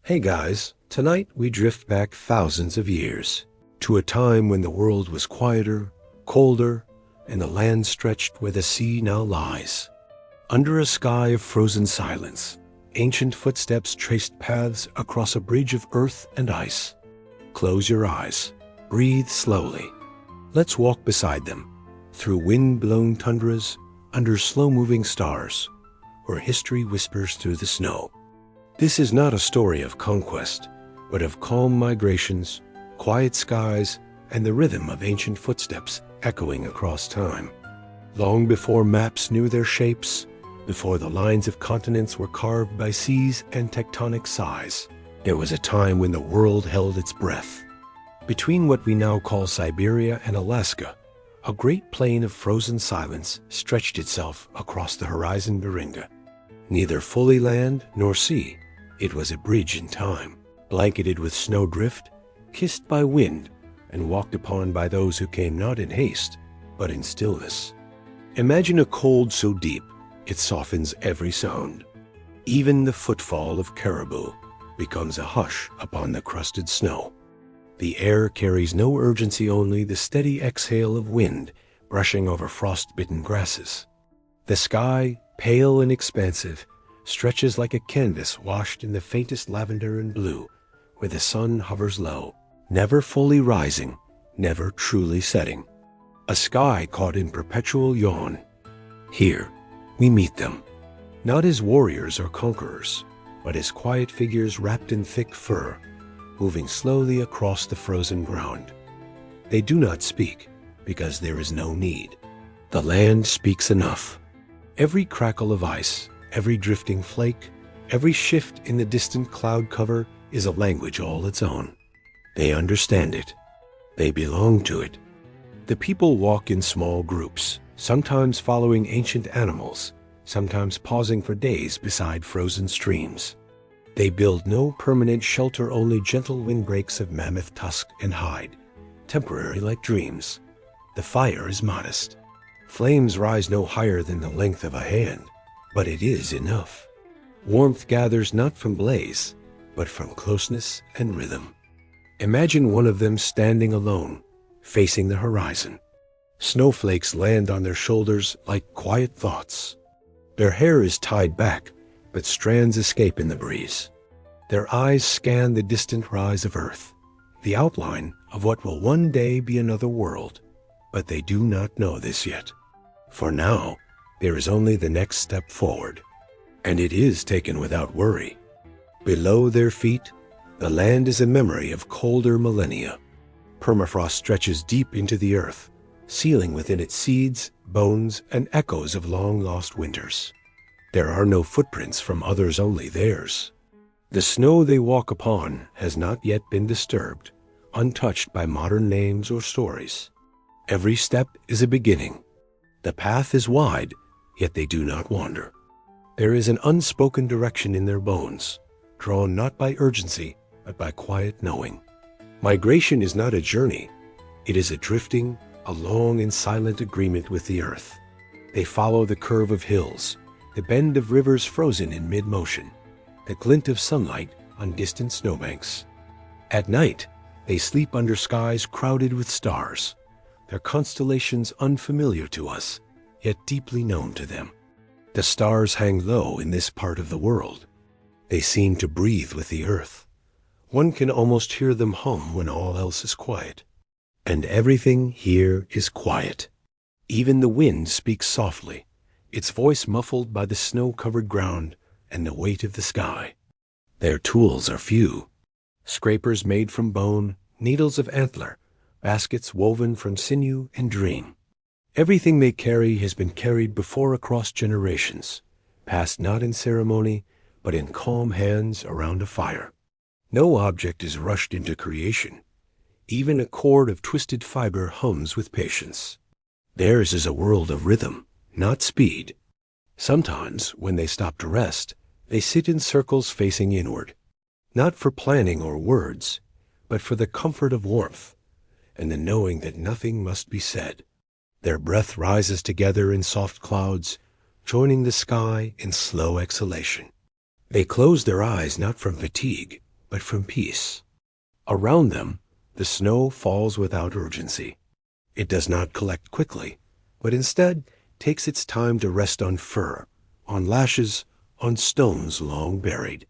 Hey guys, tonight we drift back thousands of years to a time when the world was quieter, colder, and the land stretched where the sea now lies. Under a sky of frozen silence, ancient footsteps traced paths across a bridge of earth and ice. Close your eyes, breathe slowly. Let's walk beside them, through wind-blown tundras, under slow-moving stars, where history whispers through the snow. This is not a story of conquest, but of calm migrations, quiet skies, and the rhythm of ancient footsteps echoing across time. Long before maps knew their shapes, before the lines of continents were carved by seas and tectonic sighs, there was a time when the world held its breath. Between what we now call Siberia and Alaska, a great plain of frozen silence stretched itself across the horizon Beringa. Neither fully land nor sea, it was a bridge in time, blanketed with snowdrift, kissed by wind, and walked upon by those who came not in haste, but in stillness. Imagine a cold so deep, it softens every sound. Even the footfall of caribou becomes a hush upon the crusted snow. The air carries no urgency, only the steady exhale of wind brushing over frost-bitten grasses. The sky, pale and expansive, stretches like a canvas washed in the faintest lavender and blue, where the sun hovers low, never fully rising, never truly setting. A sky caught in perpetual yawn. Here, we meet them, not as warriors or conquerors, but as quiet figures wrapped in thick fur, moving slowly across the frozen ground. They do not speak, because there is no need. The land speaks enough. Every crackle of ice, every drifting flake, every shift in the distant cloud cover is a language all its own. They understand it. They belong to it. The people walk in small groups, sometimes following ancient animals, sometimes pausing for days beside frozen streams. They build no permanent shelter, only gentle windbreaks of mammoth tusk and hide, temporary like dreams. The fire is modest. Flames rise no higher than the length of a hand, but it is enough. Warmth gathers not from blaze, but from closeness and rhythm. Imagine one of them standing alone, facing the horizon. Snowflakes land on their shoulders like quiet thoughts. Their hair is tied back, but strands escape in the breeze. Their eyes scan the distant rise of earth, the outline of what will one day be another world. But they do not know this yet. For now, there is only the next step forward, and it is taken without worry. Below their feet, the land is a memory of colder millennia. Permafrost stretches deep into the earth, sealing within it seeds, bones, and echoes of long-lost winters. There are no footprints from others, only theirs. The snow they walk upon has not yet been disturbed, untouched by modern names or stories. Every step is a beginning. The path is wide, yet they do not wander. There is an unspoken direction in their bones, drawn not by urgency, but by quiet knowing. Migration is not a journey. It is a drifting, a long and silent agreement with the earth. They follow the curve of hills, the bend of rivers frozen in mid-motion, the glint of sunlight on distant snowbanks. At night, they sleep under skies crowded with stars, their constellations unfamiliar to us, yet deeply known to them. The stars hang low in this part of the world. They seem to breathe with the earth. One can almost hear them hum when all else is quiet. And everything here is quiet. Even the wind speaks softly, its voice muffled by the snow-covered ground and the weight of the sky. Their tools are few. Scrapers made from bone, needles of antler, baskets woven from sinew and dream. Everything they carry has been carried before across generations, passed not in ceremony, but in calm hands around a fire. No object is rushed into creation. Even a cord of twisted fiber hums with patience. Theirs is a world of rhythm, not speed. Sometimes, when they stop to rest, they sit in circles facing inward, not for planning or words, but for the comfort of warmth, and the knowing that nothing must be said. Their breath rises together in soft clouds, joining the sky in slow exhalation. They close their eyes not from fatigue, but from peace. Around them, the snow falls without urgency. It does not collect quickly, but instead takes its time to rest on fur, on lashes, on stones long buried.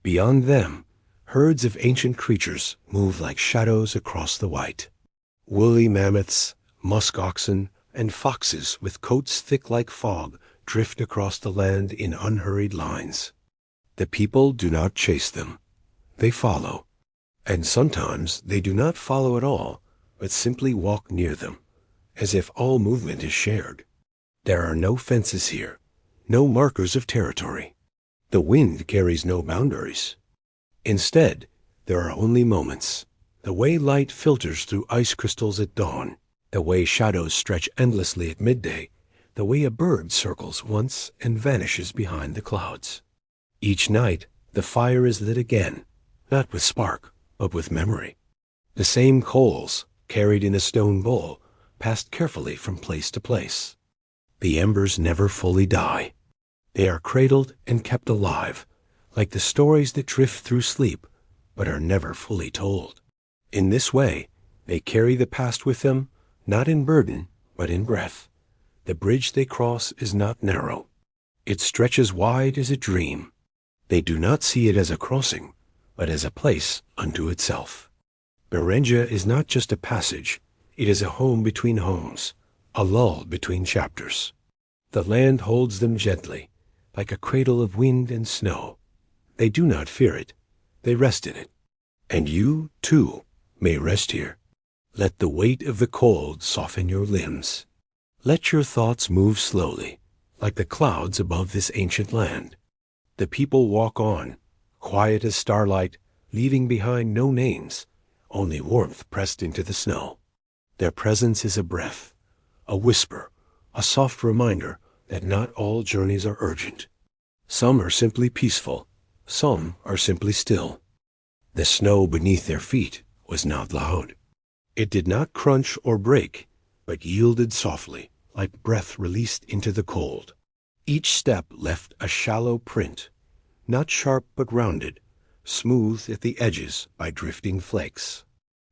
Beyond them, herds of ancient creatures move like shadows across the white. Woolly mammoths, musk oxen, and foxes with coats thick like fog drift across the land in unhurried lines. The people do not chase them. They follow. And sometimes they do not follow at all, but simply walk near them, as if all movement is shared. There are no fences here, no markers of territory. The wind carries no boundaries. Instead, there are only moments, the way light filters through ice crystals at dawn, the way shadows stretch endlessly at midday, the way a bird circles once and vanishes behind the clouds. Each night, the fire is lit again, not with spark, but with memory. The same coals, carried in a stone bowl, passed carefully from place to place. The embers never fully die. They are cradled and kept alive, like the stories that drift through sleep, but are never fully told. In this way, they carry the past with them, not in burden, but in breath. The bridge they cross is not narrow. It stretches wide as a dream. They do not see it as a crossing, but as a place unto itself. Beringia is not just a passage, it is a home between homes, a lull between chapters. The land holds them gently, like a cradle of wind and snow. They do not fear it, they rest in it. And you, too, may rest here. Let the weight of the cold soften your limbs. Let your thoughts move slowly, like the clouds above this ancient land. The people walk on, quiet as starlight, leaving behind no names, only warmth pressed into the snow. Their presence is a breath, a whisper, a soft reminder that not all journeys are urgent. Some are simply peaceful, some are simply still. The snow beneath their feet was not loud. It did not crunch or break, but yielded softly, like breath released into the cold. Each step left a shallow print, not sharp but rounded, smoothed at the edges by drifting flakes.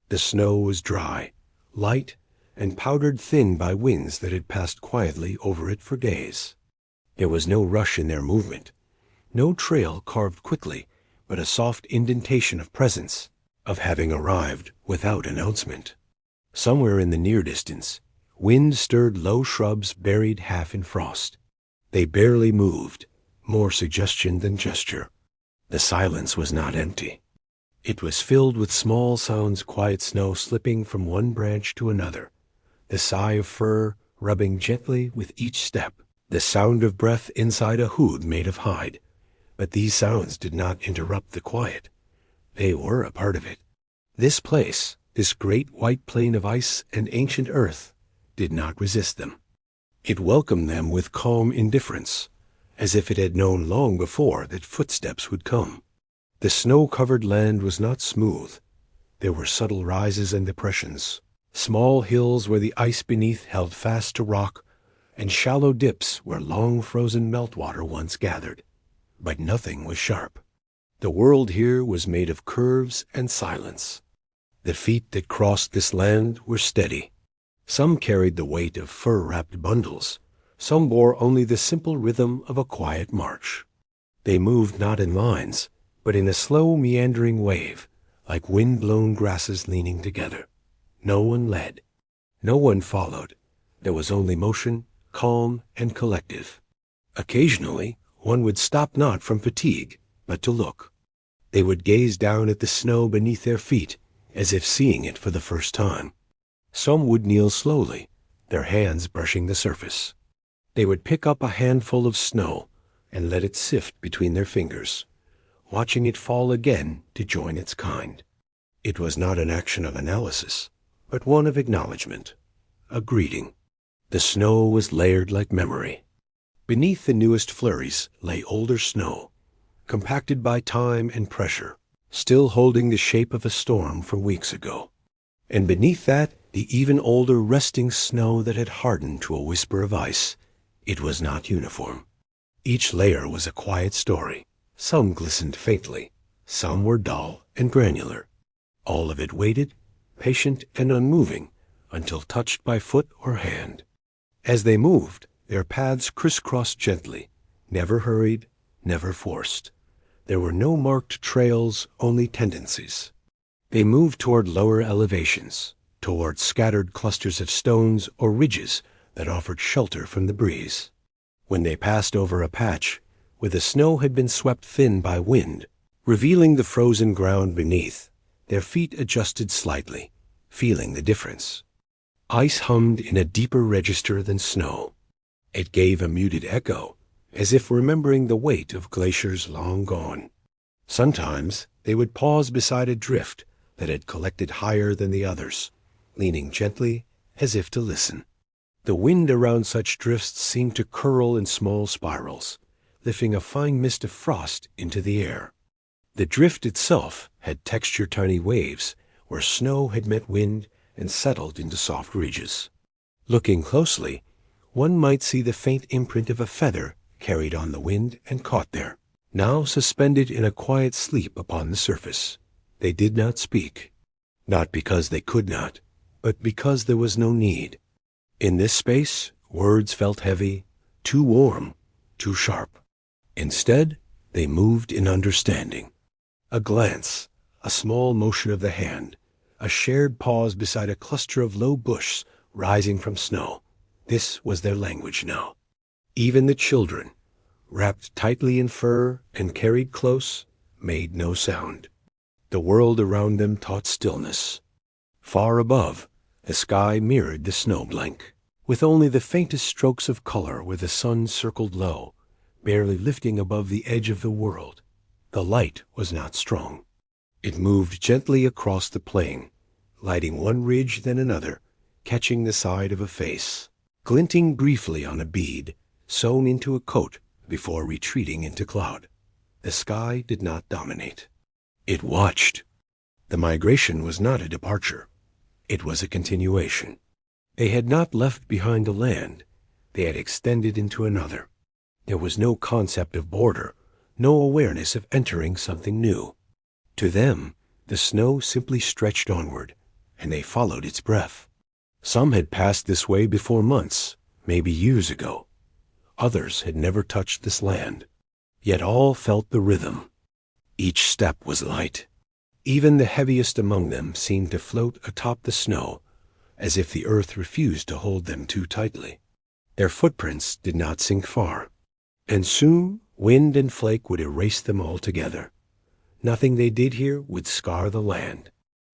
The snow was dry, light, and powdered thin by winds that had passed quietly over it for days. There was no rush in their movement, no trail carved quickly, but a soft indentation of presence, of having arrived without announcement. Somewhere in the near distance, wind stirred low shrubs buried half in frost. They barely moved, more suggestion than gesture. The silence was not empty. It was filled with small sounds, quiet snow slipping from one branch to another, the sigh of fur rubbing gently with each step, the sound of breath inside a hood made of hide. But these sounds did not interrupt the quiet. They were a part of it. This place, this great white plain of ice and ancient earth, did not resist them. It welcomed them with calm indifference, as if it had known long before that footsteps would come. The snow-covered land was not smooth. There were subtle rises and depressions, small hills where the ice beneath held fast to rock, and shallow dips where long frozen meltwater once gathered. But nothing was sharp. The world here was made of curves and silence. The feet that crossed this land were steady. Some carried the weight of fur-wrapped bundles. Some bore only the simple rhythm of a quiet march. They moved not in lines, but in a slow meandering wave, like wind-blown grasses leaning together. No one led. No one followed. There was only motion, calm and collective. Occasionally, one would stop not from fatigue, but to look. They would gaze down at the snow beneath their feet, as if seeing it for the first time. Some would kneel slowly, their hands brushing the surface. They would pick up a handful of snow and let it sift between their fingers, watching it fall again to join its kind. It was not an action of analysis, but one of acknowledgement, a greeting. The snow was layered like memory. Beneath the newest flurries lay older snow, compacted by time and pressure, still holding the shape of a storm from weeks ago. And beneath that, the even older resting snow that had hardened to a whisper of ice. It was not uniform. Each layer was a quiet story. Some glistened faintly, Some were dull and granular. All of it waited, patient and unmoving, until touched by foot or hand. As they moved, their paths crisscrossed gently, never hurried, never forced. There were no marked trails, only tendencies. They moved toward lower elevations, toward scattered clusters of stones or ridges that offered shelter from the breeze. When they passed over a patch where the snow had been swept thin by wind, revealing the frozen ground beneath, their feet adjusted slightly, feeling the difference. Ice hummed in a deeper register than snow. It gave a muted echo, as if remembering the weight of glaciers long gone. Sometimes they would pause beside a drift that had collected higher than the others, leaning gently as if to listen. The wind around such drifts seemed to curl in small spirals, lifting a fine mist of frost into the air. The drift itself had textured tiny waves where snow had met wind and settled into soft ridges. Looking closely, one might see the faint imprint of a feather carried on the wind and caught there, now suspended in a quiet sleep upon the surface. They did not speak, not because they could not, but because there was no need. In this space, words felt heavy, too warm, too sharp. Instead, they moved in understanding. A glance, a small motion of the hand, a shared pause beside a cluster of low bush rising from snow. This was their language now. Even the children, wrapped tightly in fur and carried close, made no sound. The world around them taught stillness. Far above, the sky mirrored the snow blank, with only the faintest strokes of color where the sun circled low, barely lifting above the edge of the world. The light was not strong. It moved gently across the plain, lighting one ridge then another, catching the side of a face, glinting briefly on a bead, sewn into a coat before retreating into cloud. The sky did not dominate. It watched. The migration was not a departure. It was a continuation. They had not left behind a land. They had extended into another. There was no concept of border, no awareness of entering something new. To them, the snow simply stretched onward, and they followed its breath. Some had passed this way before months, maybe years ago. Others had never touched this land. Yet all felt the rhythm. Each step was light. Even the heaviest among them seemed to float atop the snow, as if the earth refused to hold them too tightly. Their footprints did not sink far, and soon wind and flake would erase them altogether. Nothing they did here would scar the land.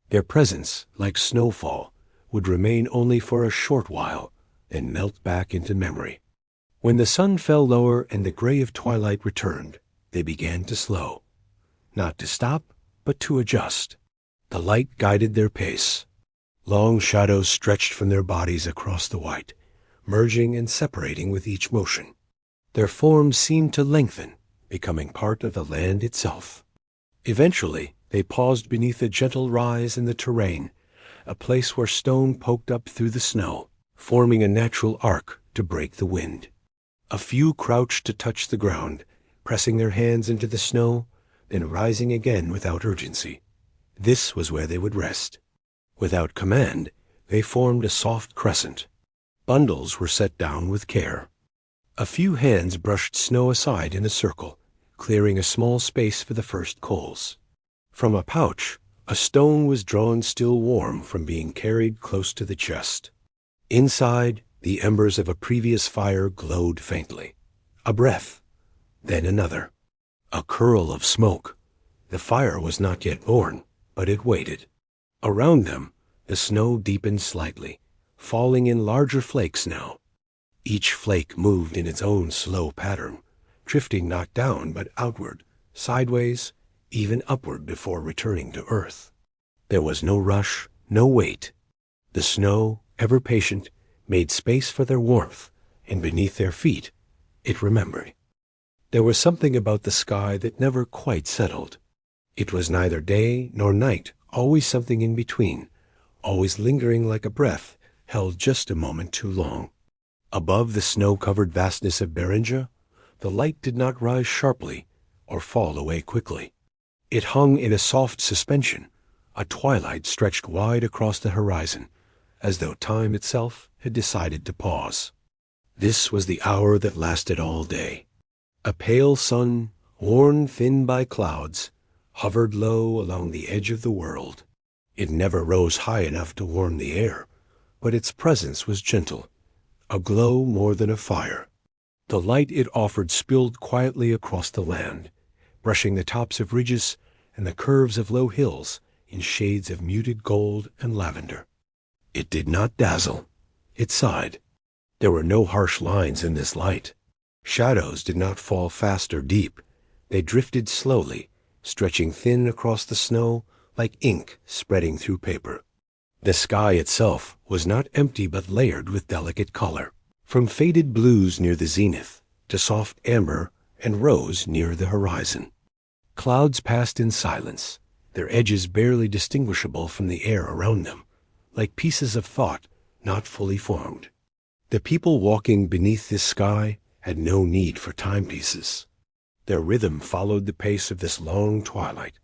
Their presence, like snowfall, would remain only for a short while, then melt back into memory. When the sun fell lower and the gray of twilight returned, they began to slow. Not to stop, but to adjust. The light guided their pace. Long shadows stretched from their bodies across the white, merging and separating with each motion. Their forms seemed to lengthen, becoming part of the land itself. Eventually, they paused beneath a gentle rise in the terrain, a place where stone poked up through the snow, forming a natural arc to break the wind. A few crouched to touch the ground, pressing their hands into the snow, then rising again without urgency. This was where they would rest. Without command, they formed a soft crescent. Bundles were set down with care. A few hands brushed snow aside in a circle, clearing a small space for the first coals. From a pouch, a stone was drawn still warm from being carried close to the chest. Inside, the embers of a previous fire glowed faintly. A breath, then another. A curl of smoke. The fire was not yet born, but it waited. Around them, the snow deepened slightly, falling in larger flakes now. Each flake moved in its own slow pattern, drifting not down but outward, sideways, even upward before returning to earth. There was no rush, no wait. The snow, ever patient, made space for their warmth, and beneath their feet, it remembered. There was something about the sky that never quite settled. It was neither day nor night, always something in between, always lingering like a breath held just a moment too long. Above the snow-covered vastness of Bering, the light did not rise sharply or fall away quickly. It hung in a soft suspension. A twilight stretched wide across the horizon, as though time itself had decided to pause. This was the hour that lasted all day. A pale sun, worn thin by clouds, hovered low along the edge of the world. It never rose high enough to warm the air, but its presence was gentle, a glow more than a fire. The light it offered spilled quietly across the land, brushing the tops of ridges and the curves of low hills in shades of muted gold and lavender. It did not dazzle. It sighed. There were no harsh lines in this light. Shadows did not fall fast or deep. They drifted slowly, stretching thin across the snow like ink spreading through paper. The sky itself was not empty but layered with delicate color, from faded blues near the zenith to soft amber and rose near the horizon. Clouds passed in silence, their edges barely distinguishable from the air around them, like pieces of thought not fully formed. The people walking beneath this sky had no need for timepieces. Their rhythm followed the pace of this long twilight,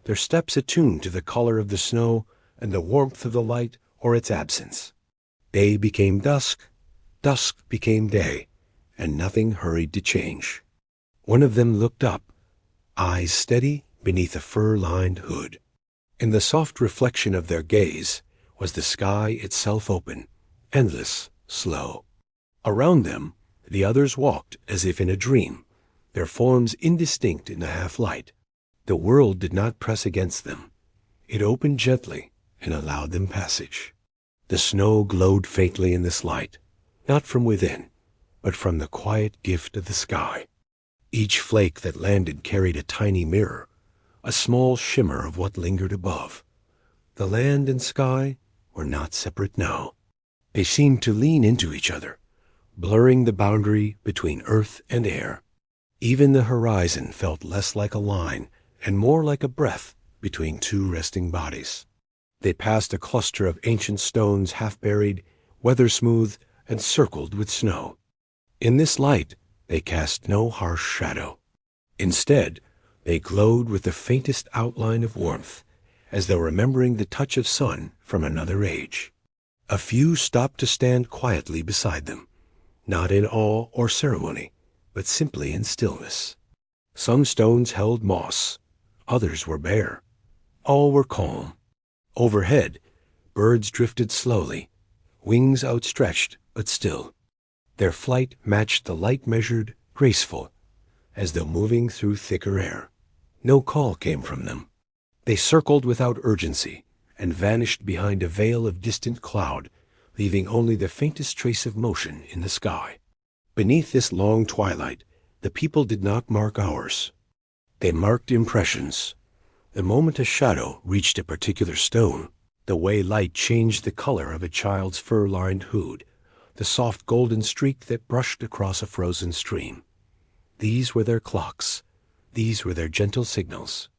their steps attuned to the color of the snow and the warmth of the light or its absence. Day became dusk, dusk became day, and nothing hurried to change. One of them looked up, eyes steady beneath a fur-lined hood. In the soft reflection of their gaze was the sky itself open, endless, slow. Around them, the others walked as if in a dream, their forms indistinct in the half-light. The world did not press against them. It opened gently and allowed them passage. The snow glowed faintly in this light, not from within, but from the quiet gift of the sky. Each flake that landed carried a tiny mirror, a small shimmer of what lingered above. The land and sky were not separate now. They seemed to lean into each other, blurring the boundary between earth and air. Even the horizon felt less like a line and more like a breath between two resting bodies. They passed a cluster of ancient stones half-buried, weather-smooth, and circled with snow. In this light, they cast no harsh shadow. Instead, they glowed with the faintest outline of warmth, as though remembering the touch of sun from another age. A few stopped to stand quietly beside them, not in awe or ceremony, but simply in stillness. Some stones held moss, others were bare. All were calm. Overhead, birds drifted slowly, wings outstretched but still. Their flight matched the light measured, graceful, as though moving through thicker air. No call came from them. They circled without urgency and vanished behind a veil of distant cloud, leaving only the faintest trace of motion in the sky. Beneath this long twilight, the people did not mark hours. They marked impressions. The moment a shadow reached a particular stone, the way light changed the color of a child's fur-lined hood, the soft golden streak that brushed across a frozen stream. These were their clocks. These were their gentle signals.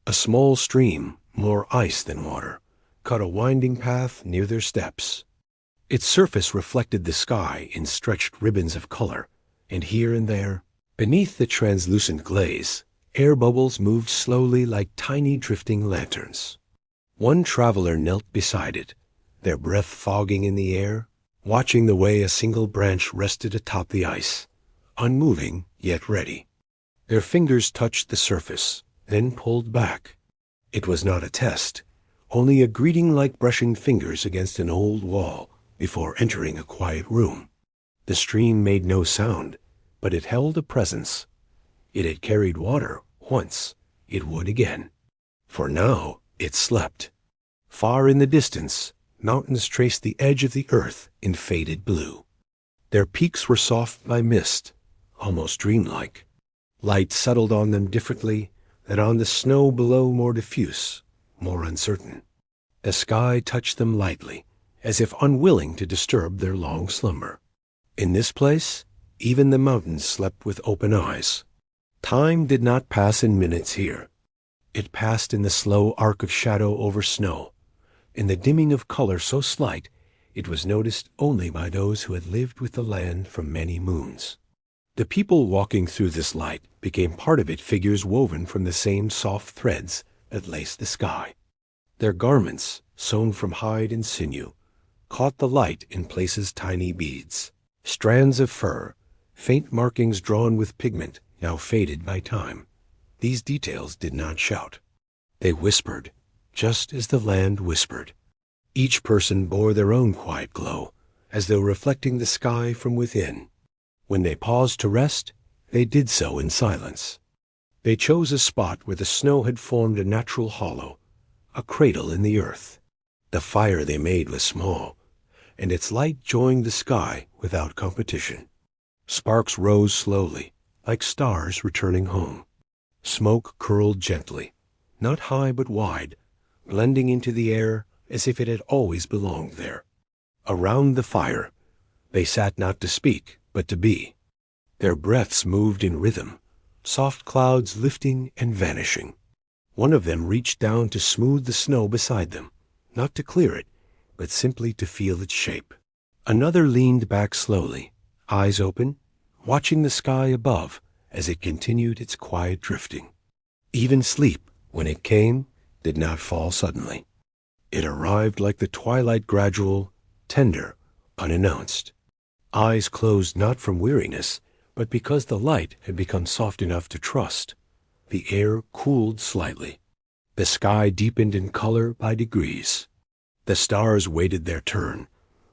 A small stream, more ice than water, cut a winding path near their steps. Its surface reflected the sky in stretched ribbons of color, and here and there, beneath the translucent glaze, air bubbles moved slowly like tiny drifting lanterns. One traveler knelt beside it, their breath fogging in the air, watching the way a single branch rested atop the ice, unmoving yet ready. Their fingers touched the surface, then pulled back. It was not a test, only a greeting like brushing fingers against an old wall before entering a quiet room. The stream made no sound, but it held a presence. It had carried water once, it would again. For now it slept. Far in the distance, mountains traced the edge of the earth in faded blue. Their peaks were soft by mist, almost dreamlike. Light settled on them differently than on the snow below, more diffuse, more uncertain. The sky touched them lightly, as if unwilling to disturb their long slumber. In this place, even the mountains slept with open eyes. Time did not pass in minutes here. It passed in the slow arc of shadow over snow, in the dimming of color so slight it was noticed only by those who had lived with the land for many moons. The people walking through this light became part of it, figures woven from the same soft threads that laced the sky. Their garments, sewn from hide and sinew, caught the light in places tiny beads. Strands of fur, faint markings drawn with pigment, now faded by time. These details did not shout. They whispered, just as the land whispered. Each person bore their own quiet glow, as though reflecting the sky from within. When they paused to rest, they did so in silence. They chose a spot where the snow had formed a natural hollow, a cradle in the earth. The fire they made was small, and its light joined the sky without competition. Sparks rose slowly, like stars returning home. Smoke curled gently, not high but wide, blending into the air as if it had always belonged there. Around the fire, they sat not to speak, but to be. Their breaths moved in rhythm, soft clouds lifting and vanishing. One of them reached down to smooth the snow beside them, not to clear it, but simply to feel its shape. Another leaned back slowly, eyes open, watching the sky above as it continued its quiet drifting. Even sleep, when it came, did not fall suddenly. It arrived like the twilight, gradual, tender, unannounced. Eyes closed not from weariness, but because the light had become soft enough to trust. The air cooled slightly. The sky deepened in color by degrees. The stars waited their turn,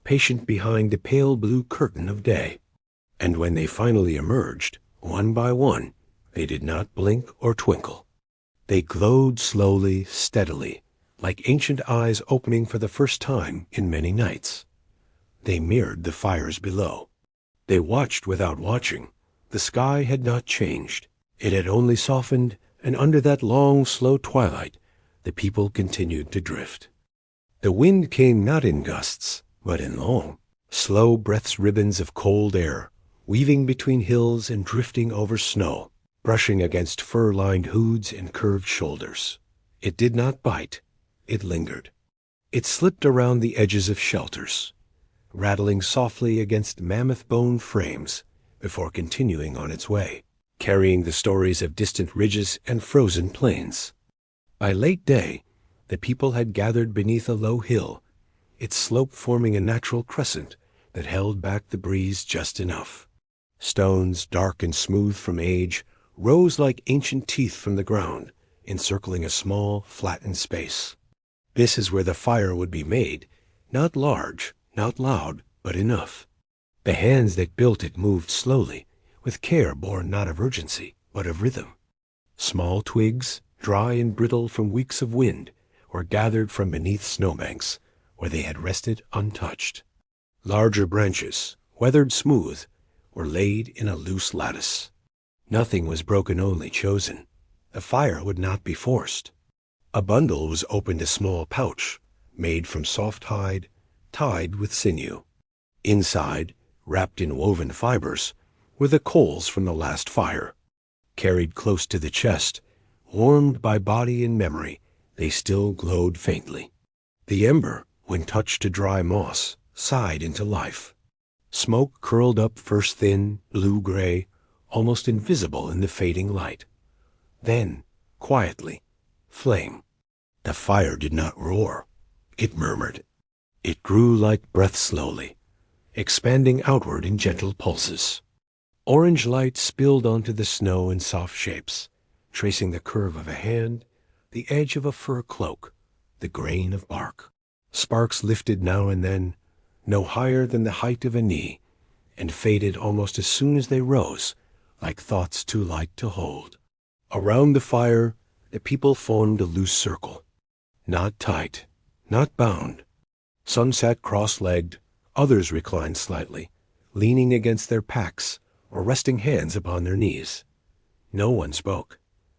patient behind the pale blue curtain of day. And when they finally emerged, one by one, they did not blink or twinkle. They glowed slowly, steadily, like ancient eyes opening for the first time in many nights. They mirrored the fires below. They watched without watching. The sky had not changed. It had only softened, and under that long, slow twilight, the people continued to drift. The wind came not in gusts, but in long, slow breaths, ribbons of cold air, weaving between hills and drifting over snow, brushing against fur-lined hoods and curved shoulders. It did not bite. It lingered. It slipped around the edges of shelters, rattling softly against mammoth bone frames before continuing on its way, carrying the stories of distant ridges and frozen plains. By late day, the people had gathered beneath a low hill, its slope forming a natural crescent that held back the breeze just enough. Stones, dark and smooth from age, rose like ancient teeth from the ground, encircling a small, flattened space. This is where the fire would be made, not large, not loud, but enough. The hands that built it moved slowly, with care born not of urgency, but of rhythm. Small twigs, dry and brittle from weeks of wind, were gathered from beneath snowbanks, where they had rested untouched. Larger branches, weathered smooth, were laid in a loose lattice. Nothing was broken, only chosen. The fire would not be forced. A bundle was opened, a small pouch, made from soft hide, tied with sinew. Inside, wrapped in woven fibers, were the coals from the last fire. Carried close to the chest, warmed by body and memory, they still glowed faintly. The ember, when touched to dry moss, sighed into life. Smoke curled up, first thin, blue-gray, almost invisible in the fading light. Then, quietly, flame. The fire did not roar. It murmured. It grew like breath slowly, expanding outward in gentle pulses. Orange light spilled onto the snow in soft shapes, tracing the curve of a hand, the edge of a fur cloak, the grain of bark. Sparks lifted now and then, no higher than the height of a knee, and faded almost as soon as they rose, like thoughts too light to hold. Around the fire, the people formed a loose circle. Not tight, not bound. Some sat cross-legged, others reclined slightly, leaning against their packs or resting hands upon their knees. No one spoke.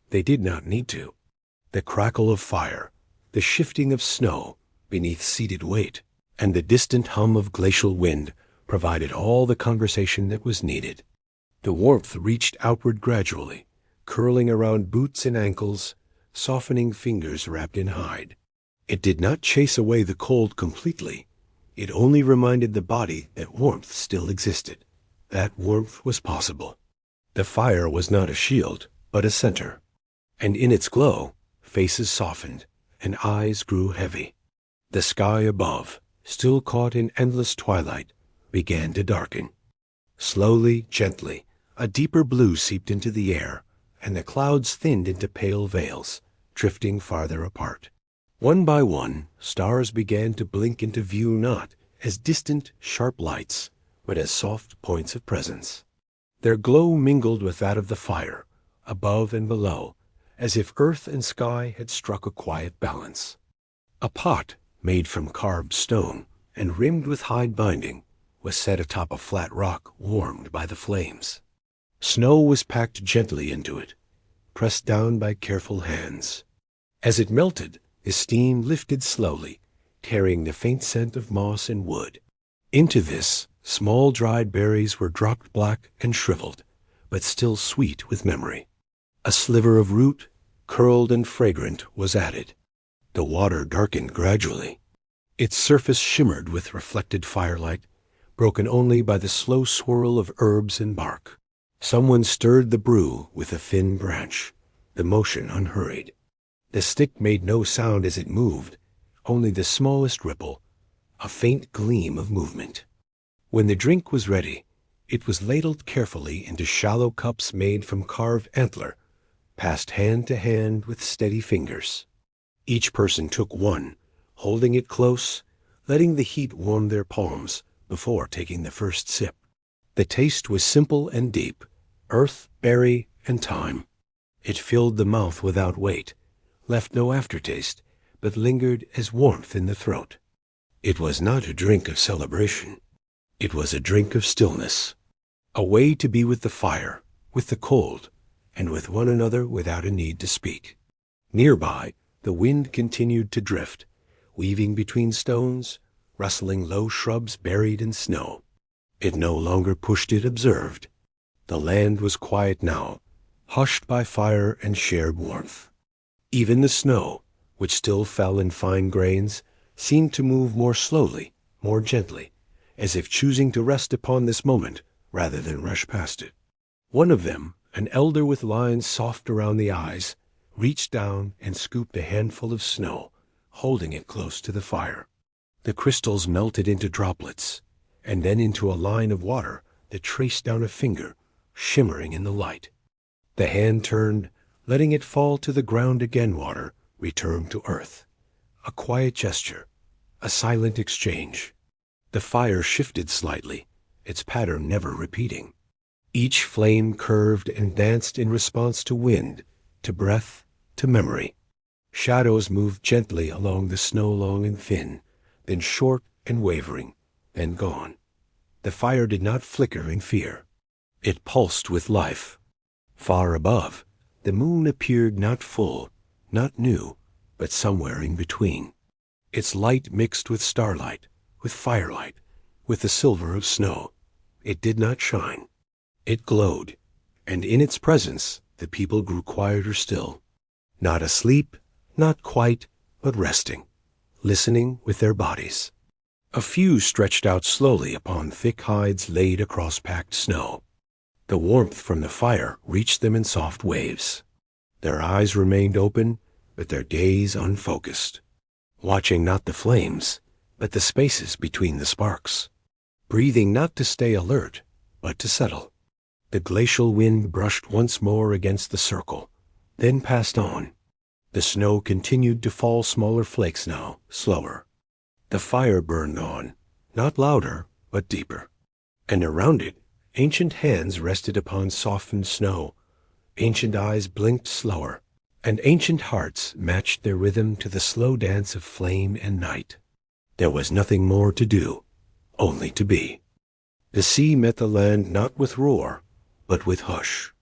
They did not need to. The crackle of fire, the shifting of snow beneath seated weight, and the distant hum of glacial wind provided all the conversation that was needed. The warmth reached outward gradually, curling around boots and ankles, softening fingers wrapped in hide. It did not chase away the cold completely. It only reminded the body that warmth still existed. That warmth was possible. The fire was not a shield, but a center, and in its glow, faces softened, and eyes grew heavy. The sky above, still caught in endless twilight, began to darken. Slowly, gently, a deeper blue seeped into the air, and the clouds thinned into pale veils, drifting farther apart. One by one, stars began to blink into view, not as distant, sharp lights, but as soft points of presence. Their glow mingled with that of the fire, above and below, as if earth and sky had struck a quiet balance. A pot, made from carved stone and rimmed with hide binding, was set atop a flat rock warmed by the flames. Snow was packed gently into it, pressed down by careful hands. As it melted, the steam lifted slowly, carrying the faint scent of moss and wood. Into this, small dried berries were dropped black and shriveled, but still sweet with memory. A sliver of root, curled and fragrant, was added. The water darkened gradually. Its surface shimmered with reflected firelight, broken only by the slow swirl of herbs and bark. Someone stirred the brew with a thin branch, the motion unhurried. The stick made no sound as it moved, only the smallest ripple, a faint gleam of movement. When the drink was ready, it was ladled carefully into shallow cups made from carved antler, passed hand to hand with steady fingers. Each person took one, holding it close, letting the heat warm their palms before taking the first sip. The taste was simple and deep, earth, berry, and thyme. It filled the mouth without weight, left no aftertaste, but lingered as warmth in the throat. It was not a drink of celebration. It was a drink of stillness, a way to be with the fire, with the cold, and with one another without a need to speak. Nearby, the wind continued to drift, weaving between stones, rustling low shrubs buried in snow. It no longer pushed, it observed. The land was quiet now, hushed by fire and shared warmth. Even the snow, which still fell in fine grains, seemed to move more slowly, more gently, as if choosing to rest upon this moment rather than rush past it. One of them, an elder with lines soft around the eyes, reached down and scooped a handful of snow, holding it close to the fire. The crystals melted into droplets, and then into a line of water that traced down a finger, shimmering in the light. The hand turned, letting it fall to the ground again. Water returned to earth. A quiet gesture, a silent exchange. The fire shifted slightly, its pattern never repeating. Each flame curved and danced in response to wind, to breath, to memory. Shadows moved gently along the snow, long and thin, then short and wavering, then gone. The fire did not flicker in fear. It pulsed with life. Far above, the moon appeared not full, not new, but somewhere in between. Its light mixed with starlight, with firelight, with the silver of snow. It did not shine. It glowed, and in its presence the people grew quieter still. Not asleep, not quite, but resting, listening with their bodies. A few stretched out slowly upon thick hides laid across packed snow. The warmth from the fire reached them in soft waves. Their eyes remained open, but their gaze unfocused, watching not the flames, but the spaces between the sparks, breathing not to stay alert, but to settle. The glacial wind brushed once more against the circle, then passed on. The snow continued to fall, smaller flakes now, slower. The fire burned on, not louder, but deeper. And around it, ancient hands rested upon softened snow, ancient eyes blinked slower, and ancient hearts matched their rhythm to the slow dance of flame and night. There was nothing more to do, only to be. The sea met the land not with roar, but with hush.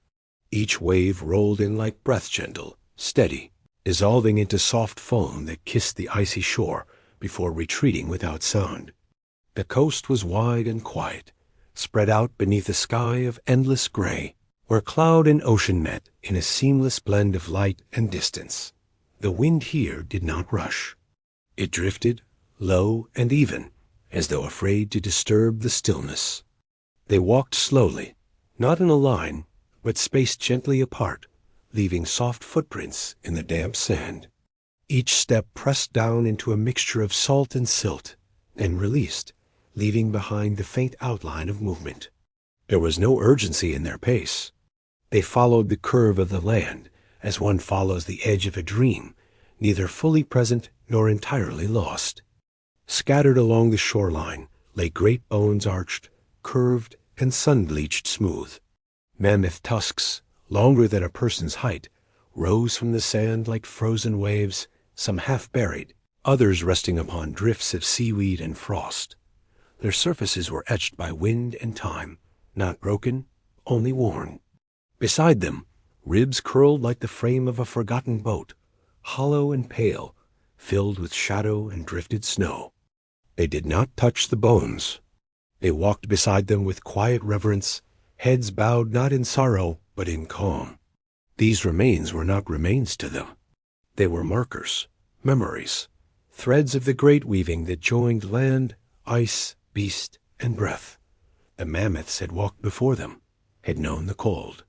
Each wave rolled in like breath, gentle, steady, dissolving into soft foam that kissed the icy shore before retreating without sound. The coast was wide and quiet, spread out beneath a sky of endless gray, where cloud and ocean met in a seamless blend of light and distance. The wind here did not rush. It drifted, low and even, as though afraid to disturb the stillness. They walked slowly, not in a line, but spaced gently apart, leaving soft footprints in the damp sand. Each step pressed down into a mixture of salt and silt, and released, leaving behind the faint outline of movement. There was no urgency in their pace. They followed the curve of the land, as one follows the edge of a dream, neither fully present nor entirely lost. Scattered along the shoreline lay great bones arched, curved, and sun-bleached smooth. Mammoth tusks, longer than a person's height, rose from the sand like frozen waves, some half-buried, others resting upon drifts of seaweed and frost. Their surfaces were etched by wind and time, not broken, only worn. Beside them, ribs curled like the frame of a forgotten boat, hollow and pale, filled with shadow and drifted snow. They did not touch the bones. They walked beside them with quiet reverence, heads bowed not in sorrow, but in calm. These remains were not remains to them. They were markers, memories, threads of the great weaving that joined land, ice, beast, and breath. The mammoths had walked before them, had known the cold,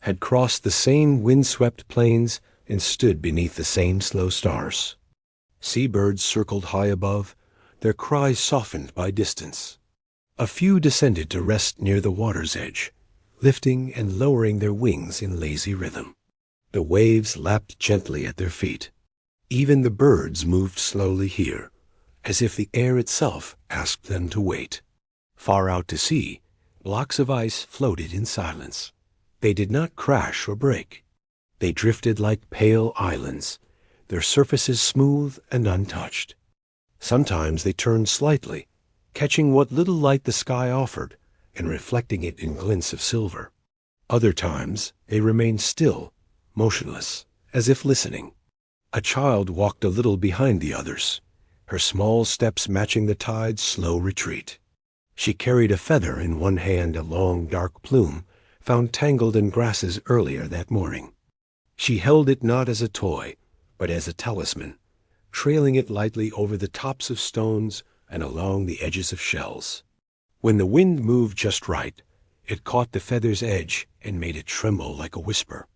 had crossed the same wind-swept plains and stood beneath the same slow stars. Seabirds circled high above, their cries softened by distance. A few descended to rest near the water's edge, lifting and lowering their wings in lazy rhythm. The waves lapped gently at their feet. Even the birds moved slowly here, as if the air itself asked them to wait. Far out to sea, blocks of ice floated in silence. They did not crash or break. They drifted like pale islands, their surfaces smooth and untouched. Sometimes they turned slightly, catching what little light the sky offered and reflecting it in glints of silver. Other times they remained still, motionless, as if listening. A child walked a little behind the others, her small steps matching the tide's slow retreat. She carried a feather in one hand, a long dark plume, found tangled in grasses earlier that morning. She held it not as a toy, but as a talisman, trailing it lightly over the tops of stones and along the edges of shells. When the wind moved just right, it caught the feather's edge and made it tremble like a whisper.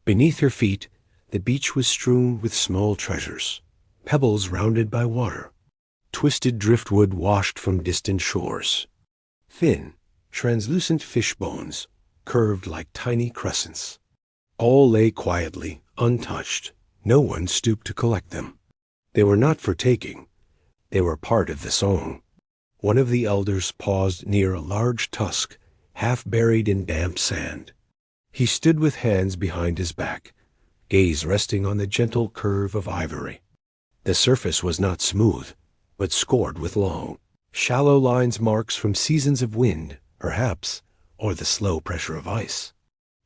Beneath her feet, the beach was strewn with small treasures, pebbles rounded by water, twisted driftwood washed from distant shores, thin, translucent fish bones, curved like tiny crescents. All lay quietly, untouched. No one stooped to collect them. They were not for taking. They were part of the song. One of the elders paused near a large tusk, half buried in damp sand. He stood with hands behind his back, gaze resting on the gentle curve of ivory. The surface was not smooth, but scored with long, shallow lines, marks from seasons of wind, perhaps, or the slow pressure of ice.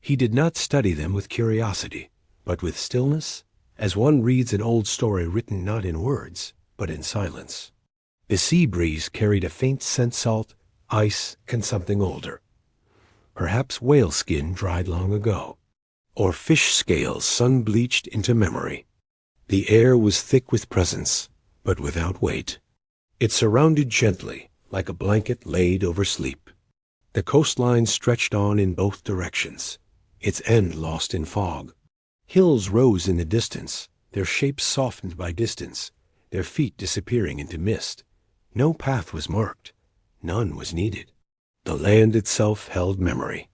He did not study them with curiosity, but with stillness, as one reads an old story written not in words, but in silence. The sea breeze carried a faint scent, salt, ice, and something older. Perhaps whale skin dried long ago, or fish scales sun-bleached into memory. The air was thick with presence, but without weight. It surrounded gently, like a blanket laid over sleep. The coastline stretched on in both directions, its end lost in fog. Hills rose in the distance, their shapes softened by distance, their feet disappearing into mist. No path was marked. None was needed. The land itself held memory.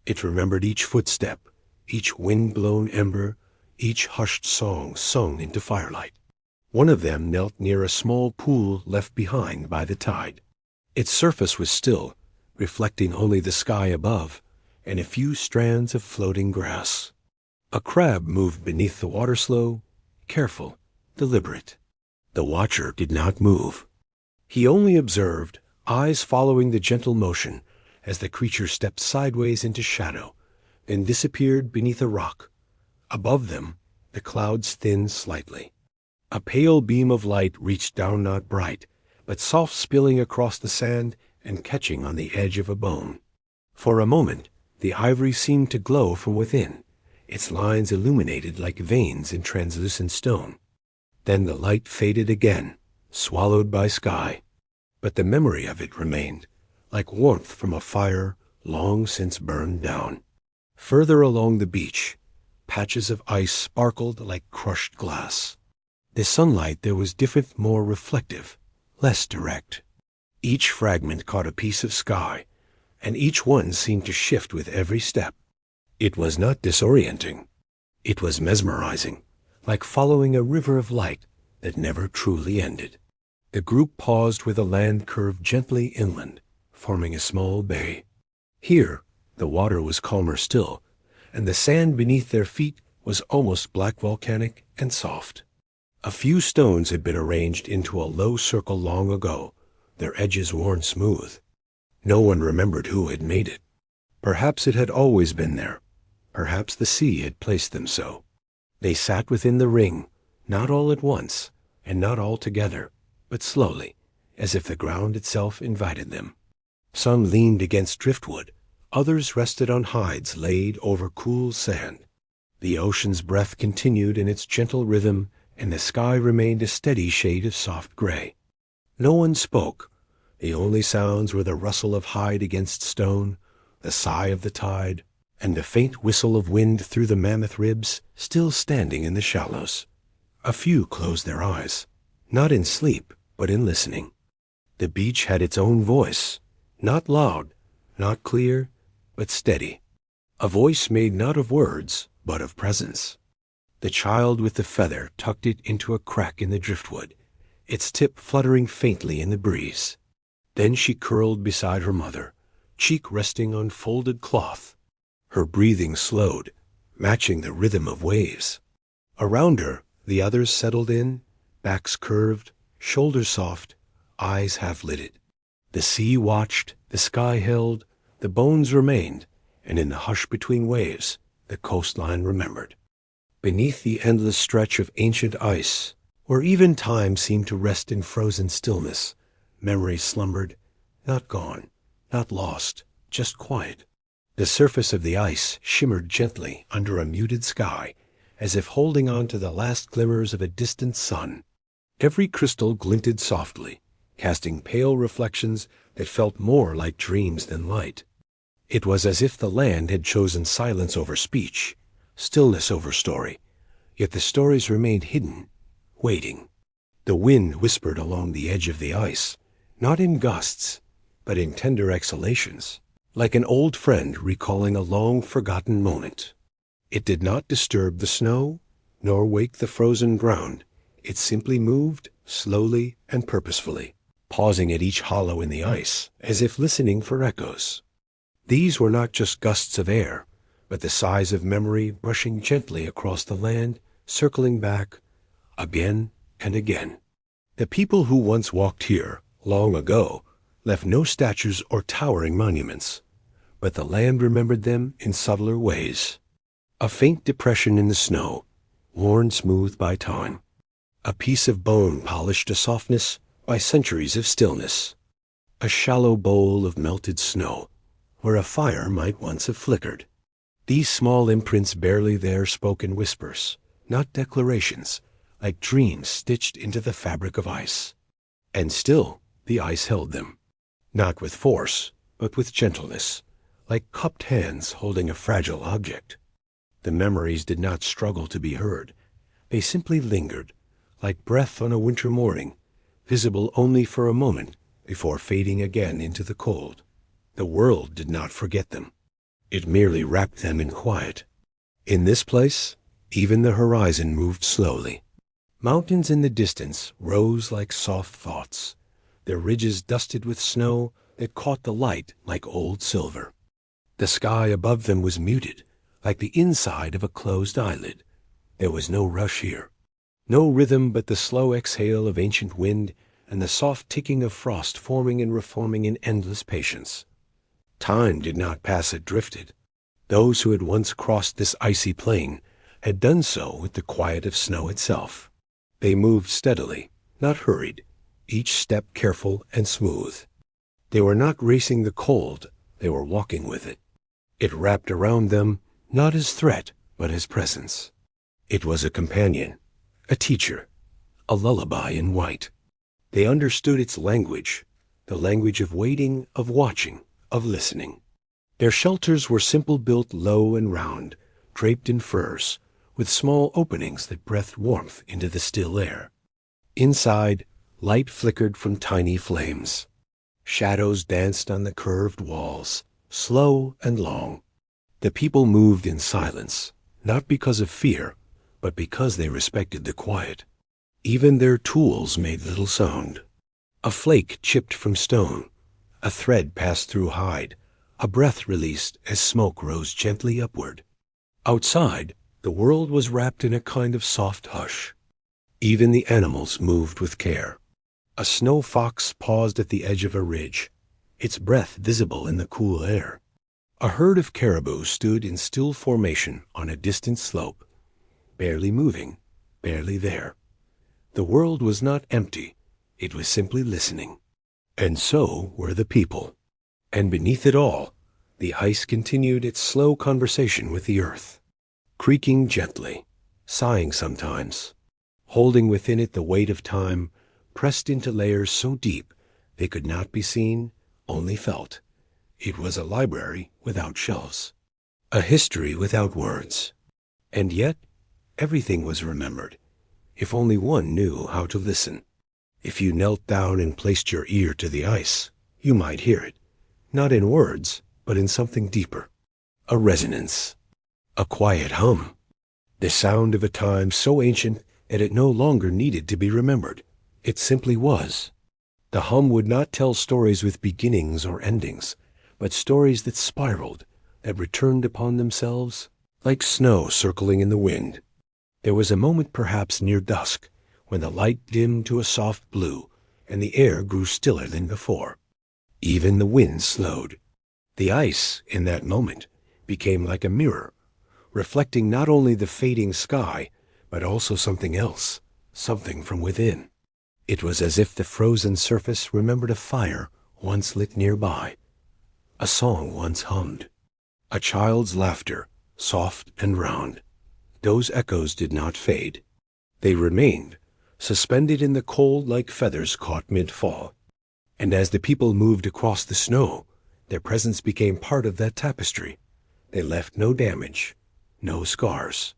It remembered each footstep, each wind-blown ember, each hushed song sung into firelight. One of them knelt near a small pool left behind by the tide. Its surface was still, reflecting only the sky above and a few strands of floating grass. A crab moved beneath the water, slow, careful, deliberate. The watcher did not move. He only observed, eyes following the gentle motion, as the creature stepped sideways into shadow, then disappeared beneath a rock. Above them, the clouds thinned slightly. A pale beam of light reached down, not bright, but soft, spilling across the sand and catching on the edge of a bone. For a moment, the ivory seemed to glow from within, its lines illuminated like veins in translucent stone. Then the light faded again, swallowed by sky, but the memory of it remained, like warmth from a fire long since burned down. Further along the beach, patches of ice sparkled like crushed glass. The sunlight there was different, more reflective, less direct. Each fragment caught a piece of sky, and each one seemed to shift with every step. It was not disorienting. It was mesmerizing, like following a river of light that never truly ended. The group paused where the land curved gently inland, forming a small bay. Here, the water was calmer still, and the sand beneath their feet was almost black volcanic and soft. A few stones had been arranged into a low circle long ago, their edges worn smooth. No one remembered who had made it. Perhaps it had always been there. Perhaps the sea had placed them so. They sat within the ring, not all at once, and not all together, but slowly, as if the ground itself invited them. Some leaned against driftwood, others rested on hides laid over cool sand. The ocean's breath continued in its gentle rhythm, and the sky remained a steady shade of soft gray. No one spoke. The only sounds were the rustle of hide against stone, the sigh of the tide, and the faint whistle of wind through the mammoth ribs still standing in the shallows. A few closed their eyes, not in sleep, but in listening. The beach had its own voice, not loud, not clear, but steady. A voice made not of words, but of presence. The child with the feather tucked it into a crack in the driftwood, its tip fluttering faintly in the breeze. Then she curled beside her mother, cheek resting on folded cloth. Her breathing slowed, matching the rhythm of waves. Around her, the others settled in, backs curved, shoulders soft, eyes half-lidded. The sea watched, the sky held, the bones remained, and in the hush between waves, the coastline remembered. Beneath the endless stretch of ancient ice, where even time seemed to rest in frozen stillness, memory slumbered, not gone, not lost, just quiet. The surface of the ice shimmered gently under a muted sky, as if holding on to the last glimmers of a distant sun. Every crystal glinted softly, casting pale reflections that felt more like dreams than light. It was as if the land had chosen silence over speech, stillness over story, yet the stories remained hidden, waiting. The wind whispered along the edge of the ice, not in gusts, but in tender exhalations, like an old friend recalling a long-forgotten moment. It did not disturb the snow, nor wake the frozen ground. It simply moved, slowly and purposefully, pausing at each hollow in the ice, as if listening for echoes. These were not just gusts of air, but the sighs of memory brushing gently across the land, circling back, again and again. The people who once walked here, long ago, left no statues or towering monuments, but the land remembered them in subtler ways. A faint depression in the snow, worn smooth by time. A piece of bone polished to softness by centuries of stillness. A shallow bowl of melted snow, where a fire might once have flickered. These small imprints barely there spoke in whispers, not declarations, like dreams stitched into the fabric of ice. And still the ice held them, not with force, but with gentleness, like cupped hands holding a fragile object. The memories did not struggle to be heard. They simply lingered, like breath on a winter morning, visible only for a moment before fading again into the cold. The world did not forget them. It merely wrapped them in quiet. In this place, even the horizon moved slowly. Mountains in the distance rose like soft thoughts, their ridges dusted with snow that caught the light like old silver. The sky above them was muted, like the inside of a closed eyelid. There was no rush here, no rhythm but the slow exhale of ancient wind and the soft ticking of frost forming and reforming in endless patience. Time did not pass it drifted. Those who had once crossed this icy plain had done so with the quiet of snow itself. They moved steadily, not hurried, each step careful and smooth. They were not racing the cold, they were walking with it. It wrapped around them, not as threat, but as presence. It was a companion, a teacher, a lullaby in white. They understood its language, the language of waiting, of watching, of listening. Their shelters were simple, built low and round, draped in furs, with small openings that breathed warmth into the still air. Inside, light flickered from tiny flames. Shadows danced on the curved walls, slow and long. The people moved in silence, not because of fear, but because they respected the quiet. Even their tools made little sound. A flake chipped from stone, a thread passed through hide, a breath released as smoke rose gently upward. Outside, the world was wrapped in a kind of soft hush. Even the animals moved with care. A snow fox paused at the edge of a ridge, its breath visible in the cool air. A herd of caribou stood in still formation on a distant slope, barely moving, barely there. The world was not empty, it was simply listening. And so were the people. And beneath it all, the ice continued its slow conversation with the earth, creaking gently, sighing sometimes, holding within it the weight of time, pressed into layers so deep they could not be seen, only felt. It was a library without shelves, a history without words. And yet, everything was remembered, if only one knew how to listen. If you knelt down and placed your ear to the ice, you might hear it, not in words, but in something deeper. A resonance, a quiet hum, the sound of a time so ancient that it no longer needed to be remembered. It simply was. The hum would not tell stories with beginnings or endings, but stories that spiraled, that returned upon themselves, like snow circling in the wind. There was a moment perhaps near dusk, when the light dimmed to a soft blue, and the air grew stiller than before. Even the wind slowed. The ice, in that moment, became like a mirror, reflecting not only the fading sky, but also something else, something from within. It was as if the frozen surface remembered a fire once lit nearby, a song once hummed, a child's laughter, soft and round. Those echoes did not fade. They remained, suspended in the cold like feathers caught mid-fall. And as the people moved across the snow, their presence became part of that tapestry. They left no damage, no scars,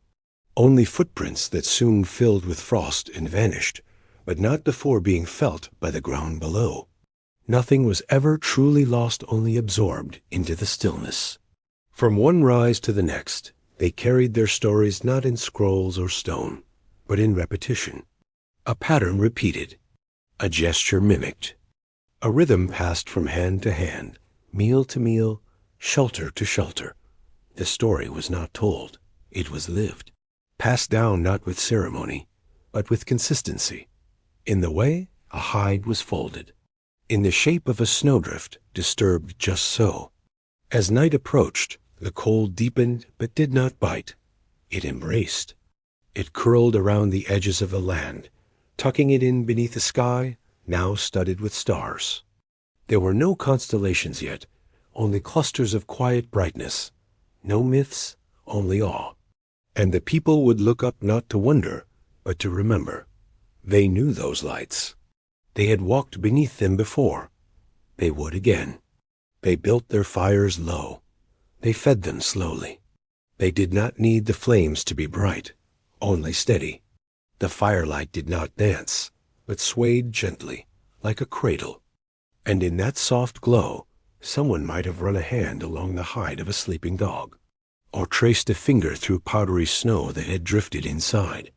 only footprints that soon filled with frost and vanished, but not before being felt by the ground below. Nothing was ever truly lost, only absorbed into the stillness. From one rise to the next, they carried their stories not in scrolls or stone, but in repetition. A pattern repeated, a gesture mimicked. A rhythm passed from hand to hand, meal to meal, shelter to shelter. The story was not told, it was lived, passed down not with ceremony, but with consistency. In the way a hide was folded, in the shape of a snowdrift disturbed just so. As night approached, the cold deepened but did not bite. It embraced. It curled around the edges of the land, tucking it in beneath a sky now studded with stars. There were no constellations yet, only clusters of quiet brightness. No myths, only awe. And the people would look up not to wonder, but to remember. They knew those lights. They had walked beneath them before. They would again. They built their fires low. They fed them slowly. They did not need the flames to be bright, only steady. The firelight did not dance, but swayed gently, like a cradle. And in that soft glow, someone might have run a hand along the hide of a sleeping dog, or traced a finger through powdery snow that had drifted inside.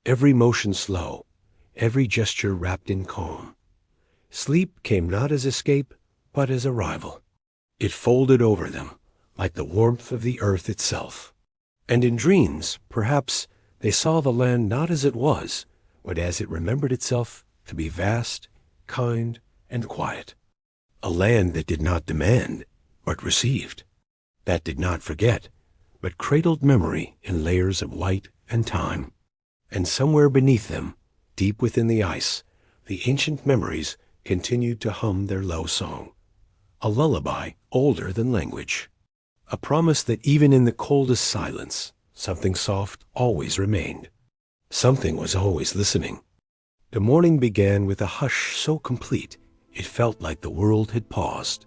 Every motion slow, every gesture wrapped in calm. Sleep came not as escape, but as arrival. It folded over them, like the warmth of the earth itself. And in dreams, perhaps, they saw the land not as it was, but as it remembered itself to be vast, kind, and quiet. A land that did not demand, but received. That did not forget, but cradled memory in layers of light and time. And somewhere beneath them, deep within the ice, the ancient memories continued to hum their low song. A lullaby older than language. A promise that even in the coldest silence, something soft always remained. Something was always listening. The morning began with a hush so complete it felt like the world had paused.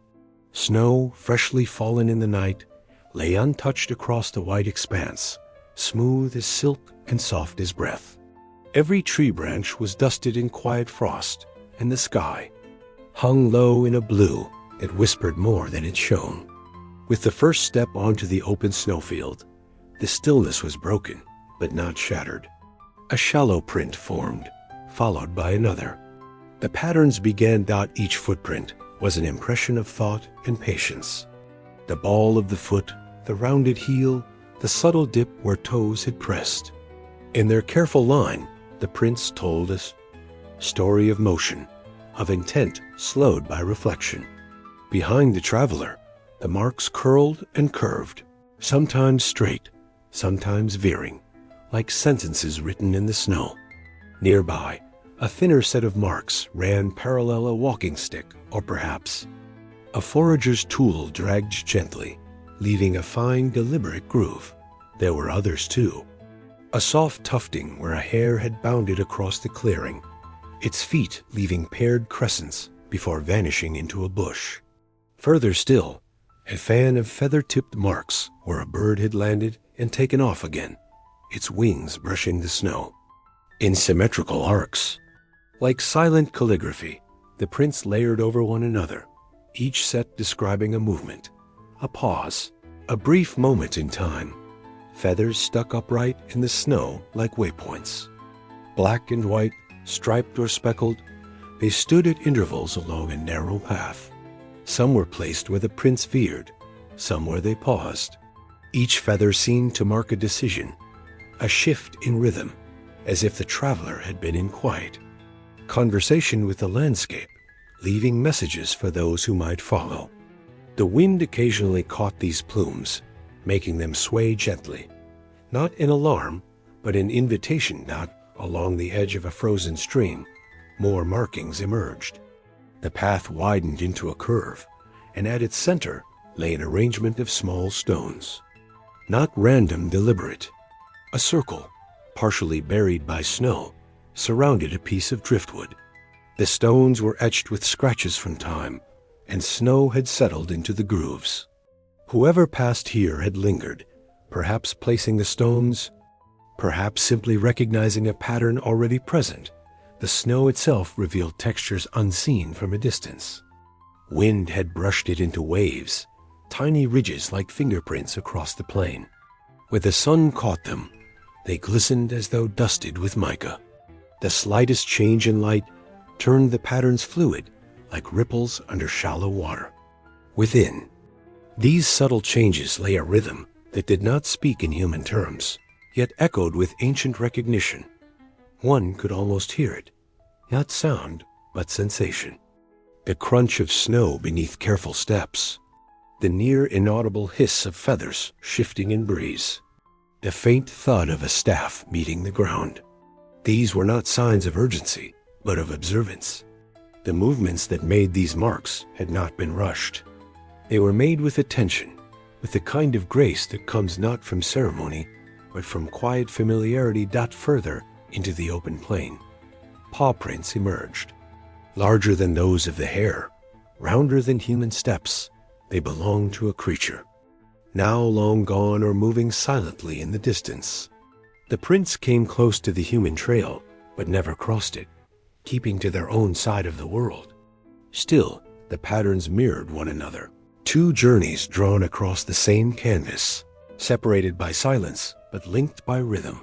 Snow, freshly fallen in the night, lay untouched across the white expanse, smooth as silk and soft as breath. Every tree branch was dusted in quiet frost, and the sky hung low in a blue that whispered more than it shone. With the first step onto the open snowfield, the stillness was broken, but not shattered. A shallow print formed, followed by another. The patterns began. Each footprint was an impression of thought and patience. The ball of the foot, the rounded heel, the subtle dip where toes had pressed. In their careful line, the prints told us story of motion, of intent slowed by reflection. Behind the traveler, the marks curled and curved, sometimes straight, sometimes veering, like sentences written in the snow. Nearby, a thinner set of marks ran parallel a walking stick, or perhaps a forager's tool dragged gently, leaving a fine, deliberate groove. There were others too. A soft tufting where a hare had bounded across the clearing, its feet leaving paired crescents before vanishing into a bush. Further still, a fan of feather-tipped marks where a bird had landed and taken off again, its wings brushing the snow. In symmetrical arcs, like silent calligraphy, the prints layered over one another, each set describing a movement, a pause, a brief moment in time. Feathers stuck upright in the snow like waypoints. Black and white, striped or speckled, they stood at intervals along a narrow path. Some were placed where the prints veered, some where they paused. Each feather seemed to mark a decision, a shift in rhythm, as if the traveler had been in quiet conversation with the landscape, leaving messages for those who might follow. The wind occasionally caught these plumes, making them sway gently, not in alarm, but in invitation. Not along the edge of a frozen stream, more markings emerged. The path widened into a curve, and at its center lay an arrangement of small stones. Not random, deliberate. A circle, partially buried by snow, surrounded a piece of driftwood. The stones were etched with scratches from time, and snow had settled into the grooves. Whoever passed here had lingered, perhaps placing the stones, perhaps simply recognizing a pattern already present. The snow itself revealed textures unseen from a distance. Wind had brushed it into waves, tiny ridges like fingerprints across the plain. Where the sun caught them, they glistened as though dusted with mica. The slightest change in light turned the patterns fluid, like ripples under shallow water. Within these subtle changes lay a rhythm that did not speak in human terms, yet echoed with ancient recognition. One could almost hear it, not sound, but sensation. The crunch of snow beneath careful steps, the near inaudible hiss of feathers shifting in breeze, the faint thud of a staff meeting the ground. These were not signs of urgency, but of observance. The movements that made these marks had not been rushed. They were made with attention, with the kind of grace that comes not from ceremony, but from quiet familiarity. Further into the open plain, paw prints emerged. Larger than those of the hare, rounder than human steps, they belonged to a creature, now long gone or moving silently in the distance. The prints came close to the human trail, but never crossed it, keeping to their own side of the world. Still, the patterns mirrored one another. Two journeys drawn across the same canvas, separated by silence, but linked by rhythm.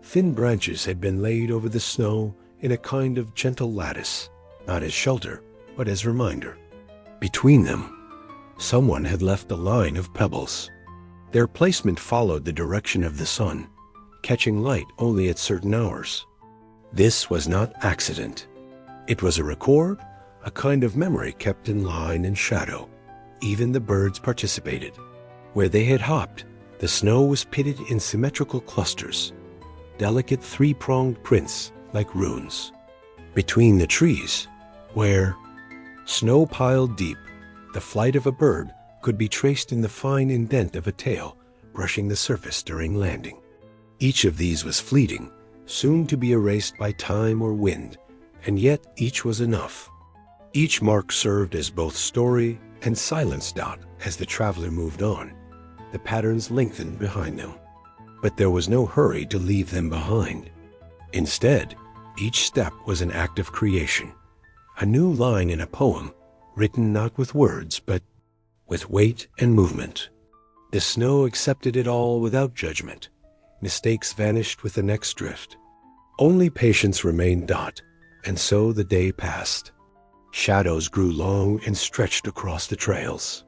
Thin branches had been laid over the snow in a kind of gentle lattice, not as shelter, but as reminder. Between them, someone had left a line of pebbles. Their placement followed the direction of the sun, catching light only at certain hours. This was not accident. It was a record, a kind of memory kept in line and shadow. Even the birds participated. Where they had hopped, the snow was pitted in symmetrical clusters, delicate three-pronged prints like runes. Between the trees, where snow piled deep, the flight of a bird could be traced in the fine indent of a tail brushing the surface during landing. Each of these was fleeting, soon to be erased by time or wind, and yet each was enough. Each mark served as both story and silenced out as the traveler moved on. The patterns lengthened behind them. But there was no hurry to leave them behind. Instead, each step was an act of creation, a new line in a poem, written not with words, but with weight and movement. The snow accepted it all without judgment. Mistakes vanished with the next drift. Only patience remained. And so the day passed. Shadows grew long and stretched across the trails.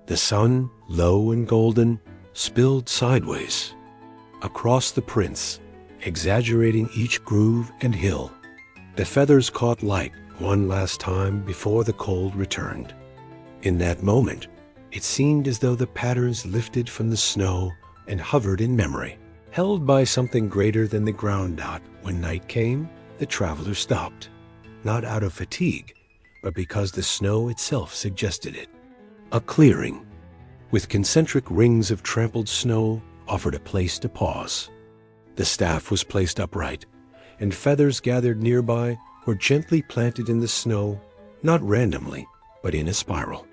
The sun, low and golden, spilled sideways across the prints, exaggerating each groove and hill. The feathers caught light one last time before the cold returned. In that moment, it seemed as though the patterns lifted from the snow and hovered in memory, held by something greater than the ground. When night came, the traveler stopped, not out of fatigue, but because the snow itself suggested it. A clearing, with concentric rings of trampled snow, offered a place to pause. The staff was placed upright, and feathers gathered nearby were gently planted in the snow, not randomly, but in a spiral.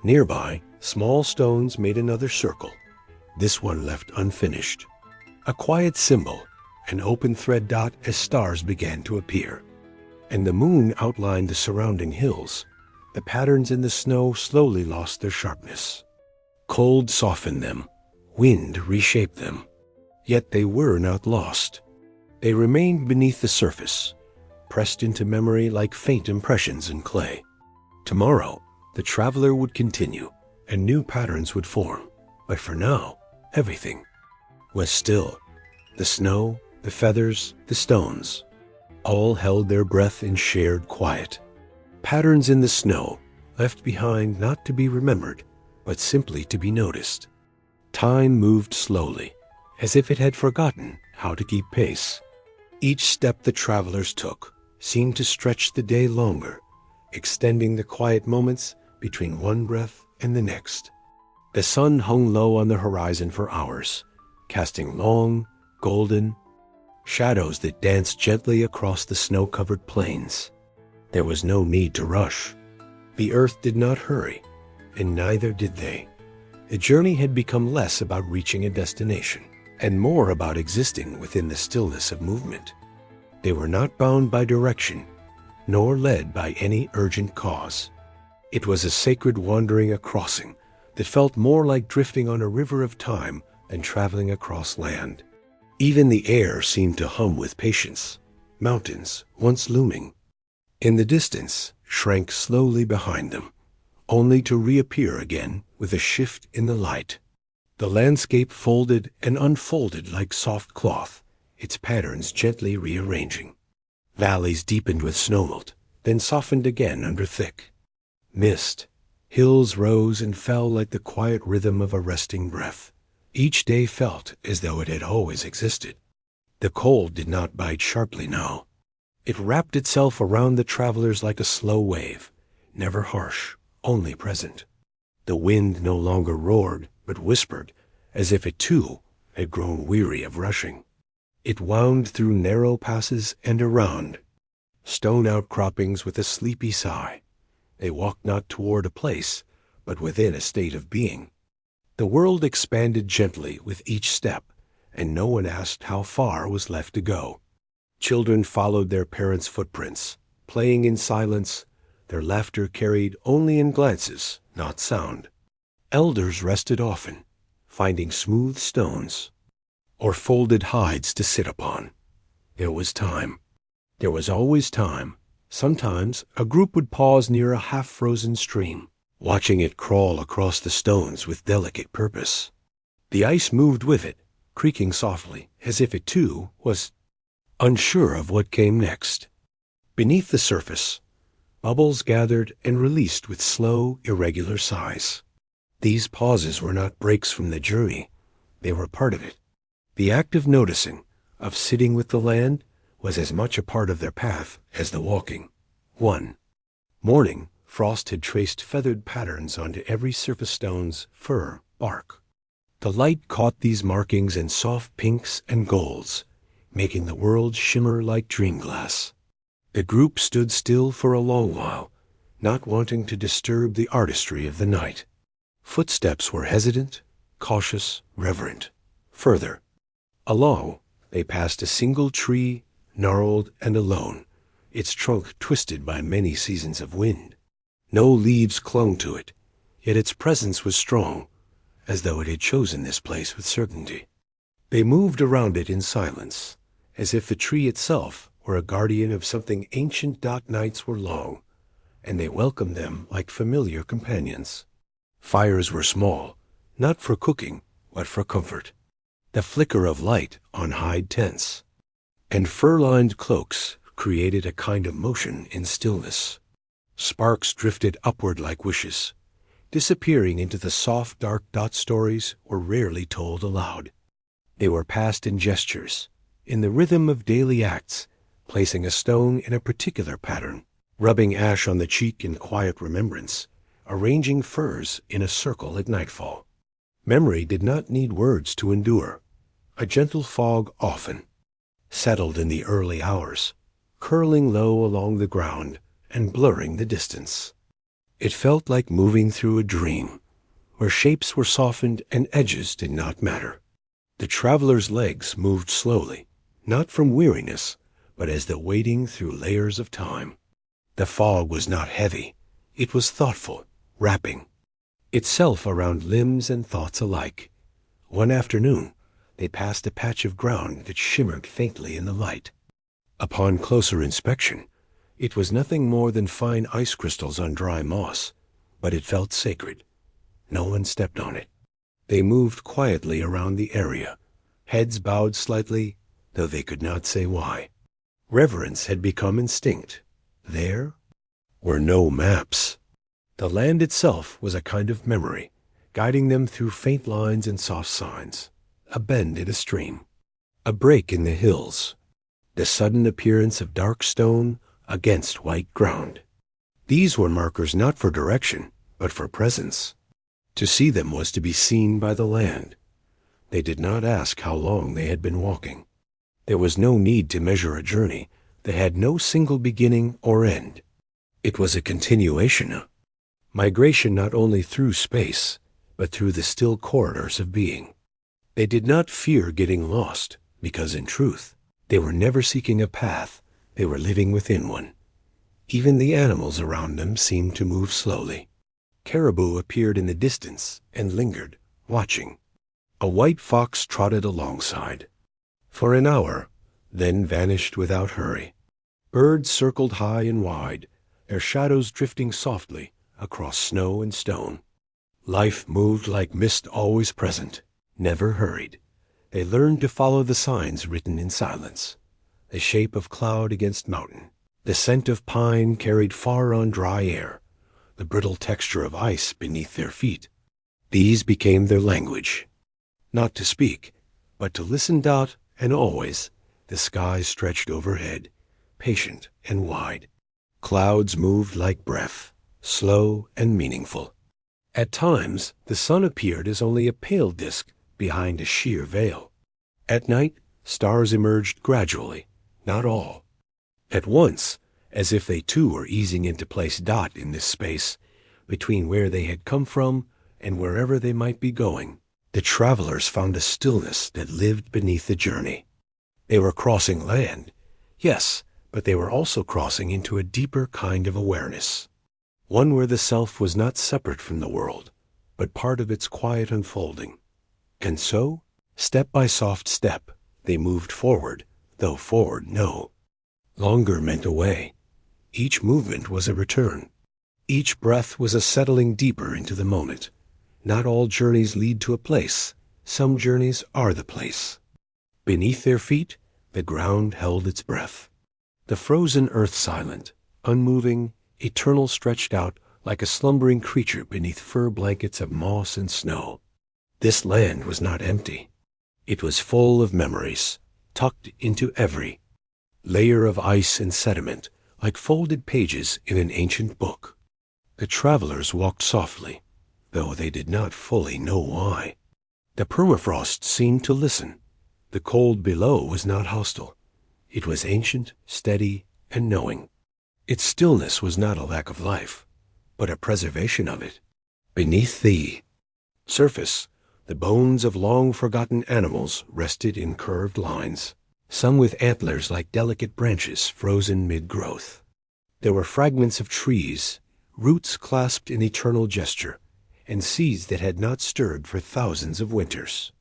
Nearby, small stones made another circle, this one left unfinished. A quiet symbol, an open thread. As stars began to appear, and the moon outlined the surrounding hills, the patterns in the snow slowly lost their sharpness. Cold softened them, wind reshaped them, yet they were not lost. They remained beneath the surface, pressed into memory like faint impressions in clay. Tomorrow, the traveler would continue, and new patterns would form. But for now, everything was still. The snow, the feathers, the stones, all held their breath in shared quiet. Patterns in the snow, left behind not to be remembered, but simply to be noticed. Time moved slowly, as if it had forgotten how to keep pace. Each step the travelers took seemed to stretch the day longer, extending the quiet moments between one breath and the next. The sun hung low on the horizon for hours, casting long, golden shadows that danced gently across the snow-covered plains. There was no need to rush. The earth did not hurry, and neither did they. The journey had become less about reaching a destination, and more about existing within the stillness of movement. They were not bound by direction, nor led by any urgent cause. It was a sacred wandering, a crossing that felt more like drifting on a river of time than traveling across land. Even the air seemed to hum with patience. Mountains, once looming in the distance, shrank slowly behind them, only to reappear again with a shift in the light. The landscape folded and unfolded like soft cloth, its patterns gently rearranging. Valleys deepened with snowmelt, then softened again under thick mist. Hills rose and fell like the quiet rhythm of a resting breath. Each day felt as though it had always existed. The cold did not bite sharply now. It wrapped itself around the travelers like a slow wave, never harsh, only present. The wind no longer roared, but whispered, as if it too had grown weary of rushing. It wound through narrow passes and around stone outcroppings with a sleepy sigh. They walked not toward a place, but within a state of being. The world expanded gently with each step, and no one asked how far was left to go. Children followed their parents' footprints, playing in silence, their laughter carried only in glances, not sound. Elders rested often, finding smooth stones or folded hides to sit upon. There was time. There was always time. Sometimes a group would pause near a half-frozen stream, watching it crawl across the stones with delicate purpose. The ice moved with it, creaking softly, as if it too was unsure of what came next. Beneath the surface, bubbles gathered and released with slow, irregular sighs. These pauses were not breaks from the journey. They were part of it. The act of noticing, of sitting with the land, was as much a part of their path as the walking. 1. Morning, frost had traced feathered patterns onto every surface stone's fur, bark. The light caught these markings in soft pinks and golds, making the world shimmer like dream glass. The group stood still for a long while, not wanting to disturb the artistry of the night. Footsteps were hesitant, cautious, reverent. Further along, they passed a single tree, gnarled and alone, its trunk twisted by many seasons of wind. No leaves clung to it, yet its presence was strong, as though it had chosen this place with certainty. They moved around it in silence, as if the tree itself were a guardian of something ancient. Nights were long, and they welcomed them like familiar companions. Fires were small, not for cooking, but for comfort. The flicker of light on hide tents and fur-lined cloaks created a kind of motion in stillness. Sparks drifted upward like wishes, disappearing into the soft, dark stories were rarely told aloud. They were passed in gestures, in the rhythm of daily acts, placing a stone in a particular pattern, rubbing ash on the cheek in quiet remembrance, arranging furs in a circle at nightfall. Memory did not need words to endure. A gentle fog often settled in the early hours, curling low along the ground and blurring the distance. It felt like moving through a dream, where shapes were softened and edges did not matter. The traveler's legs moved slowly, not from weariness, but as though wading through layers of time. The fog was not heavy, it was thoughtful, wrapping itself around limbs and thoughts alike. One afternoon, they passed a patch of ground that shimmered faintly in the light. Upon closer inspection, it was nothing more than fine ice crystals on dry moss, but it felt sacred. No one stepped on it. They moved quietly around the area, heads bowed slightly, though they could not say why. Reverence had become instinct. There were no maps. The land itself was a kind of memory, guiding them through faint lines and soft signs. A bend in a stream, a break in the hills, the sudden appearance of dark stone against white ground. These were markers not for direction, but for presence. To see them was to be seen by the land. They did not ask how long they had been walking. There was no need to measure a journey that had no single beginning or end. It was a continuation, a migration not only through space, but through the still corridors of being. They did not fear getting lost, because in truth, they were never seeking a path, they were living within one. Even the animals around them seemed to move slowly. Caribou appeared in the distance and lingered, watching. A white fox trotted alongside. For an hour, then vanished without hurry. Birds circled high and wide, their shadows drifting softly across snow and stone. Life moved like mist always present, never hurried. They learned to follow the signs written in silence. The shape of cloud against mountain, the scent of pine carried far on dry air, the brittle texture of ice beneath their feet. These became their language. Not to speak, but to listen. And always, the sky stretched overhead, patient and wide. Clouds moved like breath, slow and meaningful. At times, the sun appeared as only a pale disk behind a sheer veil. At night, stars emerged gradually, not all. At once, as if they too were easing into place. In this space, between where they had come from and wherever they might be going, the travelers found a stillness that lived beneath the journey. They were crossing land, yes, but they were also crossing into a deeper kind of awareness, one where the self was not separate from the world, but part of its quiet unfolding. And so, step by soft step, they moved forward, though forward no longer meant away. Each movement was a return. Each breath was a settling deeper into the moment. Not all journeys lead to a place. Some journeys are the place. Beneath their feet, the ground held its breath. The frozen earth silent, unmoving, eternal, stretched out like a slumbering creature beneath fur blankets of moss and snow. This land was not empty. It was full of memories, tucked into every layer of ice and sediment, like folded pages in an ancient book. The travelers walked softly, though they did not fully know why. The permafrost seemed to listen. The cold below was not hostile. It was ancient, steady, and knowing. Its stillness was not a lack of life, but a preservation of it. Beneath the surface, the bones of long-forgotten animals rested in curved lines, some with antlers like delicate branches frozen mid-growth. There were fragments of trees, roots clasped in eternal gesture, and seeds that had not stirred for thousands of winters.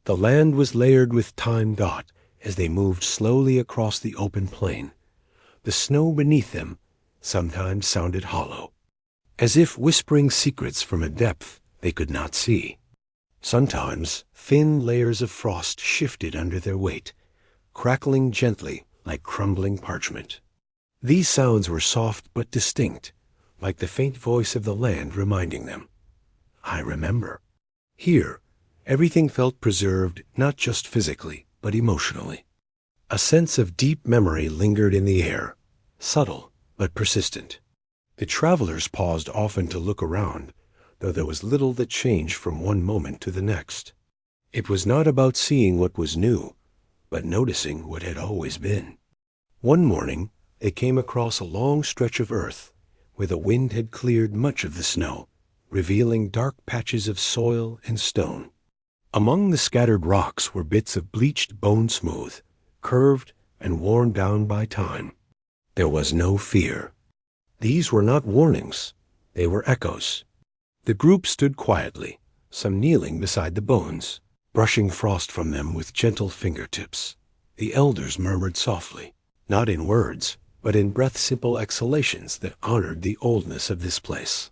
The land was layered with time dot as they moved slowly across the open plain. The snow beneath them sometimes sounded hollow, as if whispering secrets from a depth they could not see. Sometimes thin layers of frost shifted under their weight, crackling gently like crumbling parchment. These sounds were soft but distinct, like the faint voice of the land reminding them, "I remember." Here, everything felt preserved not just physically, but emotionally. A sense of deep memory lingered in the air, subtle but persistent. The travelers paused often to look around, though there was little that changed from one moment to the next. It was not about seeing what was new, but noticing what had always been. One morning, they came across a long stretch of earth where the wind had cleared much of the snow, revealing dark patches of soil and stone. Among the scattered rocks were bits of bleached bone smooth, curved and worn down by time. There was no fear. These were not warnings, they were echoes. The group stood quietly, some kneeling beside the bones, brushing frost from them with gentle fingertips. The elders murmured softly, not in words, but in breath-simple exhalations that honored the oldness of this place.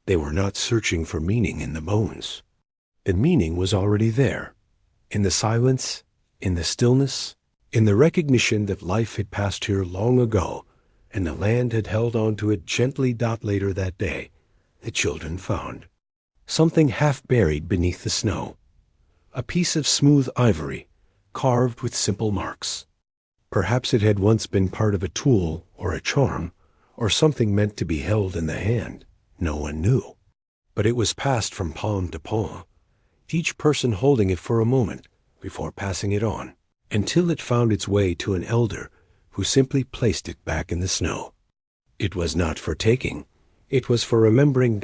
They were not searching for meaning in the bones. The meaning was already there, in the silence, in the stillness, in the recognition that life had passed here long ago, and the land had held on to it gently. Later that day, the children found something half buried beneath the snow, a piece of smooth ivory, carved with simple marks. Perhaps it had once been part of a tool or a charm, or something meant to be held in the hand. No one knew. But it was passed from palm to palm, each person holding it for a moment before passing it on, until it found its way to an elder who simply placed it back in the snow. It was not for taking. It was for remembering.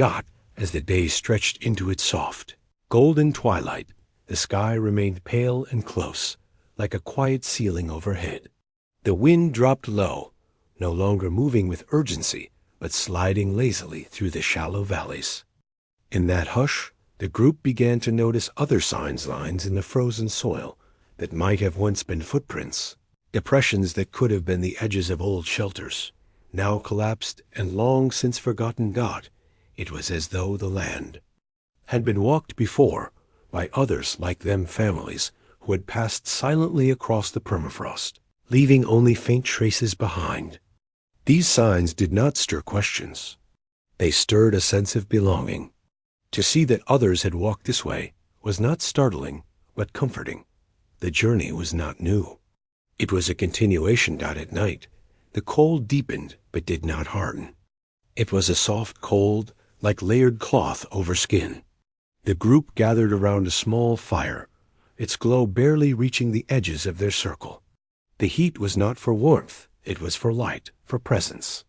As the day stretched into its soft, golden twilight, the sky remained pale and close, like a quiet ceiling overhead. The wind dropped low, no longer moving with urgency, but sliding lazily through the shallow valleys. In that hush, the group began to notice other lines in the frozen soil that might have once been footprints, depressions that could have been the edges of old shelters, now collapsed and long since forgotten. It was as though the land had been walked before by others like them, families who had passed silently across the permafrost, leaving only faint traces behind. These signs did not stir questions. They stirred a sense of belonging. To see that others had walked this way was not startling, but comforting. The journey was not new. It was a continuation. At night, the cold deepened but did not harden. It was a soft cold, like layered cloth over skin. The group gathered around a small fire, its glow barely reaching the edges of their circle. The heat was not for warmth, it was for light, for presence.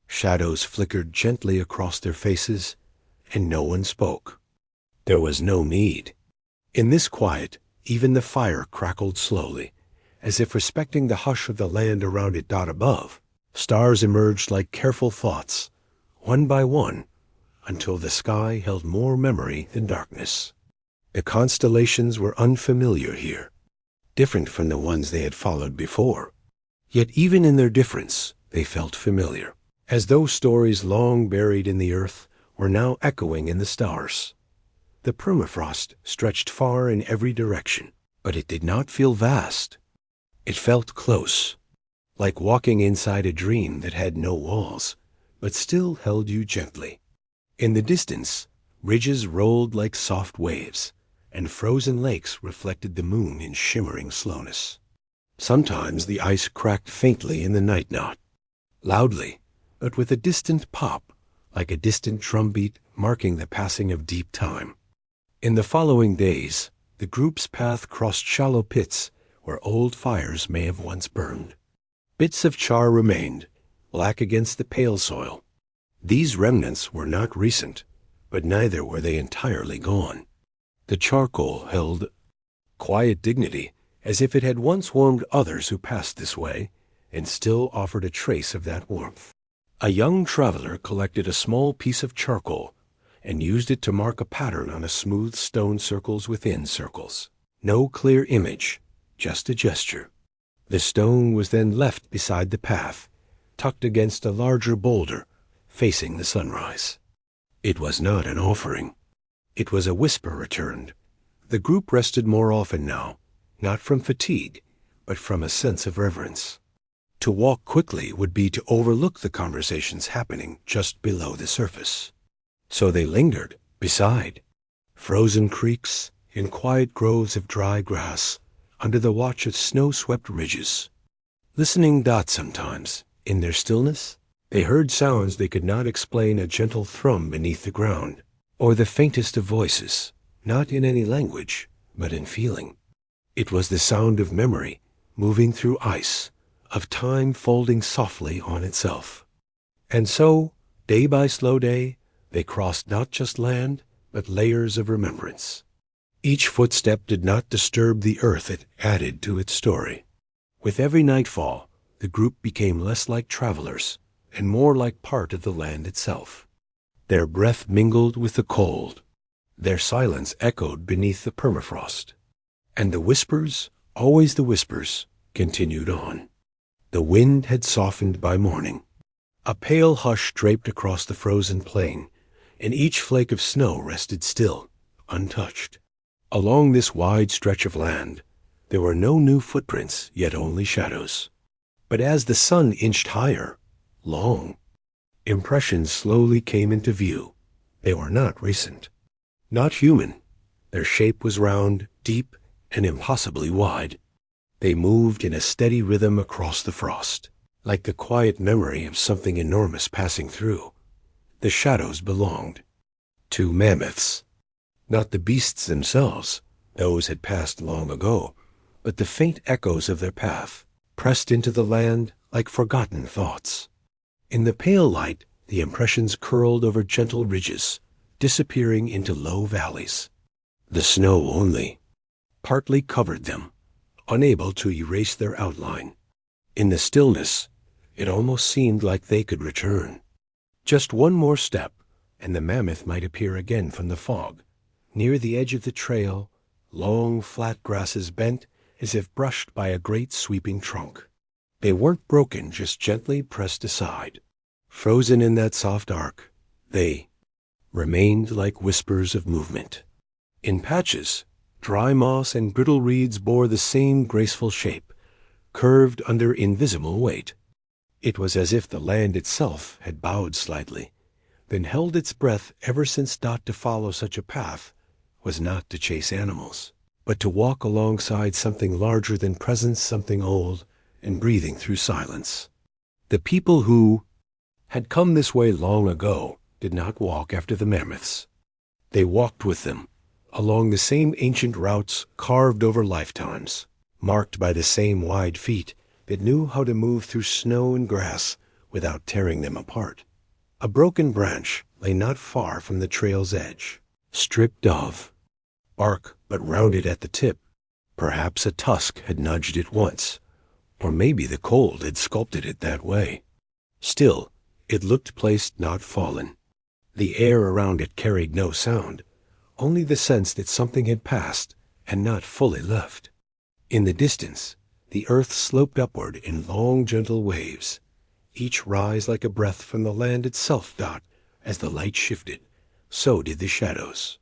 Shadows flickered gently across their faces, and no one spoke. There was no need. In this quiet, even the fire crackled slowly, as if respecting the hush of the land around it. Above, stars emerged like careful thoughts, one by one, until the sky held more memory than darkness. The constellations were unfamiliar here, different from the ones they had followed before. Yet even in their difference, they felt familiar, as though stories long buried in the earth were now echoing in the stars. The permafrost stretched far in every direction, but it did not feel vast. It felt close, like walking inside a dream that had no walls, but still held you gently. In the distance, ridges rolled like soft waves, and frozen lakes reflected the moon in shimmering slowness. Sometimes the ice cracked faintly in the night, not loudly, but with a distant pop, like a distant drumbeat marking the passing of deep time. In the following days, the group's path crossed shallow pits where old fires may have once burned. Bits of char remained, black against the pale soil. These remnants were not recent, but neither were they entirely gone. The charcoal held quiet dignity, as if it had once warmed others who passed this way, and still offered a trace of that warmth. A young traveler collected a small piece of charcoal and used it to mark a pattern on a smooth stone circles within circles. No clear image, just a gesture. The stone was then left beside the path, tucked against a larger boulder, facing the sunrise. It was not an offering. It was a whisper returned. The group rested more often now, not from fatigue, but from a sense of reverence. To walk quickly would be to overlook the conversations happening just below the surface. So they lingered beside frozen creeks, in quiet groves of dry grass, under the watch of snow-swept ridges. Listening not sometimes, in their stillness, they heard sounds they could not explain, a gentle thrum beneath the ground, or the faintest of voices, not in any language, but in feeling. It was the sound of memory moving through ice, of time folding softly on itself. And so, day by slow day, they crossed not just land, but layers of remembrance. Each footstep did not disturb the earth it added to its story. With every nightfall, the group became less like travelers and more like part of the land itself. Their breath mingled with the cold. Their silence echoed beneath the permafrost. And the whispers, always the whispers, continued on. The wind had softened by morning. A pale hush draped across the frozen plain, and each flake of snow rested still, untouched. Along this wide stretch of land, there were no new footprints, yet only shadows. But as the sun inched higher, long, impressions slowly came into view. They were not recent, not human. Their shape was round, deep, and impossibly wide. They moved in a steady rhythm across the frost, like the quiet memory of something enormous passing through. The shadows belonged to mammoths. Not the beasts themselves, those had passed long ago, but the faint echoes of their path, pressed into the land like forgotten thoughts. In the pale light, the impressions curled over gentle ridges, disappearing into low valleys. The snow only partly covered them, unable to erase their outline. In the stillness, it almost seemed like they could return. Just one more step, and the mammoth might appear again from the fog. Near the edge of the trail, long flat grasses bent as if brushed by a great sweeping trunk. They weren't broken, just gently pressed aside. Frozen in that soft arc, they remained like whispers of movement. In patches, dry moss and brittle reeds bore the same graceful shape, curved under invisible weight. It was as if the land itself had bowed slightly, then held its breath ever since thought to follow such a path was not to chase animals, but to walk alongside something larger than presence, something old and breathing through silence. The people who had come this way long ago did not walk after the mammoths. They walked with them, along the same ancient routes carved over lifetimes, marked by the same wide feet that knew how to move through snow and grass without tearing them apart. A broken branch lay not far from the trail's edge, stripped of bark but rounded at the tip. Perhaps a tusk had nudged it once, or maybe the cold had sculpted it that way. Still, it looked placed, not fallen. The air around it carried no sound, only the sense that something had passed and not fully left. In the distance, the earth sloped upward in long, gentle waves, each rise like a breath from the land itself. As the light shifted, so did the shadows.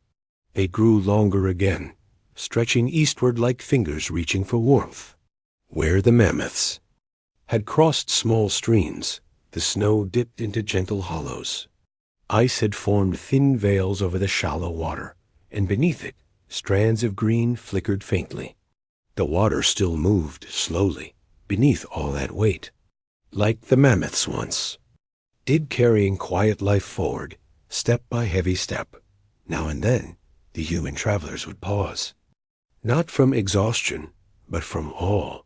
They grew longer again, stretching eastward like fingers reaching for warmth. Where the mammoths had crossed small streams, the snow dipped into gentle hollows. Ice had formed thin veils over the shallow water, and beneath it, strands of green flickered faintly. The water still moved slowly, beneath all that weight, like the mammoths once did, carrying quiet life forward, step by heavy step. Now and then, the human travelers would pause, not from exhaustion, but from awe.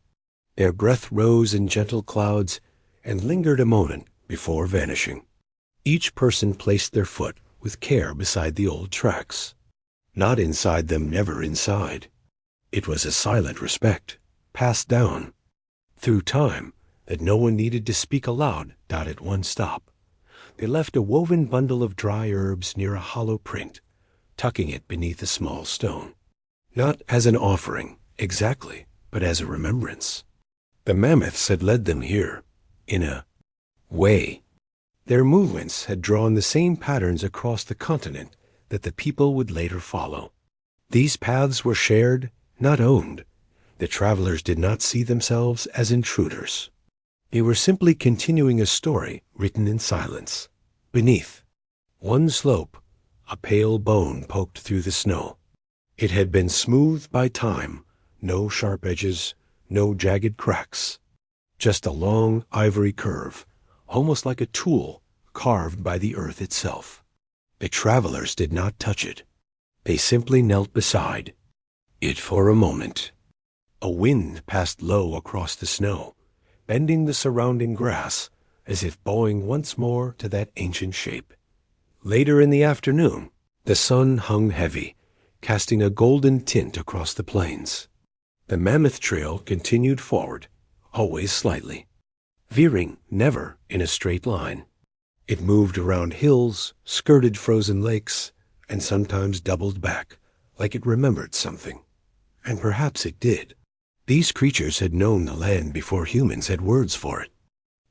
Their breath rose in gentle clouds and lingered a moment before vanishing. Each person placed their foot with care beside the old tracks. Not inside them, never inside. It was a silent respect, passed down through time, that no one needed to speak aloud. At one stop, they left a woven bundle of dry herbs near a hollow print, tucking it beneath a small stone. Not as an offering, exactly, but as a remembrance. The mammoths had led them here, in a way. Their movements had drawn the same patterns across the continent that the people would later follow. These paths were shared, not owned. The travelers did not see themselves as intruders. They were simply continuing a story written in silence. Beneath one slope, a pale bone poked through the snow. It had been smoothed by time, no sharp edges, no jagged cracks. Just a long ivory curve, almost like a tool carved by the earth itself. The travelers did not touch it. They simply knelt beside it for a moment. A wind passed low across the snow, bending the surrounding grass as if bowing once more to that ancient shape. Later in the afternoon, the sun hung heavy, casting a golden tint across the plains. The Mammoth Trail continued forward, always slightly, veering never in a straight line. It moved around hills, skirted frozen lakes, and sometimes doubled back, like it remembered something. And perhaps it did. These creatures had known the land before humans had words for it.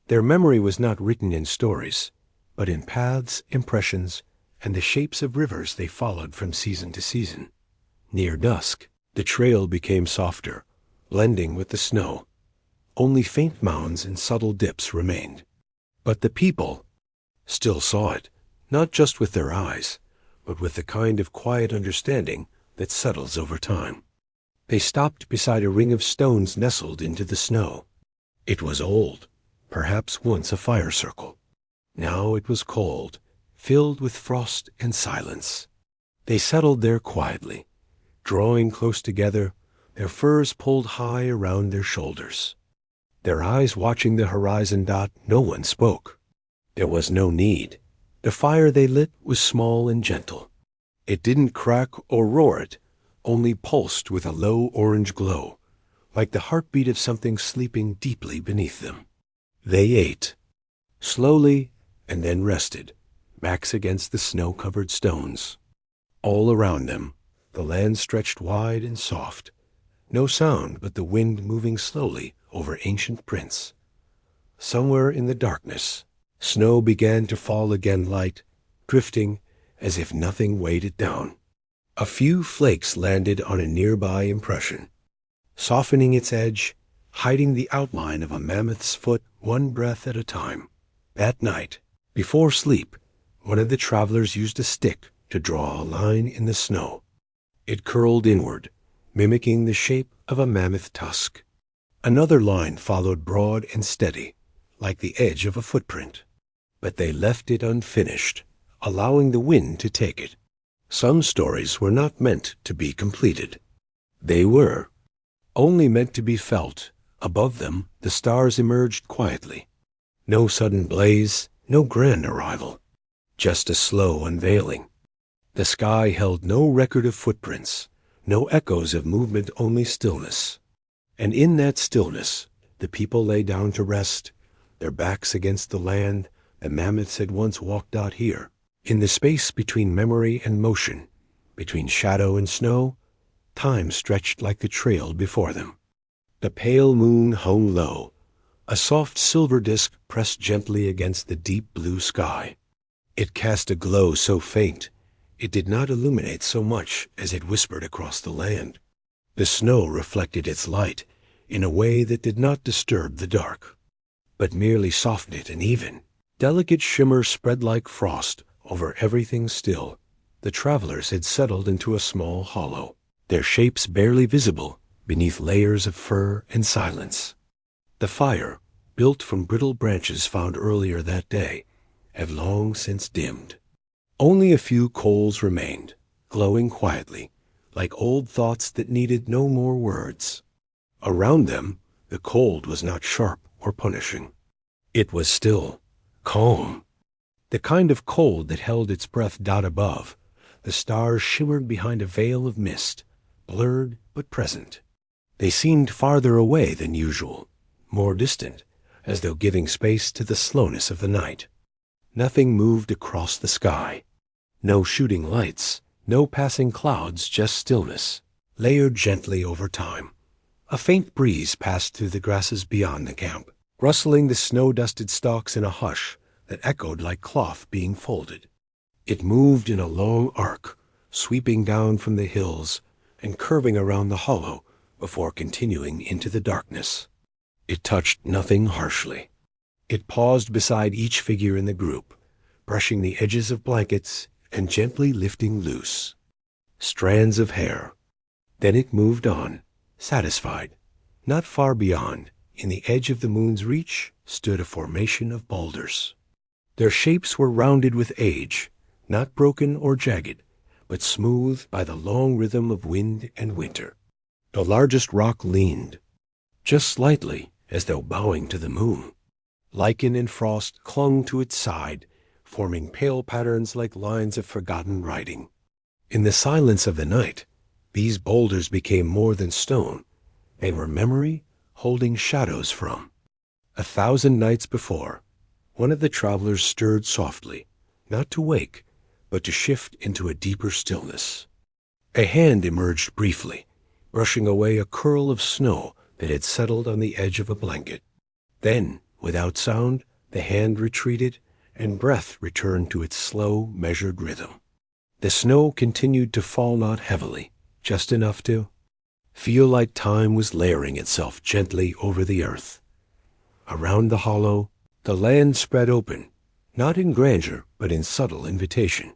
Their memory was not written in stories, but in paths, impressions, and the shapes of rivers they followed from season to season. Near dusk, the trail became softer, blending with the snow. Only faint mounds and subtle dips remained. But the people still saw it, not just with their eyes, but with the kind of quiet understanding that settles over time. They stopped beside a ring of stones nestled into the snow. It was old, perhaps once a fire circle. Now it was cold, filled with frost and silence. They settled there quietly, drawing close together, their furs pulled high around their shoulders. Their eyes watching the horizon. No one spoke. There was no need. The fire they lit was small and gentle. It didn't crack or roar it, only pulsed with a low orange glow, like the heartbeat of something sleeping deeply beneath them. They ate, slowly, and then rested, backs against the snow-covered stones. All around them, the land stretched wide and soft, no sound but the wind moving slowly over ancient prints. Somewhere in the darkness, snow began to fall again, light, drifting as if nothing weighed it down. A few flakes landed on a nearby impression, softening its edge, hiding the outline of a mammoth's foot one breath at a time. That night, before sleep, one of the travelers used a stick to draw a line in the snow. It curled inward, mimicking the shape of a mammoth tusk. Another line followed, broad and steady, like the edge of a footprint. But they left it unfinished, allowing the wind to take it. Some stories were not meant to be completed. They were only meant to be felt. Above them, the stars emerged quietly. No sudden blaze, no grand arrival, just a slow unveiling. The sky held no record of footprints, no echoes of movement, only stillness. And in that stillness, the people lay down to rest, their backs against the land the mammoths had once walked out here. In the space between memory and motion, between shadow and snow, time stretched like the trail before them. The pale moon hung low, a soft silver disk pressed gently against the deep blue sky. It cast a glow so faint, it did not illuminate so much as it whispered across the land. The snow reflected its light in a way that did not disturb the dark, but merely softened it and even. Delicate shimmer spread like frost over everything still. The travelers had settled into a small hollow, their shapes barely visible beneath layers of fur and silence. The fire, built from brittle branches found earlier that day, had long since dimmed. Only a few coals remained, glowing quietly, like old thoughts that needed no more words. Around them, the cold was not sharp or punishing. It was still, calm. The kind of cold that held its breath. Above, the stars shimmered behind a veil of mist, blurred but present. They seemed farther away than usual, more distant, as though giving space to the slowness of the night. Nothing moved across the sky. No shooting lights, no passing clouds, just stillness, layered gently over time. A faint breeze passed through the grasses beyond the camp, rustling the snow-dusted stalks in a hush that echoed like cloth being folded. It moved in a long arc, sweeping down from the hills and curving around the hollow before continuing into the darkness. It touched nothing harshly. It paused beside each figure in the group, brushing the edges of blankets and gently lifting loose strands of hair. Then it moved on, satisfied. Not far beyond, in the edge of the moon's reach, stood a formation of boulders. Their shapes were rounded with age, not broken or jagged, but smooth by the long rhythm of wind and winter. The largest rock leaned, just slightly, as though bowing to the moon. Lichen and frost clung to its side, forming pale patterns like lines of forgotten writing. In the silence of the night, these boulders became more than stone, and were memory holding shadows from. 1,000 nights before, one of the travelers stirred softly, not to wake, but to shift into a deeper stillness. A hand emerged briefly, brushing away a curl of snow that had settled on the edge of a blanket. Then, without sound, the hand retreated, and breath returned to its slow, measured rhythm. The snow continued to fall, not heavily, just enough to feel like time was layering itself gently over the earth. Around the hollow, the land spread open, not in grandeur, but in subtle invitation.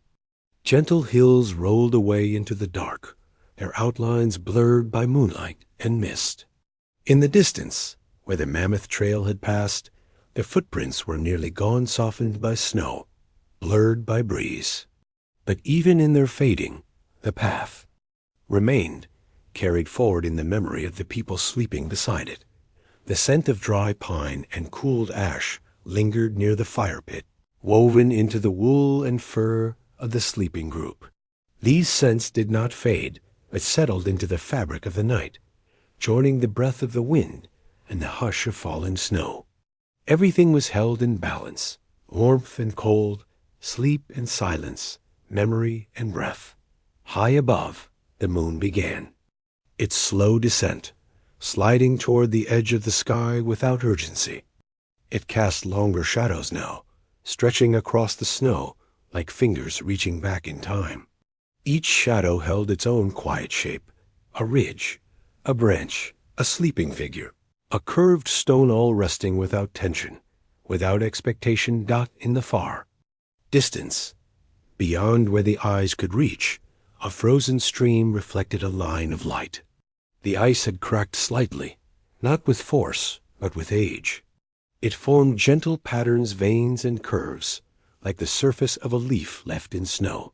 Gentle hills rolled away into the dark, their outlines blurred by moonlight and mist. In the distance, where the Mammoth trail had passed, the footprints were nearly gone, softened by snow, blurred by breeze. But even in their fading, the path remained, carried forward in the memory of the people sleeping beside it. The scent of dry pine and cooled ash lingered near the fire pit, woven into the wool and fur of the sleeping group. These scents did not fade, but settled into the fabric of the night, joining the breath of the wind and the hush of fallen snow. Everything was held in balance, warmth and cold, sleep and silence, memory and breath. High above, the moon began its slow descent, sliding toward the edge of the sky without urgency. It cast longer shadows now, stretching across the snow like fingers reaching back in time. Each shadow held its own quiet shape, a ridge, a branch, a sleeping figure, a curved stone, all resting without tension, without expectation. In the far distance, beyond where the eyes could reach, a frozen stream reflected a line of light. The ice had cracked slightly, not with force, but with age. It formed gentle patterns, veins, and curves, like the surface of a leaf left in snow.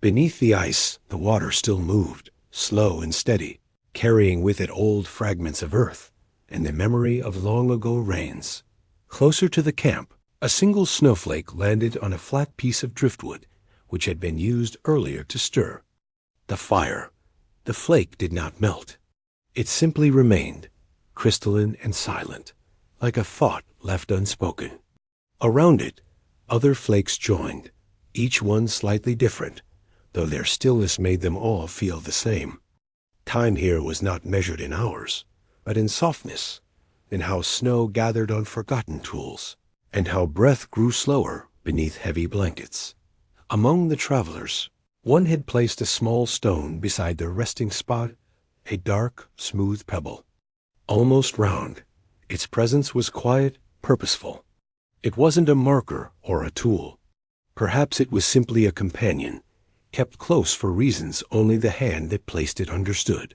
Beneath the ice, the water still moved, slow and steady, carrying with it old fragments of earth and the memory of long-ago rains. Closer to the camp, a single snowflake landed on a flat piece of driftwood, which had been used earlier to stir the fire. The flake did not melt. It simply remained, crystalline and silent, like a thought left unspoken. Around it, other flakes joined, each one slightly different, though their stillness made them all feel the same. Time here was not measured in hours, but in softness, in how snow gathered on forgotten tools, and how breath grew slower beneath heavy blankets. Among the travelers, one had placed a small stone beside their resting spot, a dark, smooth pebble, almost round. Its presence was quiet, purposeful. It wasn't a marker or a tool. Perhaps it was simply a companion, kept close for reasons only the hand that placed it understood.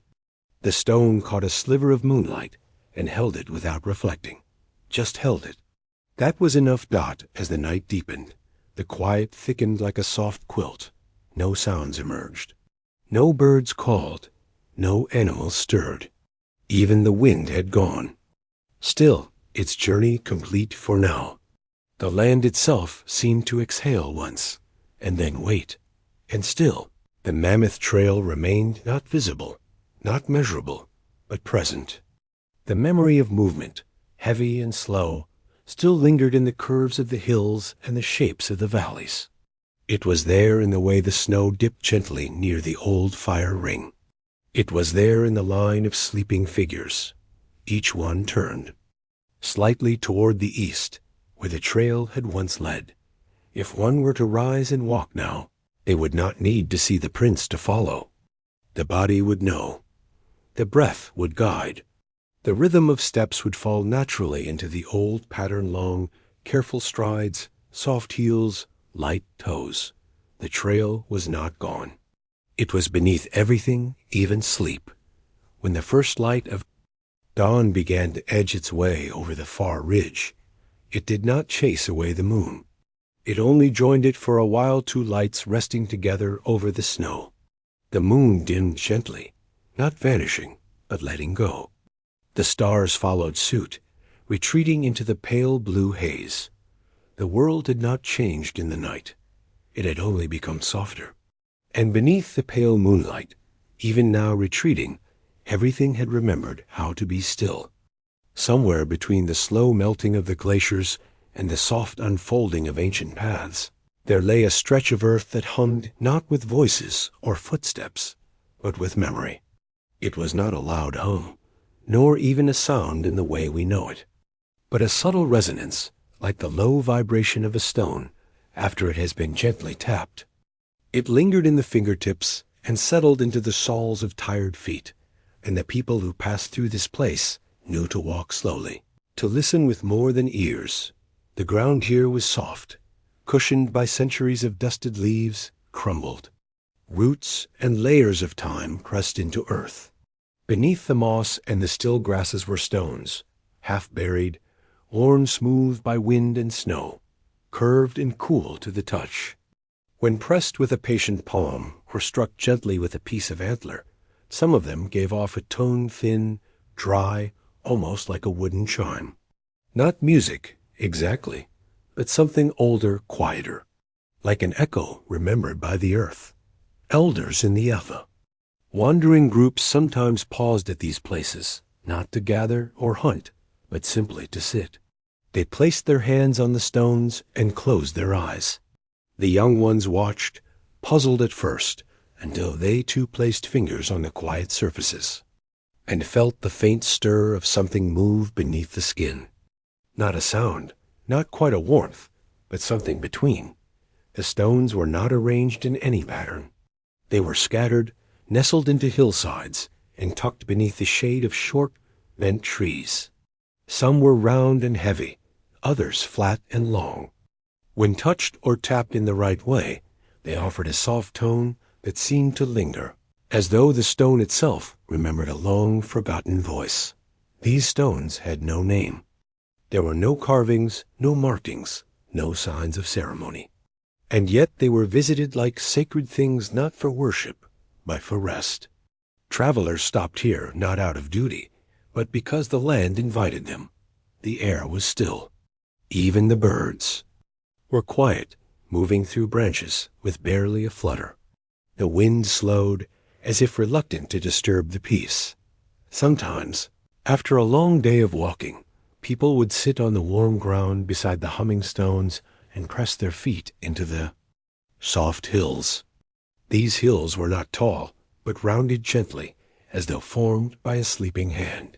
The stone caught a sliver of moonlight and held it without reflecting, just held it. That was enough. As the night deepened, the quiet thickened like a soft quilt. No sounds emerged. No birds called. No animals stirred. Even the wind had gone. Still, its journey complete for now. The land itself seemed to exhale once, and then wait. And still, the Mammoth Trail remained not visible, not measurable, but present. The memory of movement, heavy and slow, still lingered in the curves of the hills and the shapes of the valleys. It was there in the way the snow dipped gently near the old fire ring. It was there in the line of sleeping figures, each one turned slightly toward the east, where the trail had once led. If one were to rise and walk now, they would not need to see the prints to follow. The body would know. The breath would guide. The rhythm of steps would fall naturally into the old pattern-long, careful strides, soft heels, light toes. The trail was not gone. It was beneath everything, even sleep. When the first light of dawn began to edge its way over the far ridge, it did not chase away the moon. It only joined it for a while, two lights resting together over the snow. The moon dimmed gently, not vanishing, but letting go. The stars followed suit, retreating into the pale blue haze. The world had not changed in the night. It had only become softer. And beneath the pale moonlight, even now retreating, everything had remembered how to be still. Somewhere between the slow melting of the glaciers and the soft unfolding of ancient paths, there lay a stretch of earth that hummed not with voices or footsteps, but with memory. It was not a loud hum, nor even a sound in the way we know it, but a subtle resonance, like the low vibration of a stone after it has been gently tapped. It lingered in the fingertips and settled into the soles of tired feet, and the people who passed through this place knew to walk slowly, to listen with more than ears. The ground here was soft, cushioned by centuries of dusted leaves, crumbled. Roots and layers of time pressed into earth. Beneath the moss and the still grasses were stones, half buried, worn smooth by wind and snow, curved and cool to the touch. When pressed with a patient palm or struck gently with a piece of antler, some of them gave off a tone thin, dry, almost like a wooden chime. Not music, exactly, but something older, quieter, like an echo remembered by the earth. Elders in the Eva. Wandering groups sometimes paused at these places, not to gather or hunt, but simply to sit. They placed their hands on the stones and closed their eyes. The young ones watched, puzzled at first, until they too placed fingers on the quiet surfaces, and felt the faint stir of something move beneath the skin. Not a sound, not quite a warmth, but something between. The stones were not arranged in any pattern. They were scattered, nestled into hillsides, and tucked beneath the shade of short, bent trees. Some were round and heavy, others flat and long. When touched or tapped in the right way, they offered a soft tone that seemed to linger, as though the stone itself remembered a long-forgotten voice. These stones had no name. There were no carvings, no markings, no signs of ceremony. And yet they were visited like sacred things not for worship, but for rest. Travelers stopped here not out of duty, but because the land invited them. The air was still. Even the birds were quiet, moving through branches with barely a flutter. The wind slowed, as if reluctant to disturb the peace. Sometimes, after a long day of walking, people would sit on the warm ground beside the humming stones and press their feet into the soft hills. These hills were not tall, but rounded gently, as though formed by a sleeping hand.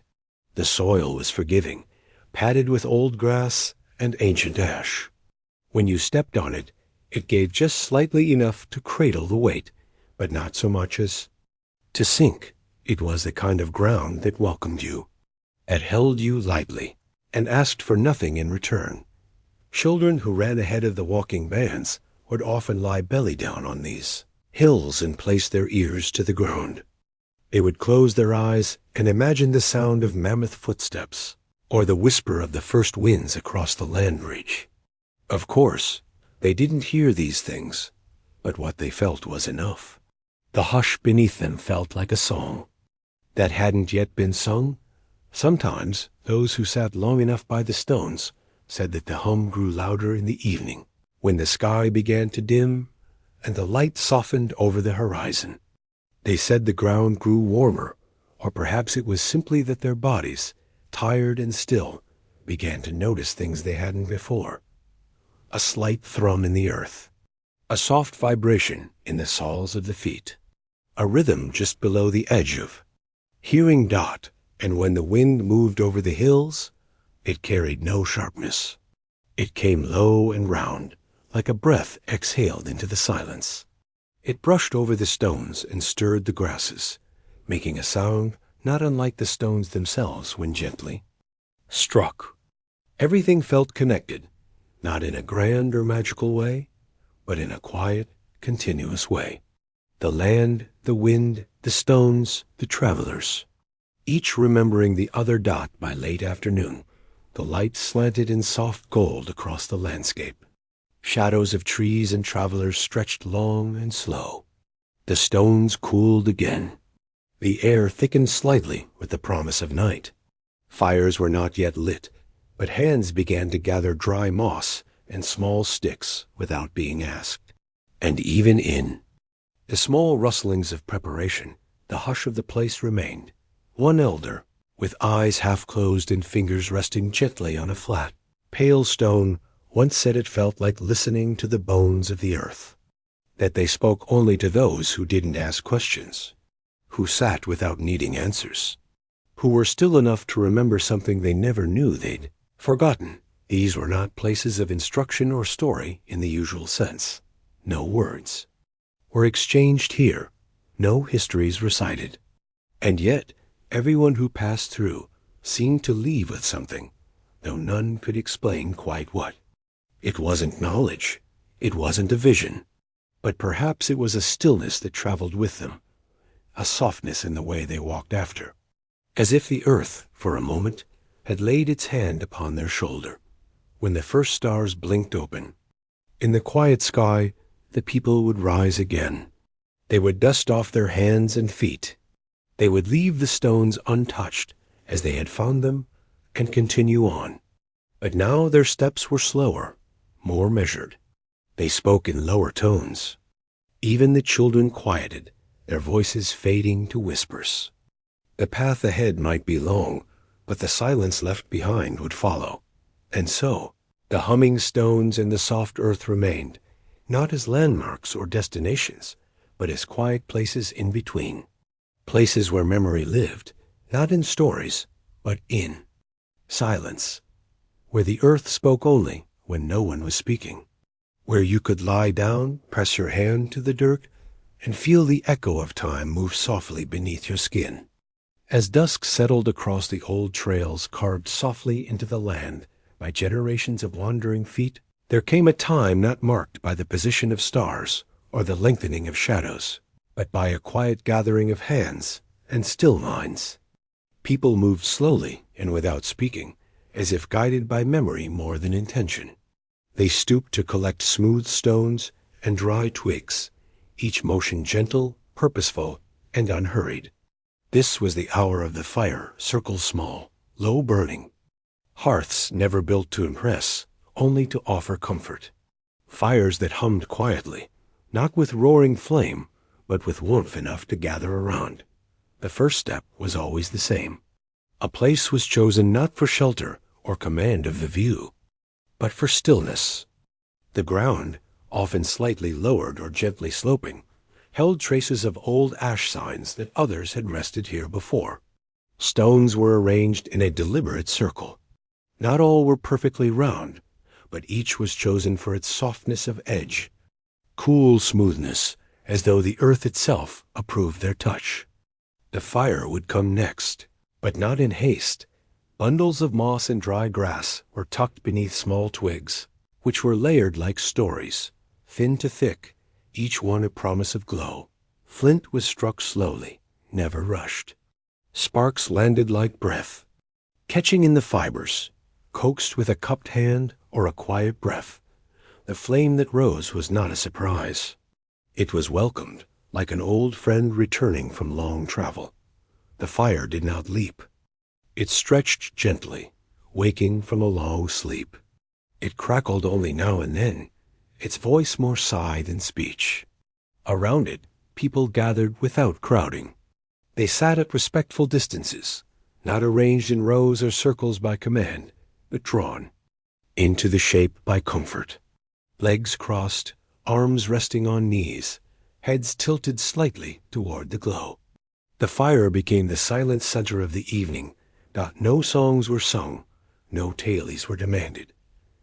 The soil was forgiving, padded with old grass and ancient ash. When you stepped on it, it gave just slightly enough to cradle the weight, but not so much as to sink. It was the kind of ground that welcomed you, that held you lightly, and asked for nothing in return. Children who ran ahead of the walking bands would often lie belly down on these hills and place their ears to the ground. They would close their eyes and imagine the sound of mammoth footsteps, or the whisper of the first winds across the land bridge. Of course, they didn't hear these things, but what they felt was enough. The hush beneath them felt like a song that hadn't yet been sung. Sometimes those who sat long enough by the stones said that the hum grew louder in the evening, when the sky began to dim and the light softened over the horizon. They said the ground grew warmer, or perhaps it was simply that their bodies, tired and still, began to notice things they hadn't before. A slight thrum in the earth, a soft vibration in the soles of the feet, a rhythm just below the edge of hearing dot, and when the wind moved over the hills, it carried no sharpness. It came low and round, like a breath exhaled into the silence. It brushed over the stones and stirred the grasses, making a sound not unlike the stones themselves when gently struck. Everything felt connected, not in a grand or magical way, but in a quiet, continuous way. The land, the wind, the stones, the travelers, each remembering the other dot by late afternoon. The light slanted in soft gold across the landscape. Shadows of trees and travelers stretched long and slow. The stones cooled again. The air thickened slightly with the promise of night. Fires were not yet lit, but hands began to gather dry moss and small sticks without being asked. And even in the small rustlings of preparation, the hush of the place remained. One elder, with eyes half closed and fingers resting gently on a flat, pale stone, once said it felt like listening to the bones of the earth, that they spoke only to those who didn't ask questions, who sat without needing answers, who were still enough to remember something they never knew they'd forgotten. These were not places of instruction or story in the usual sense. No words were exchanged here, no histories recited. And yet, everyone who passed through seemed to leave with something, though none could explain quite what. It wasn't knowledge, it wasn't a vision, but perhaps it was a stillness that traveled with them, a softness in the way they walked after, as if the earth, for a moment, had laid its hand upon their shoulder. When the first stars blinked open, in the quiet sky, the people would rise again. They would dust off their hands and feet. They would leave the stones untouched as they had found them and continue on. But now their steps were slower, more measured. They spoke in lower tones. Even the children quieted, their voices fading to whispers. The path ahead might be long, but the silence left behind would follow. And so, the humming stones and the soft earth remained, not as landmarks or destinations, but as quiet places in between. Places where memory lived, not in stories, but in silence. Where the earth spoke only when no one was speaking. Where you could lie down, press your hand to the dirt, and feel the echo of time move softly beneath your skin. As dusk settled across the old trails carved softly into the land by generations of wandering feet, there came a time not marked by the position of stars or the lengthening of shadows, but by a quiet gathering of hands and still minds. People moved slowly and without speaking, as if guided by memory more than intention. They stooped to collect smooth stones and dry twigs, each motion gentle, purposeful, and unhurried. This was the hour of the fire, circle small, low burning. Hearths never built to impress, only to offer comfort. Fires that hummed quietly, not with roaring flame, but with warmth enough to gather around. The first step was always the same. A place was chosen not for shelter or command of the view, but for stillness. The ground, often slightly lowered or gently sloping, held traces of old ash signs that others had rested here before. Stones were arranged in a deliberate circle. Not all were perfectly round, but each was chosen for its softness of edge, cool smoothness, as though the earth itself approved their touch. The fire would come next, but not in haste. Bundles of moss and dry grass were tucked beneath small twigs, which were layered like stories, thin to thick, each one a promise of glow. Flint was struck slowly, never rushed. Sparks landed like breath, catching in the fibers, coaxed with a cupped hand or a quiet breath. The flame that rose was not a surprise. It was welcomed, like an old friend returning from long travel. The fire did not leap. It stretched gently, waking from a long sleep. It crackled only now and then, its voice more sigh than speech. Around it, people gathered without crowding. They sat at respectful distances, not arranged in rows or circles by command, but drawn into the shape by comfort. Legs crossed, arms resting on knees, heads tilted slightly toward the glow. The fire became the silent center of the evening. No songs were sung, no tales were demanded.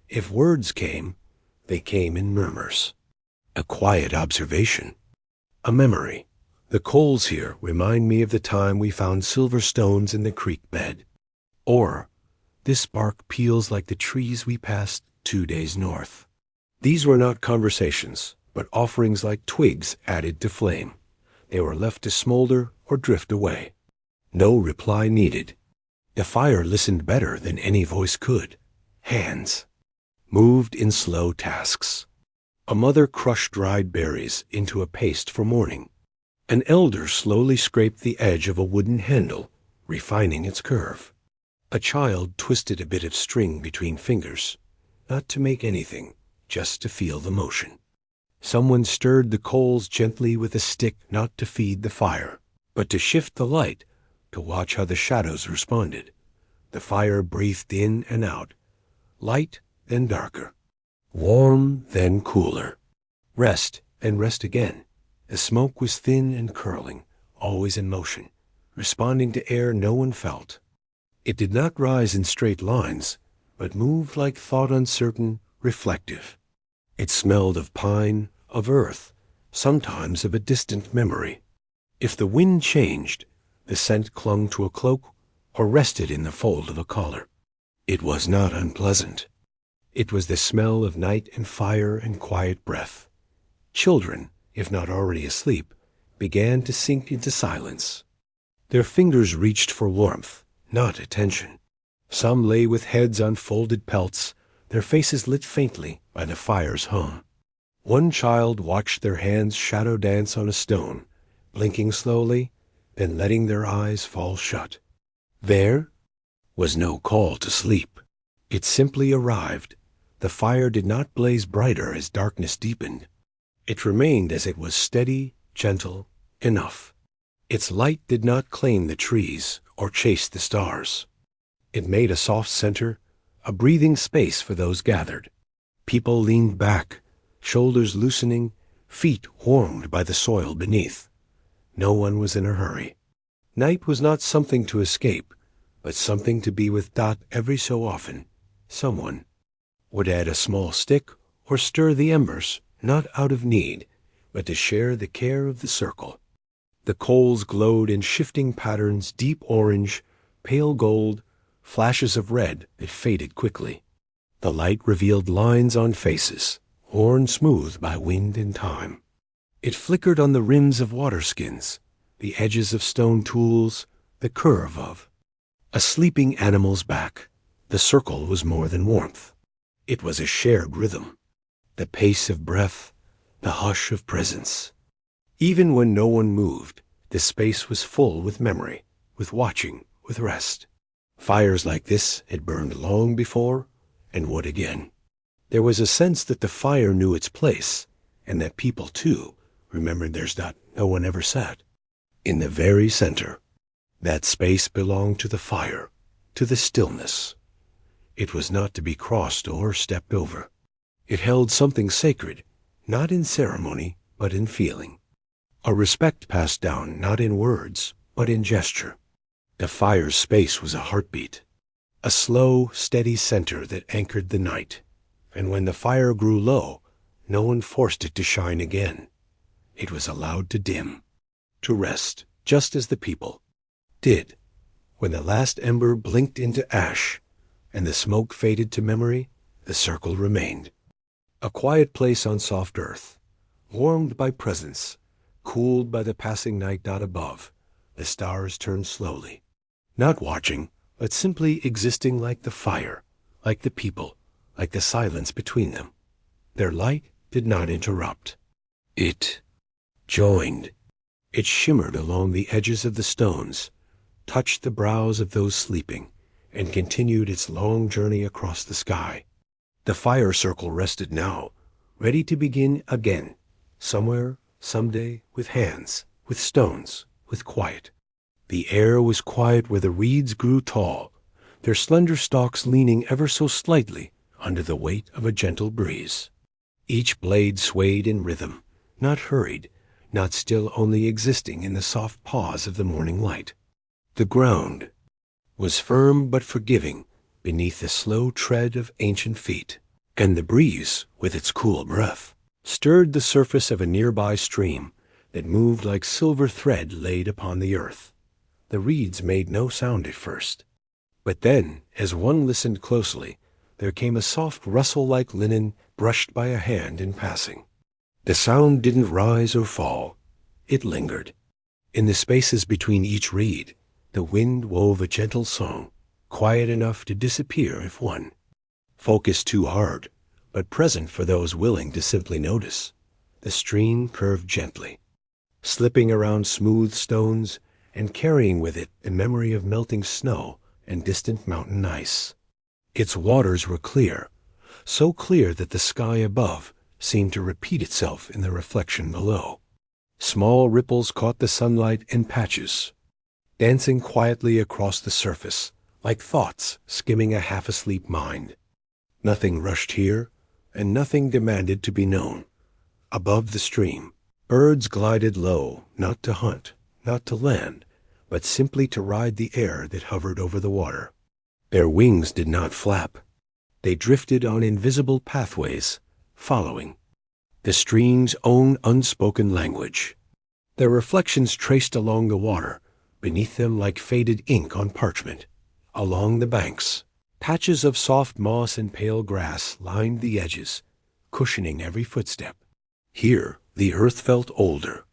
If words came, they came in murmurs. A quiet observation. A memory. The coals here remind me of the time we found silver stones in the creek bed. Or, this bark peels like the trees we passed 2 days north. These were not conversations, but offerings like twigs added to flame. They were left to smolder or drift away. No reply needed. The fire listened better than any voice could. Hands moved in slow tasks. A mother crushed dried berries into a paste for morning. An elder slowly scraped the edge of a wooden handle, refining its curve. A child twisted a bit of string between fingers, not to make anything, just to feel the motion. Someone stirred the coals gently with a stick, not to feed the fire, but to shift the light, to watch how the shadows responded. The fire breathed in and out, light then darker, warm then cooler. Rest and rest again. The smoke was thin and curling, always in motion, responding to air no one felt. It did not rise in straight lines, but moved like thought uncertain, reflective. It smelled of pine, of earth, sometimes of a distant memory. If the wind changed, the scent clung to a cloak or rested in the fold of a collar. It was not unpleasant. It was the smell of night and fire and quiet breath. Children, if not already asleep, began to sink into silence. Their fingers reached for warmth, not attention. Some lay with heads on folded pelts, their faces lit faintly by the fire's hum. One child watched their hands shadow dance on a stone, blinking slowly, then letting their eyes fall shut. There was no call to sleep. It simply arrived. The fire did not blaze brighter as darkness deepened. It remained as it was, steady, gentle, enough. Its light did not claim the trees or chase the stars. It made a soft center, a breathing space for those gathered. People leaned back, shoulders loosening, feet warmed by the soil beneath. No one was in a hurry. Night was not something to escape, but something to be with. Every so often, someone would add a small stick or stir the embers, not out of need, but to share the care of the circle. The coals glowed in shifting patterns, deep orange, pale gold, flashes of red that faded quickly. The light revealed lines on faces, worn smooth by wind and time. It flickered on the rims of water skins, the edges of stone tools, the curve of a sleeping animal's back. The circle was more than warmth. It was a shared rhythm, the pace of breath, the hush of presence. Even when no one moved, the space was full with memory, with watching, with rest. Fires like this had burned long before and would again. There was a sense that the fire knew its place, and that people, too, remembered theirs. No one ever sat in the very center. That space belonged to the fire, to the stillness. It was not to be crossed or stepped over. It held something sacred, not in ceremony, but in feeling. A respect passed down not in words, but in gesture. The fire's space was a heartbeat, a slow, steady center that anchored the night. And when the fire grew low, no one forced it to shine again. It was allowed to dim, to rest, just as the people did. When the last ember blinked into ash, and the smoke faded to memory, the circle remained. A quiet place on soft earth, warmed by presence, cooled by the passing night. Above, the stars turned slowly, not watching, but simply existing, like the fire, like the people, like the silence between them. Their light did not interrupt. It joined. It shimmered along the edges of the stones, touched the brows of those sleeping, and continued its long journey across the sky. The fire circle rested now, ready to begin again, somewhere, someday, with hands, with stones, with quiet. The air was quiet where the reeds grew tall, their slender stalks leaning ever so slightly under the weight of a gentle breeze. Each blade swayed in rhythm, not hurried, not still, only existing in the soft pause of the morning light. The ground was firm but forgiving beneath the slow tread of ancient feet, and the breeze, with its cool breath, stirred the surface of a nearby stream that moved like silver thread laid upon the earth. The reeds made no sound at first, but then, as one listened closely, there came a soft rustle like linen brushed by a hand in passing. The sound didn't rise or fall. It lingered. In the spaces between each reed, the wind wove a gentle song, quiet enough to disappear if one focused too hard, but present for those willing to simply notice. The stream curved gently, slipping around smooth stones and carrying with it a memory of melting snow and distant mountain ice. Its waters were clear, so clear that the sky above seemed to repeat itself in the reflection below. Small ripples caught the sunlight in patches, dancing quietly across the surface, like thoughts skimming a half-asleep mind. Nothing rushed here, and nothing demanded to be known. Above the stream, birds glided low, not to hunt, not to land, but simply to ride the air that hovered over the water. Their wings did not flap. They drifted on invisible pathways, following the stream's own unspoken language. Their reflections traced along the water, beneath them like faded ink on parchment. Along the banks, patches of soft moss and pale grass lined the edges, cushioning every footstep. Here, the earth felt older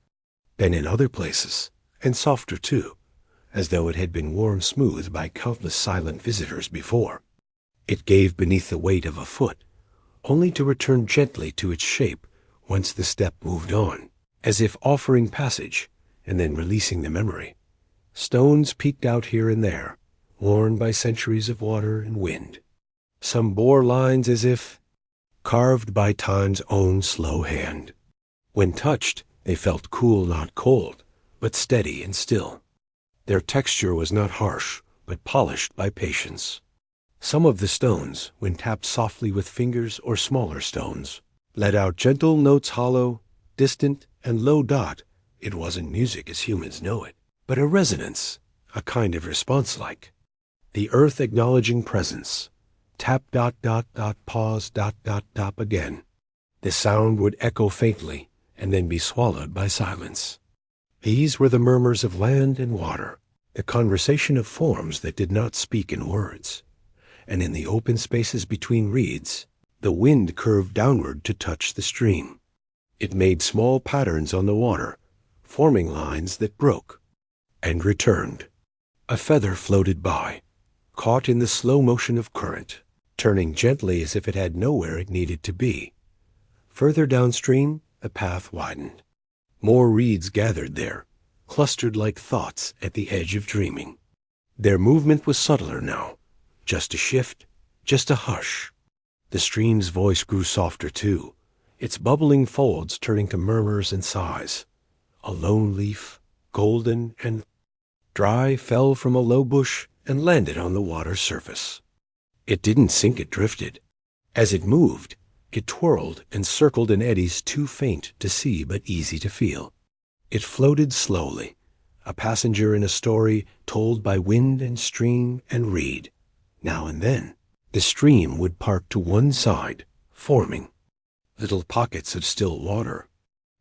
than in other places, and softer too, as though it had been worn smooth by countless silent visitors before. It gave beneath the weight of a foot, only to return gently to its shape once the step moved on, as if offering passage and then releasing the memory. Stones peeked out here and there, worn by centuries of water and wind. Some bore lines as if carved by time's own slow hand. When touched, they felt cool, not cold, but steady and still. Their texture was not harsh, but polished by patience. Some of the stones, when tapped softly with fingers or smaller stones, let out gentle notes, hollow, distant, and low dot. It wasn't music as humans know it, but a resonance, a kind of response like the earth acknowledging presence. Tap, dot, dot, dot, pause, dot, dot, dot again. The sound would echo faintly and then be swallowed by silence. These were the murmurs of land and water, the conversation of forms that did not speak in words. And in the open spaces between reeds, the wind curved downward to touch the stream. It made small patterns on the water, forming lines that broke and returned. A feather floated by, caught in the slow motion of current, turning gently as if it had nowhere it needed to be. Further downstream, the path widened. More reeds gathered there, clustered like thoughts at the edge of dreaming. Their movement was subtler now, just a shift, just a hush. The stream's voice grew softer too, its bubbling folds turning to murmurs and sighs. A lone leaf, golden and dry, fell from a low bush and landed on the water's surface. It didn't sink, it drifted. As it moved, it twirled and circled in eddies too faint to see but easy to feel. It floated slowly, a passenger in a story told by wind and stream and reed. Now and then, the stream would part to one side, forming little pockets of still water.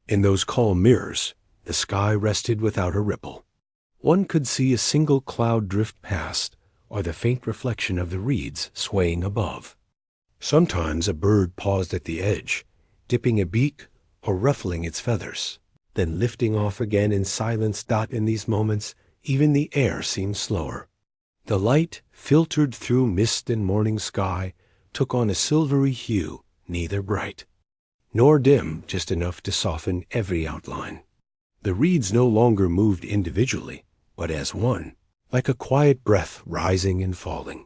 In those calm mirrors, the sky rested without a ripple. One could see a single cloud drift past, or the faint reflection of the reeds swaying above. Sometimes a bird paused at the edge, dipping a beak or ruffling its feathers, then lifting off again in silence. In these moments, even the air seemed slower. The light, filtered through mist and morning sky, took on a silvery hue, neither bright nor dim, just enough to soften every outline. The reeds no longer moved individually, but as one, like a quiet breath rising and falling.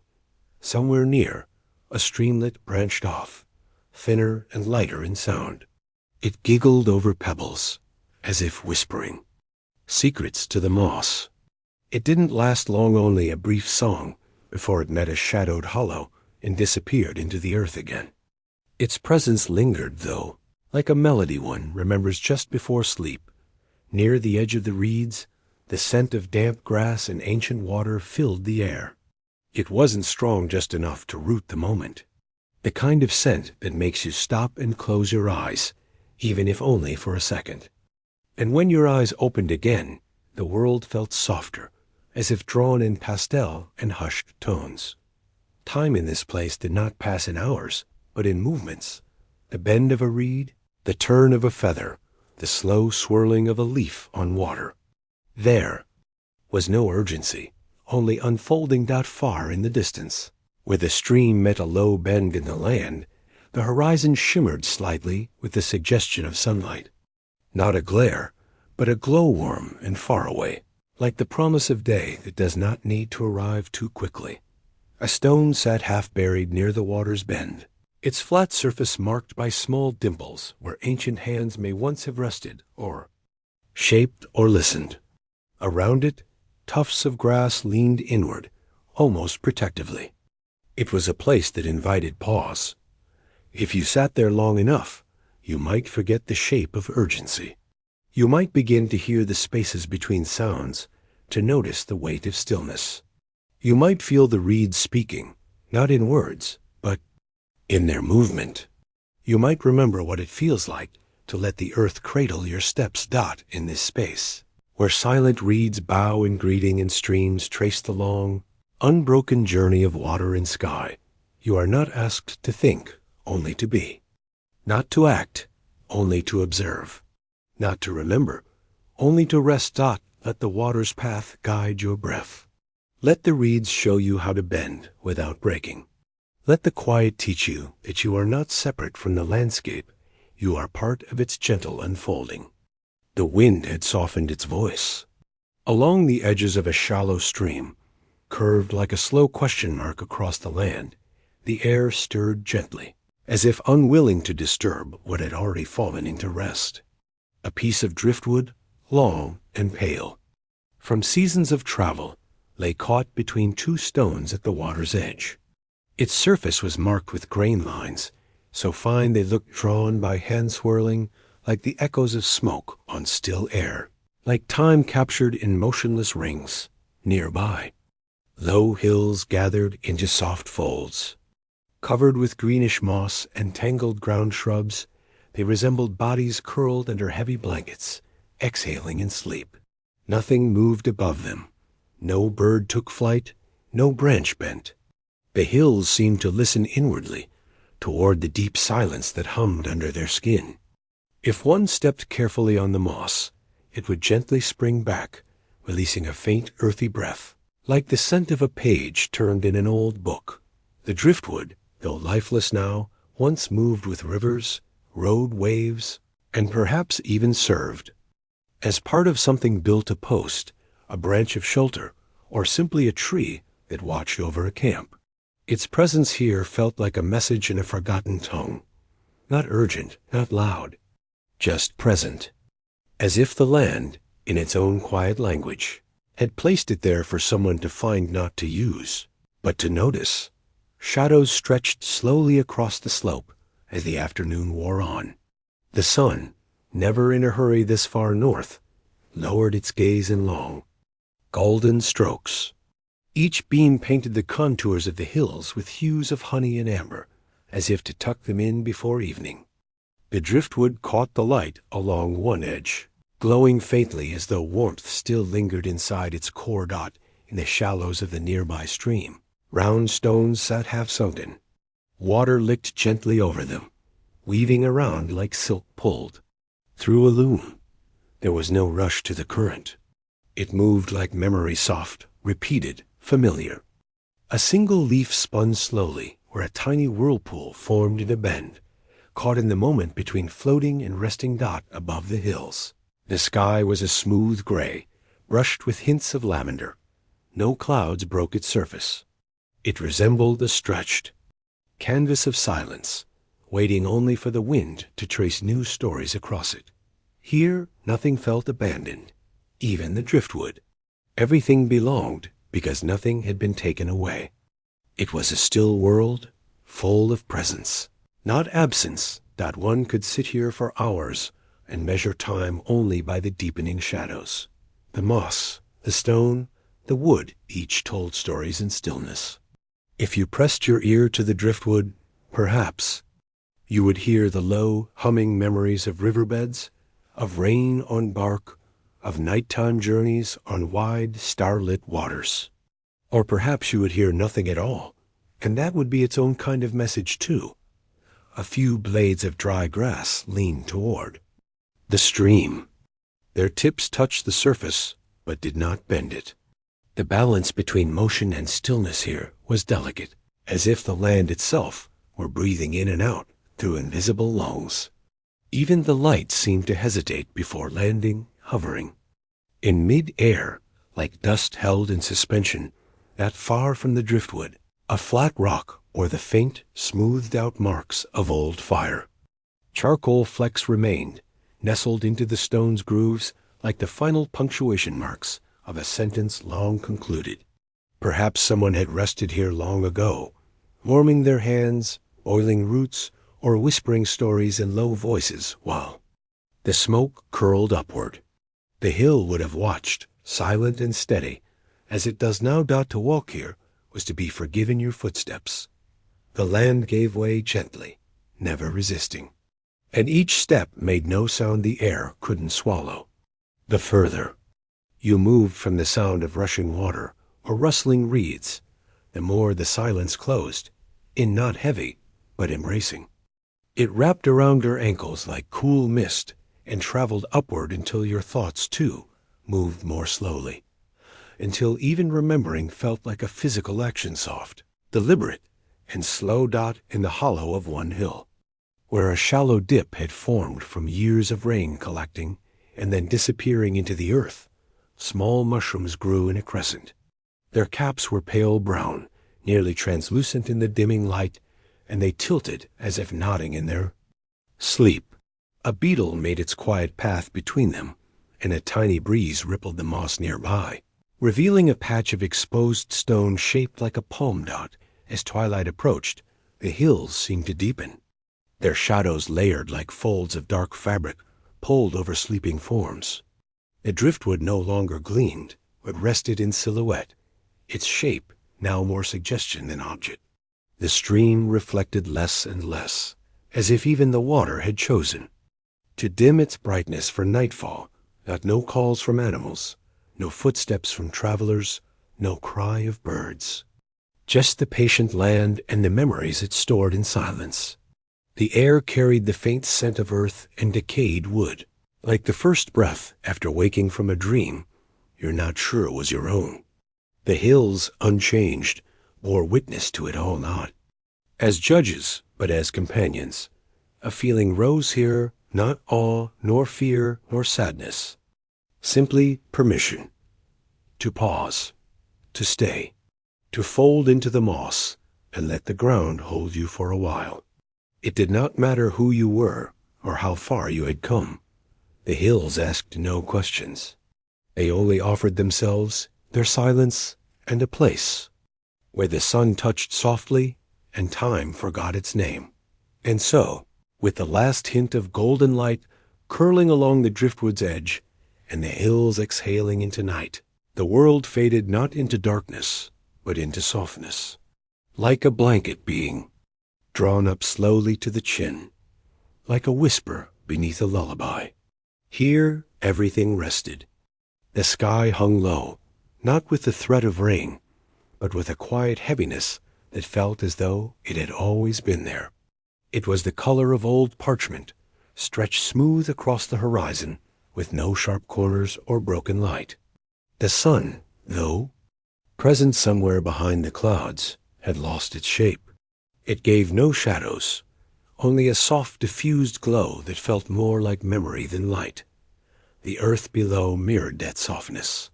Somewhere near, a streamlet branched off, thinner and lighter in sound. It giggled over pebbles, as if whispering secrets to the moss. It didn't last long, only a brief song, before it met a shadowed hollow and disappeared into the earth again. Its presence lingered, though, like a melody one remembers just before sleep. Near the edge of the reeds, the scent of damp grass and ancient water filled the air. It wasn't strong just enough to root the moment. The kind of scent that makes you stop and close your eyes, even if only for a second. And when your eyes opened again, the world felt softer, as if drawn in pastel and hushed tones. Time in this place did not pass in hours, but in movements. The bend of a reed, the turn of a feather, the slow swirling of a leaf on water. There was no urgency, only unfolding not far in the distance. Where the stream met a low bend in the land, the horizon shimmered slightly with the suggestion of sunlight. Not a glare, but a glowworm and far away, like the promise of day that does not need to arrive too quickly. A stone sat half buried near the water's bend, its flat surface marked by small dimples where ancient hands may once have rested or shaped or listened. Around it, tufts of grass leaned inward, almost protectively. It was a place that invited pause. If you sat there long enough, you might forget the shape of urgency. You might begin to hear the spaces between sounds, to notice the weight of stillness. You might feel the reeds speaking, not in words, but in their movement. You might remember what it feels like to let the earth cradle your steps. In this space, where silent reeds bow in greeting and streams trace the long, unbroken journey of water and sky, you are not asked to think, only to be. Not to act, only to observe. Not to remember, only to rest. Let the water's path guide your breath. Let the reeds show you how to bend without breaking. Let the quiet teach you that you are not separate from the landscape. You are part of its gentle unfolding. The wind had softened its voice. Along the edges of a shallow stream, curved like a slow question mark across the land, the air stirred gently, as if unwilling to disturb what had already fallen into rest. A piece of driftwood, long and pale, from seasons of travel, lay caught between two stones at the water's edge. Its surface was marked with grain lines, so fine they looked drawn by hand swirling, like the echoes of smoke on still air, like time captured in motionless rings. Nearby, low hills gathered into soft folds. Covered with greenish moss and tangled ground shrubs, they resembled bodies curled under heavy blankets, exhaling in sleep. Nothing moved above them. No bird took flight, no branch bent. The hills seemed to listen inwardly, toward the deep silence that hummed under their skin. If one stepped carefully on the moss, it would gently spring back, releasing a faint earthy breath, like the scent of a page turned in an old book. The driftwood, though lifeless now, once moved with rivers, rode waves, and perhaps even served as part of something built a post, a branch of shelter, or simply a tree that watched over a camp. Its presence here felt like a message in a forgotten tongue, not urgent, not loud, just present, as if the land, in its own quiet language, had placed it there for someone to find, not to use, but to notice. Shadows stretched slowly across the slope as the afternoon wore on. The sun, never in a hurry this far north, lowered its gaze in long, golden strokes. Each beam painted the contours of the hills with hues of honey and amber, as if to tuck them in before evening. The driftwood caught the light along one edge, glowing faintly as though warmth still lingered inside its core. In the shallows of the nearby stream, round stones sat half sunken. Water licked gently over them, weaving around like silk pulled through a loom. There was no rush to the current. It moved like memory, soft, repeated, familiar. A single leaf spun slowly where a tiny whirlpool formed in a bend, caught in the moment between floating and resting above the hills. The sky was a smooth gray, brushed with hints of lavender. No clouds broke its surface. It resembled a stretched, canvas of silence, waiting only for the wind to trace new stories across it. Here, nothing felt abandoned, even the driftwood. Everything belonged because nothing had been taken away. It was a still world, full of presence, not absence, that one could sit here for hours and measure time only by the deepening shadows. The moss, the stone, the wood each told stories in stillness. If you pressed your ear to the driftwood, perhaps you would hear the low, humming memories of riverbeds, of rain on bark, of nighttime journeys on wide, starlit waters. Or perhaps you would hear nothing at all, and that would be its own kind of message too. A few blades of dry grass leaned toward the stream. Their tips touched the surface, but did not bend it. The balance between motion and stillness here was delicate, as if the land itself were breathing in and out through invisible lungs. Even the light seemed to hesitate before landing, hovering. In mid-air, like dust held in suspension, not far from the driftwood, a flat rock or the faint, smoothed-out marks of old fire. Charcoal flecks remained, nestled into the stone's grooves like the final punctuation marks of a sentence long concluded. Perhaps someone had rested here long ago, warming their hands, oiling roots, or whispering stories in low voices while the smoke curled upward. The hill would have watched, silent and steady, as it does now. To walk here was to be forgiven your footsteps. The land gave way gently, never resisting, and each step made no sound the air couldn't swallow. The further you moved from the sound of rushing water or rustling reeds, the more the silence closed, in not heavy, but embracing. It wrapped around your ankles like cool mist and traveled upward until your thoughts, too, moved more slowly, until even remembering felt like a physical action, soft, deliberate, and slow. In the hollow of one hill, where a shallow dip had formed from years of rain collecting and then disappearing into the earth, small mushrooms grew in a crescent. Their caps were pale brown, nearly translucent in the dimming light, and they tilted as if nodding in their sleep. A beetle made its quiet path between them, and a tiny breeze rippled the moss nearby, revealing a patch of exposed stone shaped like a palm dot. As twilight approached, the hills seemed to deepen, their shadows layered like folds of dark fabric pulled over sleeping forms. The driftwood no longer gleamed, but rested in silhouette, its shape now more suggestion than object. The stream reflected less and less, as if even the water had chosen to dim its brightness for nightfall. Not no calls from animals, no footsteps from travelers, no cry of birds. Just the patient land and the memories it stored in silence. The air carried the faint scent of earth and decayed wood, like the first breath after waking from a dream you're not sure was your own. The hills, unchanged, bore witness to it all, not as judges, but as companions. A feeling rose here, not awe, nor fear, nor sadness. Simply permission. To pause. To stay. To fold into the moss and let the ground hold you for a while. It did not matter who you were or how far you had come. The hills asked no questions. They only offered themselves, their silence, and a place where the sun touched softly and time forgot its name. And so, with the last hint of golden light curling along the driftwood's edge and the hills exhaling into night, the world faded not into darkness, but into softness, like a blanket being drawn up slowly to the chin, like a whisper beneath a lullaby. Here everything rested. The sky hung low, not with the threat of rain, but with a quiet heaviness that felt as though it had always been there. It was the color of old parchment, stretched smooth across the horizon, with no sharp corners or broken light. The sun, though present somewhere behind the clouds, had lost its shape. It gave no shadows, only a soft diffused glow that felt more like memory than light. The earth below mirrored that softness.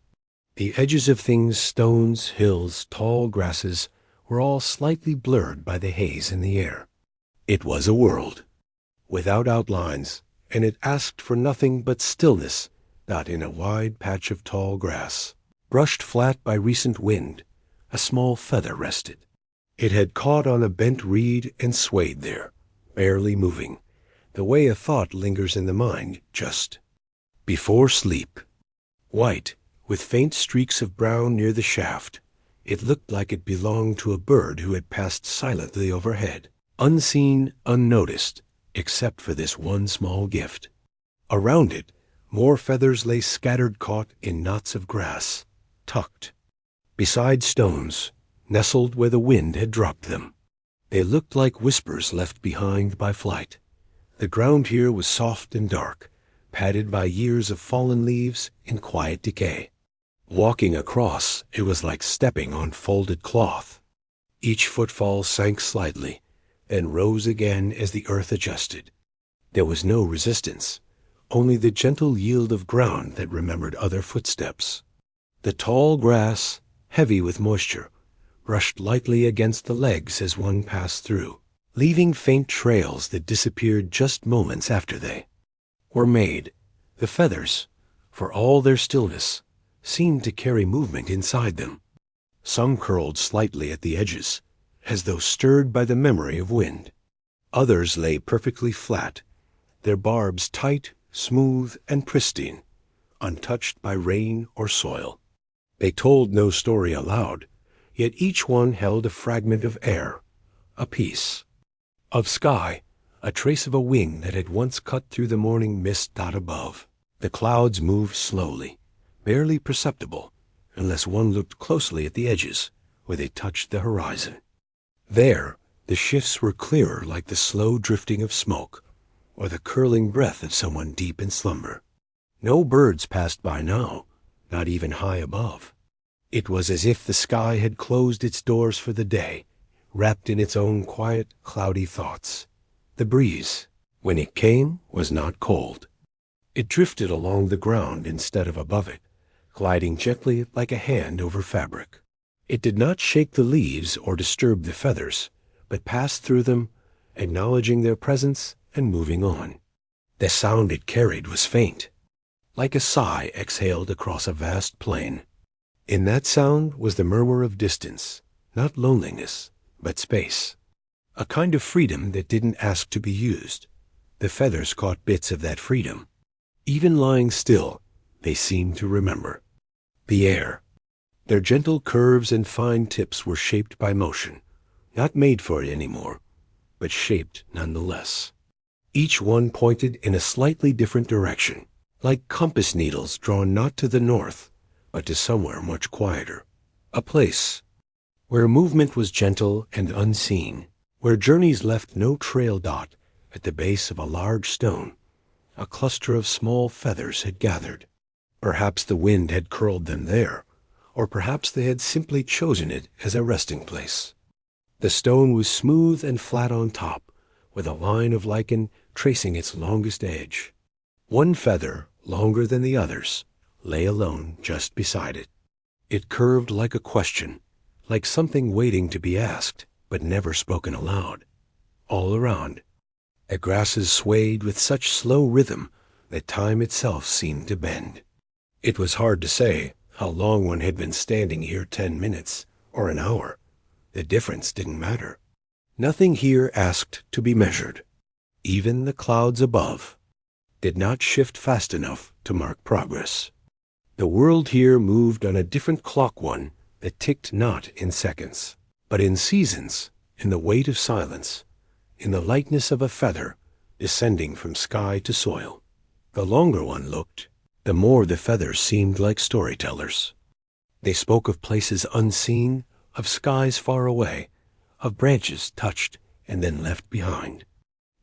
The edges of things, stones, hills, tall grasses, were all slightly blurred by the haze in the air. It was a world, without outlines, and it asked for nothing but stillness, not in a wide patch of tall grass. Brushed flat by recent wind, a small feather rested. It had caught on a bent reed and swayed there, barely moving, the way a thought lingers in the mind just before sleep. White, with faint streaks of brown near the shaft, it looked like it belonged to a bird who had passed silently overhead, unseen, unnoticed, except for this one small gift. Around it, more feathers lay scattered, caught in knots of grass, tucked beside stones, nestled where the wind had dropped them. They looked like whispers left behind by flight. The ground here was soft and dark, padded by years of fallen leaves in quiet decay. Walking across, it was like stepping on folded cloth. Each footfall sank slightly, then rose again as the earth adjusted. There was no resistance, only the gentle yield of ground that remembered other footsteps. The tall grass, heavy with moisture, brushed lightly against the legs as one passed through, leaving faint trails that disappeared just moments after they were made. The feathers, for all their stillness, seemed to carry movement inside them. Some curled slightly at the edges, as though stirred by the memory of wind. Others lay perfectly flat, their barbs tight, smooth, and pristine, untouched by rain or soil. They told no story aloud, yet each one held a fragment of air, a piece of sky, a trace of a wing that had once cut through the morning mist dot above. The clouds moved slowly, barely perceptible, unless one looked closely at the edges, where they touched the horizon. There, the shifts were clearer, like the slow drifting of smoke, or the curling breath of someone deep in slumber. No birds passed by now, not even high above. It was as if the sky had closed its doors for the day, wrapped in its own quiet, cloudy thoughts. The breeze, when it came, was not cold. It drifted along the ground instead of above it, gliding gently like a hand over fabric. It did not shake the leaves or disturb the feathers, but passed through them, acknowledging their presence and moving on. The sound it carried was faint, like a sigh exhaled across a vast plain. In that sound was the murmur of distance, not loneliness, but space. A kind of freedom that didn't ask to be used. The feathers caught bits of that freedom. Even lying still, they seemed to remember. The air. Their gentle curves and fine tips were shaped by motion, not made for it anymore, but shaped nonetheless. Each one pointed in a slightly different direction, like compass needles drawn not to the north, but to somewhere much quieter. A place where movement was gentle and unseen, where journeys left no trail dot. At the base of a large stone, a cluster of small feathers had gathered. Perhaps the wind had curled them there, or perhaps they had simply chosen it as a resting place. The stone was smooth and flat on top, with a line of lichen tracing its longest edge. One feather, longer than the others, lay alone just beside it. It curved like a question, like something waiting to be asked, but never spoken aloud. All around, the grasses swayed with such slow rhythm that time itself seemed to bend. It was hard to say how long one had been standing here, 10 minutes or an hour. The difference didn't matter. Nothing here asked to be measured. Even the clouds above did not shift fast enough to mark progress. The world here moved on a different clock, one that ticked not in seconds, but in seasons, in the weight of silence, in the lightness of a feather descending from sky to soil. The longer one looked, the more the feathers seemed like storytellers. They spoke of places unseen, of skies far away, of branches touched and then left behind.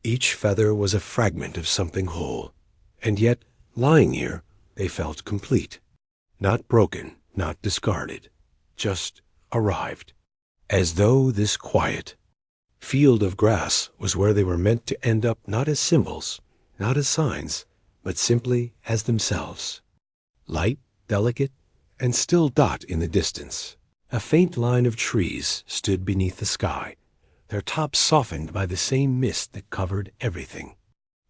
Each feather was a fragment of something whole, and yet, lying here, they felt complete. Not broken, not discarded, just arrived. As though this quiet field of grass was where they were meant to end up, not as symbols, not as signs, but simply as themselves. Light, delicate, and still dot in the distance. A faint line of trees stood beneath the sky, their tops softened by the same mist that covered everything.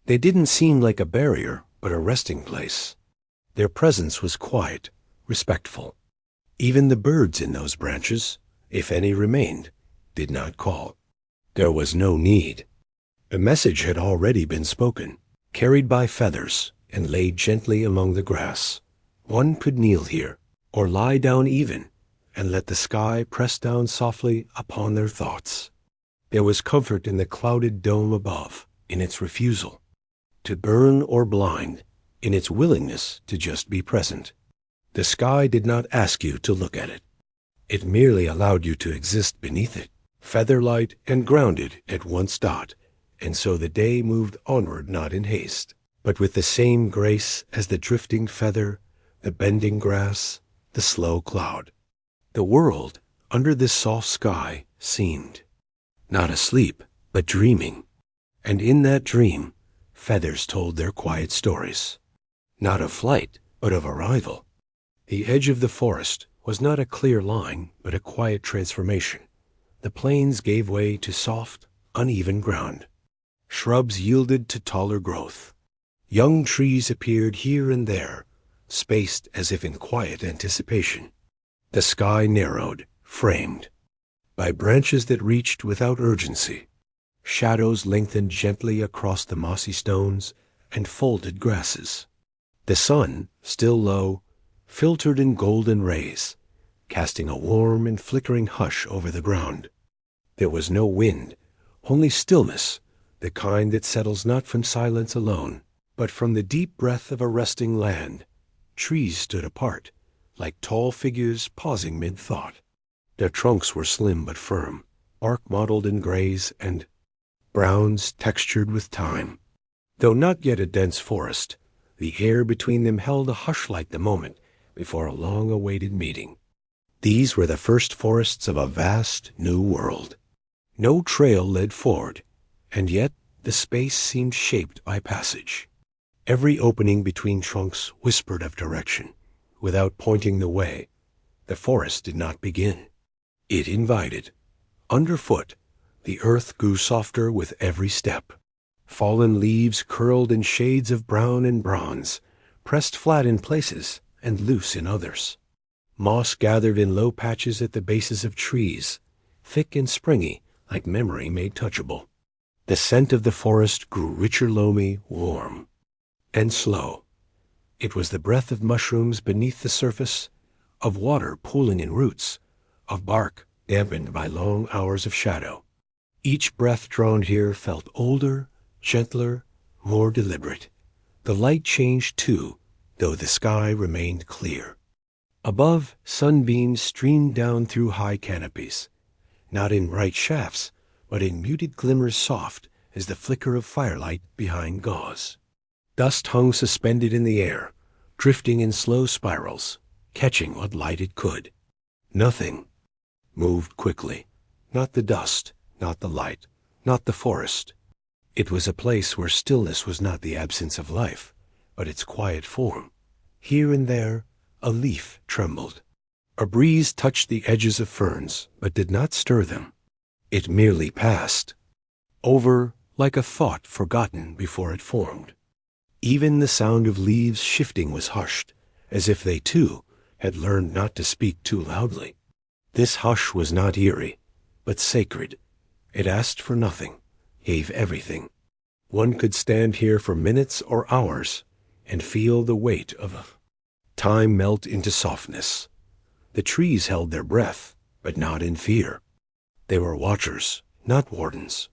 They didn't seem like a barrier, but a resting place. Their presence was quiet, respectful. Even the birds in those branches, if any remained, did not call. There was no need. A message had already been spoken, carried by feathers, and laid gently among the grass. One could kneel here, or lie down even, and let the sky press down softly upon their thoughts. There was comfort in the clouded dome above, in its refusal to burn or blind, in its willingness to just be present. The sky did not ask you to look at it. It merely allowed you to exist beneath it, feather-light and grounded at once dot, and so the day moved onward not in haste, but with the same grace as the drifting feather, the bending grass, the slow cloud. The world, under this soft sky, seemed not asleep, but dreaming, and in that dream, feathers told their quiet stories, not of flight, but of arrival. The edge of the forest was not a clear line, but a quiet transformation. The plains gave way to soft, uneven ground. Shrubs yielded to taller growth. Young trees appeared here and there, spaced as if in quiet anticipation. The sky narrowed, framed by branches that reached without urgency. Shadows lengthened gently across the mossy stones and folded grasses. The sun, still low, filtered in golden rays, casting a warm and flickering hush over the ground. There was no wind, only stillness, the kind that settles not from silence alone, but from the deep breath of a resting land. Trees stood apart, like tall figures pausing mid-thought. Their trunks were slim but firm, bark mottled in grays and browns textured with time. Though not yet a dense forest, the air between them held a hush like the moment before a long-awaited meeting. These were the first forests of a vast new world. No trail led forward, and yet the space seemed shaped by passage. Every opening between trunks whispered of direction. Without pointing the way, the forest did not begin. It invited. Underfoot, the earth grew softer with every step. Fallen leaves curled in shades of brown and bronze, pressed flat in places and loose in others. Moss gathered in low patches at the bases of trees, thick and springy, like memory made touchable. The scent of the forest grew richer, loamy, warm, and slow. It was the breath of mushrooms beneath the surface, of water pooling in roots, of bark dampened by long hours of shadow. Each breath drawn here felt older, gentler, more deliberate. The light changed too, though the sky remained clear. Above, sunbeams streamed down through high canopies, not in bright shafts, but in muted glimmers soft as the flicker of firelight behind gauze. Dust hung suspended in the air, drifting in slow spirals, catching what light it could. Nothing moved quickly. Not the dust, not the light, not the forest. It was a place where stillness was not the absence of life, but its quiet form. Here and there, a leaf trembled. A breeze touched the edges of ferns, but did not stir them. It merely passed, over like a thought forgotten before it formed. Even the sound of leaves shifting was hushed, as if they, too, had learned not to speak too loudly. This hush was not eerie, but sacred. It asked for nothing, gave everything. One could stand here for minutes or hours and feel the weight of time melt into softness. The trees held their breath, but not in fear. They were watchers, not wardens.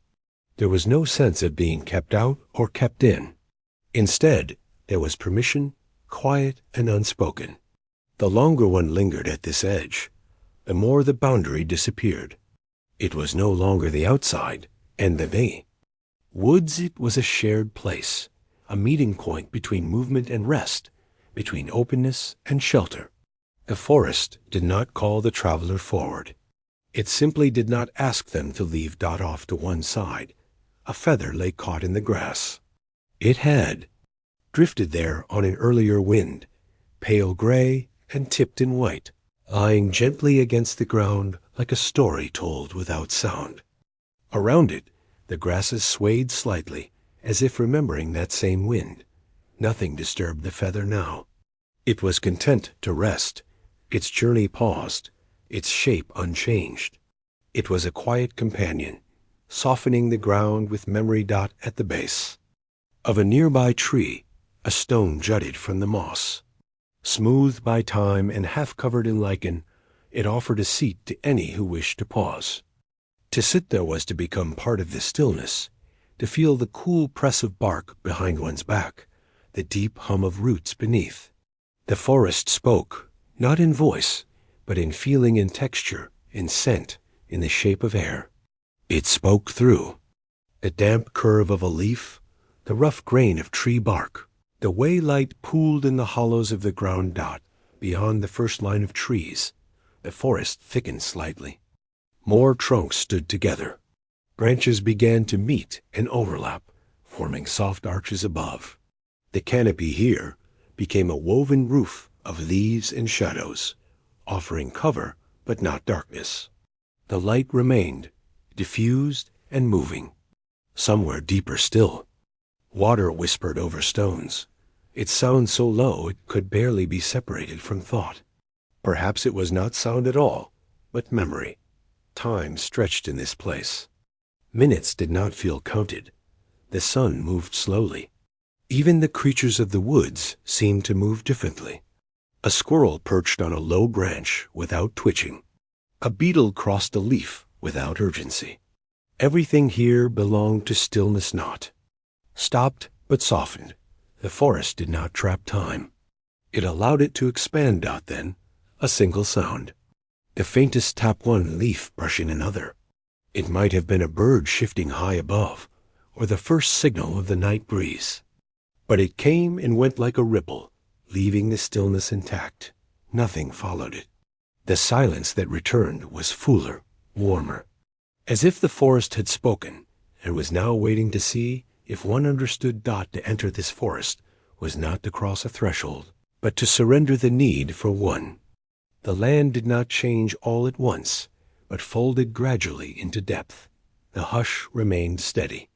There was no sense of being kept out or kept in. Instead, there was permission, quiet and unspoken. The longer one lingered at this edge, the more the boundary disappeared. It was no longer the outside and the me. Woods, it was a shared place, a meeting point between movement and rest, between openness and shelter. The forest did not call the traveler forward. It simply did not ask them to leave dot off to one side. A feather lay caught in the grass. It had drifted there on an earlier wind, pale gray and tipped in white. lying gently against the ground like a story told without sound. Around it, the grasses swayed slightly, as if remembering that same wind. Nothing disturbed the feather now. It was content to rest, its journey paused, its shape unchanged. It was a quiet companion, softening the ground with memory at the base. Of a nearby tree, a stone jutted from the moss. Smoothed by time and half covered in lichen, it offered a seat to any who wished to pause. To sit there was to become part of the stillness, to feel the cool press of bark behind one's back, the deep hum of roots beneath. The forest spoke, not in voice, but in feeling and texture, in scent, in the shape of air. It spoke through. The damp curve of a leaf, the rough grain of tree bark, the way light pooled in the hollows of the ground beyond the first line of trees. The forest thickened slightly. More trunks stood together. Branches began to meet and overlap, forming soft arches above. The canopy here became a woven roof of leaves and shadows, offering cover but not darkness. The light remained, diffused and moving. Somewhere deeper still, water whispered over stones, its sound so low it could barely be separated from thought. Perhaps it was not sound at all, but memory. Time stretched in this place. Minutes did not feel counted. The sun moved slowly. Even the creatures of the woods seemed to move differently. A squirrel perched on a low branch without twitching. A beetle crossed a leaf without urgency. Everything here belonged to stillness not. Stopped but softened. The forest did not trap time. It allowed it to expand then, a single sound. The faintest tap one leaf brushing another. It might have been a bird shifting high above, or the first signal of the night breeze. But it came and went like a ripple, leaving the stillness intact. Nothing followed it. The silence that returned was fuller, warmer, as if the forest had spoken and was now waiting to see if one understood to enter this forest was not to cross a threshold, but to surrender the need for one. The land did not change all at once, but folded gradually into depth. The hush remained steady.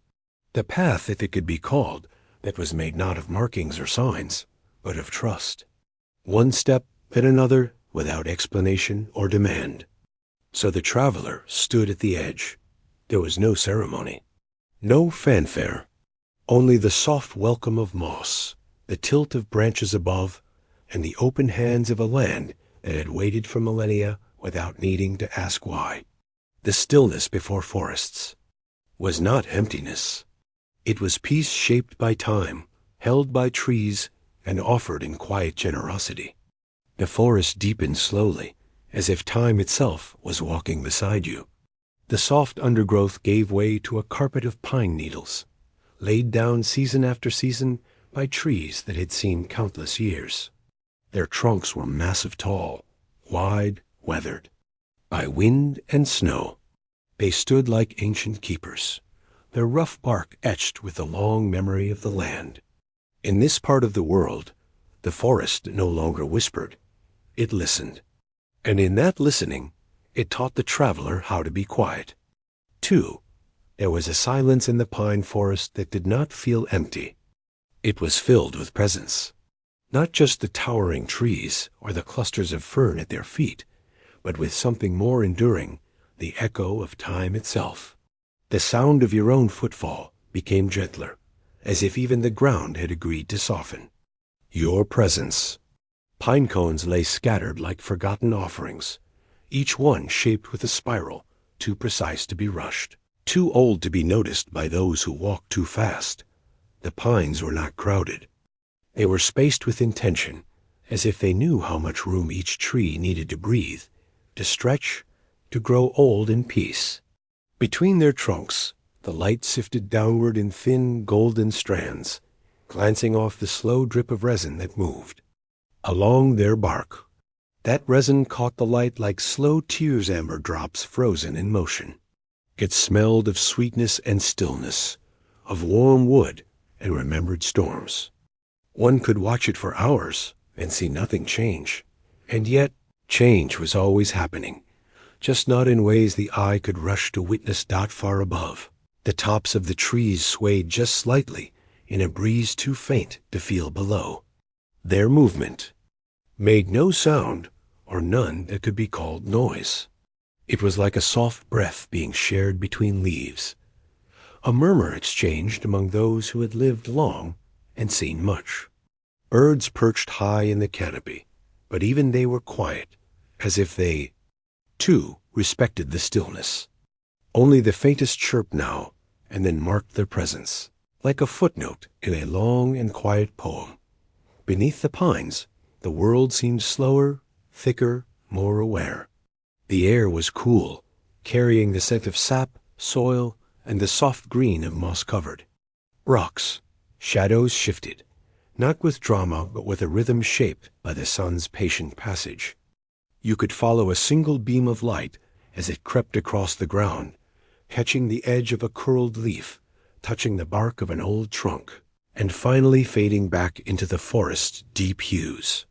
The path, if it could be called, that was made not of markings or signs, but of trust. One step, then another, without explanation or demand. So the traveler stood at the edge. There was no ceremony, no fanfare, only the soft welcome of moss, the tilt of branches above, and the open hands of a land that had waited for millennia without needing to ask why. The stillness before forests was not emptiness. It was peace shaped by time, held by trees, and offered in quiet generosity. The forest deepened slowly, as if time itself was walking beside you. The soft undergrowth gave way to a carpet of pine needles, laid down season after season by trees that had seen countless years. Their trunks were massive tall, wide, weathered. By wind and snow, they stood like ancient keepers, their rough bark etched with the long memory of the land. In this part of the world, the forest no longer whispered. It listened. And in that listening, it taught the traveler how to be quiet. Too, there was a silence in the pine forest that did not feel empty. It was filled with presence. Not just the towering trees or the clusters of fern at their feet, but with something more enduring, the echo of time itself. The sound of your own footfall became gentler, as if even the ground had agreed to soften. Your presence. Pine cones lay scattered like forgotten offerings, each one shaped with a spiral, too precise to be rushed, too old to be noticed by those who walked too fast. The pines were not crowded. They were spaced with intention, as if they knew how much room each tree needed to breathe, to stretch, to grow old in peace. Between their trunks, the light sifted downward in thin golden strands, glancing off the slow drip of resin that moved. Along their bark, that resin caught the light like slow tears, amber drops frozen in motion. It smelled of sweetness and stillness, of warm wood and remembered storms. One could watch it for hours and see nothing change, and yet Change was always happening, just not in ways the eye could rush to witness dot far above. The tops of the trees swayed just slightly in a breeze too faint to feel below. Their movement made no sound, or none that could be called noise. It was like a soft breath being shared between leaves, a murmur exchanged among those who had lived long and seen much. Birds perched high in the canopy, but even they were quiet, as if they, too, respected the stillness. Only the faintest chirp now and then marked their presence, like a footnote in a long and quiet poem. Beneath the pines, the world seemed slower, thicker, more aware. The air was cool, carrying the scent of sap, soil, and the soft green of moss-covered rocks. Shadows shifted, not with drama but with a rhythm shaped by the sun's patient passage. You could follow a single beam of light as it crept across the ground, catching the edge of a curled leaf, touching the bark of an old trunk, and finally fading back into the forest's deep hues.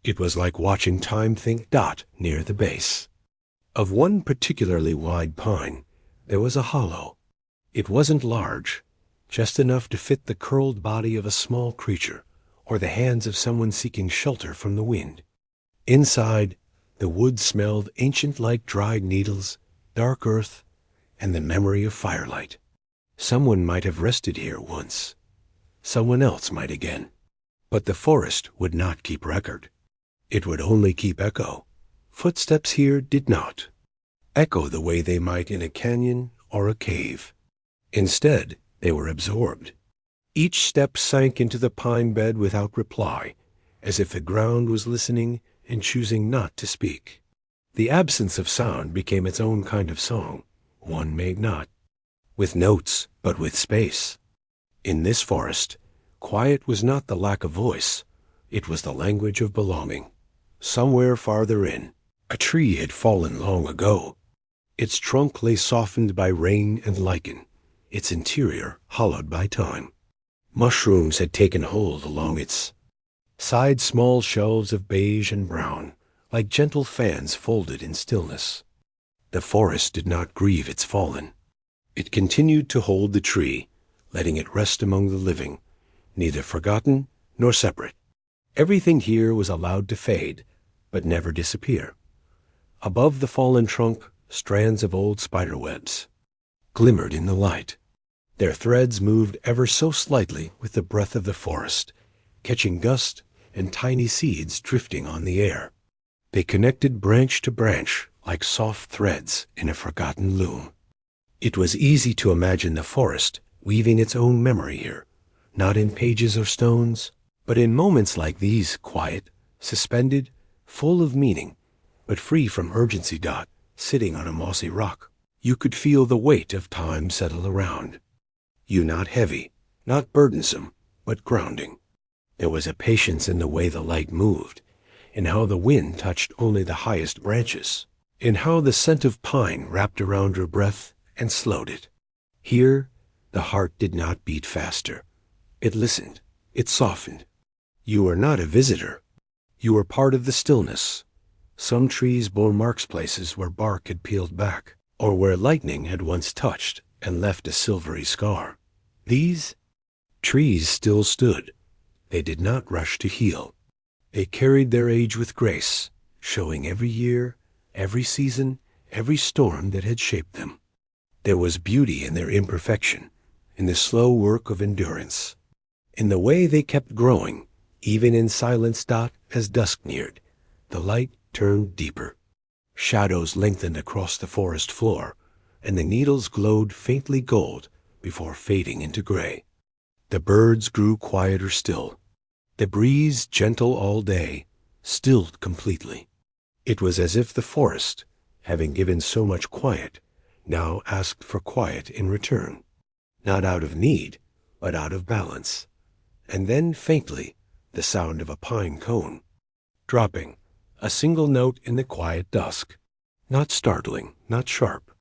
It was like watching time think dot near the base. Of one particularly wide pine, there was a hollow. It wasn't large, just enough to fit the curled body of a small creature, or the hands of someone seeking shelter from the wind. Inside, the wood smelled ancient like dried needles, dark earth, and the memory of firelight. Someone might have rested here once. Someone else might again. But the forest would not keep record. It would only keep echo. Footsteps here did not echo the way they might in a canyon or a cave. Instead, they were absorbed. Each step sank into the pine bed without reply, as if the ground was listening and choosing not to speak. The absence of sound became its own kind of song, one made not with notes, but with space. In this forest, quiet was not the lack of voice, it was the language of belonging. Somewhere farther in, a tree had fallen long ago. Its trunk lay softened by rain and lichen, its interior hollowed by time. Mushrooms had taken hold along its side, small shelves of beige and brown, like gentle fans folded in stillness. The forest did not grieve its fallen. It continued to hold the tree, letting it rest among the living, neither forgotten nor separate. Everything here was allowed to fade, but never disappear. Above the fallen trunk, strands of old spiderwebs glimmered in the light. Their threads moved ever so slightly with the breath of the forest, catching gust and tiny seeds drifting on the air. They connected branch to branch like soft threads in a forgotten loom. It was easy to imagine the forest weaving its own memory here, not in pages or stones, but in moments like these, quiet, suspended, full of meaning, but free from urgency. Sitting on a mossy rock, you could feel the weight of time settle around you, not heavy, not burdensome, but grounding. There was a patience in the way the light moved, in how the wind touched only the highest branches, in how the scent of pine wrapped around your breath and slowed it. Here, the heart did not beat faster. It listened. It softened. You were not a visitor. You were part of the stillness. Some trees bore marks places where bark had peeled back, or where lightning had once touched and left a silvery scar. These trees still stood. They did not rush to heal. They carried their age with grace, showing every year, every season, every storm that had shaped them. There was beauty in their imperfection, in the slow work of endurance, in the way they kept growing, even in silence. As dusk neared, the light turned deeper. Shadows lengthened across the forest floor, and the needles glowed faintly gold before fading into gray. The birds grew quieter still. The breeze, gentle all day, stilled completely. It was as if the forest, having given so much quiet, now asked for quiet in return, not out of need, but out of balance. And then faintly, the sound of a pine cone, dropping, a single note in the quiet dusk, not startling, not sharp,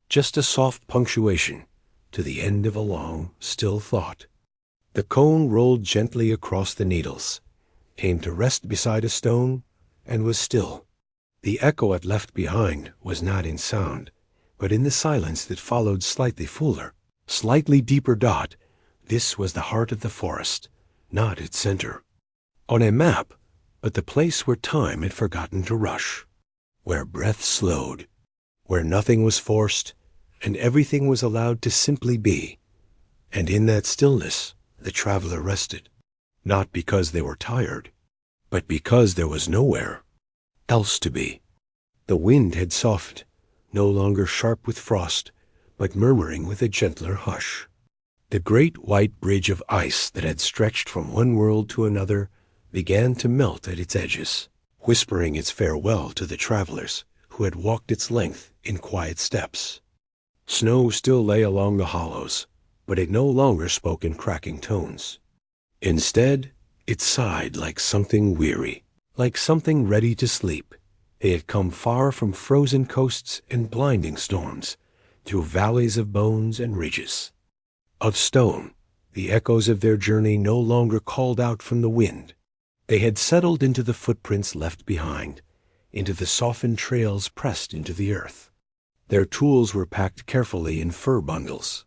just a soft punctuation to the end of a long, still thought. The cone rolled gently across the needles, came to rest beside a stone, and was still. The echo it left behind was not in sound, but in the silence that followed slightly fuller, slightly deeper dot. This was the heart of the forest, not its center. On a map, but the place where time had forgotten to rush, where breath slowed, where nothing was forced, and everything was allowed to simply be. And in that stillness, the traveler rested, not because they were tired, but because there was nowhere else to be. The wind had softened, no longer sharp with frost, but murmuring with a gentler hush. The great white bridge of ice that had stretched from one world to another began to melt at its edges, whispering its farewell to the travelers who had walked its length in quiet steps. Snow still lay along the hollows, but it no longer spoke in cracking tones. Instead, it sighed like something weary, like something ready to sleep. They had come far from frozen coasts and blinding storms, through valleys of bones and ridges of stone. The echoes of their journey no longer called out from the wind. They had settled into the footprints left behind, into the softened trails pressed into the earth. Their tools were packed carefully in fur bundles.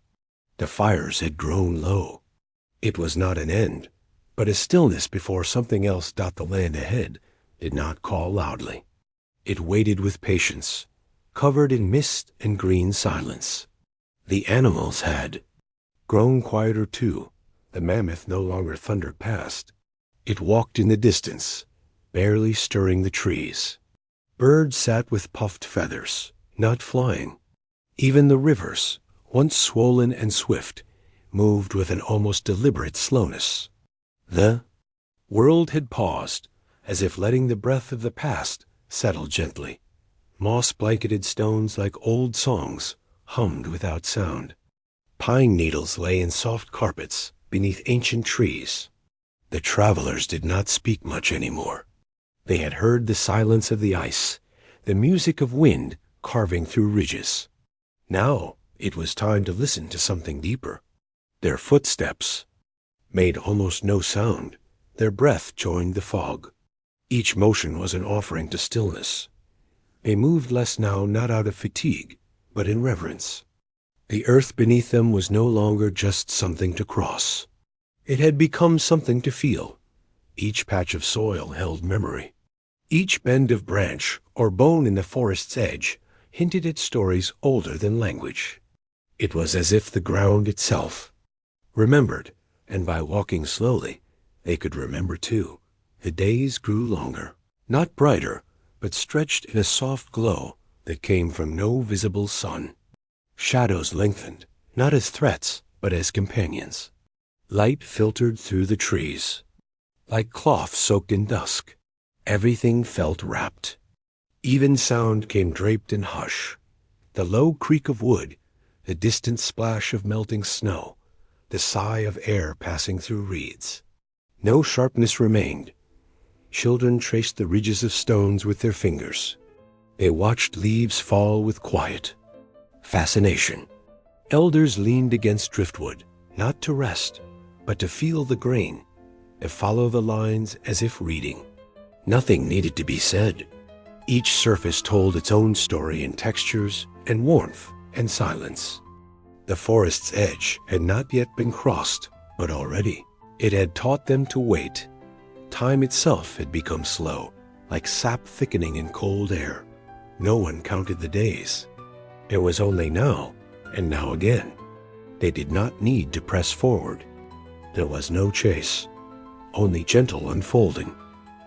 The fires had grown low. It was not an end, but a stillness before something else. The land ahead did not call loudly. It waited with patience, covered in mist and green silence. The animals had grown quieter too. The mammoth no longer thundered past. It walked in the distance, barely stirring the trees. Birds sat with puffed feathers, not flying. Even the rivers, once swollen and swift, moved with an almost deliberate slowness. The world had paused, as if letting the breath of the past settle gently. Moss-blanketed stones like old songs hummed without sound. Pine needles lay in soft carpets beneath ancient trees. The travelers did not speak much anymore. They had heard the silence of the ice, the music of wind carving through ridges. Now it was time to listen to something deeper. Their footsteps made almost no sound. Their breath joined the fog. Each motion was an offering to stillness. They moved less now, not out of fatigue, but in reverence. The earth beneath them was no longer just something to cross. It had become something to feel. Each patch of soil held memory. Each bend of branch or bone in the forest's edge hinted at stories older than language. It was as if the ground itself remembered, and by walking slowly, they could remember too. The days grew longer, not brighter, but stretched in a soft glow that came from no visible sun. Shadows lengthened, not as threats, but as companions. Light filtered through the trees, like cloth soaked in dusk. Everything felt wrapped. Even sound came draped in hush. The low creak of wood, the distant splash of melting snow, the sigh of air passing through reeds. No sharpness remained. Children traced the ridges of stones with their fingers. They watched leaves fall with quiet fascination. Elders leaned against driftwood, not to rest, but to feel the grain, to follow the lines as if reading. Nothing needed to be said. Each surface told its own story in textures and warmth and silence. The forest's edge had not yet been crossed, but already it had taught them to wait. Time itself had become slow, like sap thickening in cold air. No one counted the days. It was only now, and now again. They did not need to press forward. There was no chase, only gentle unfolding.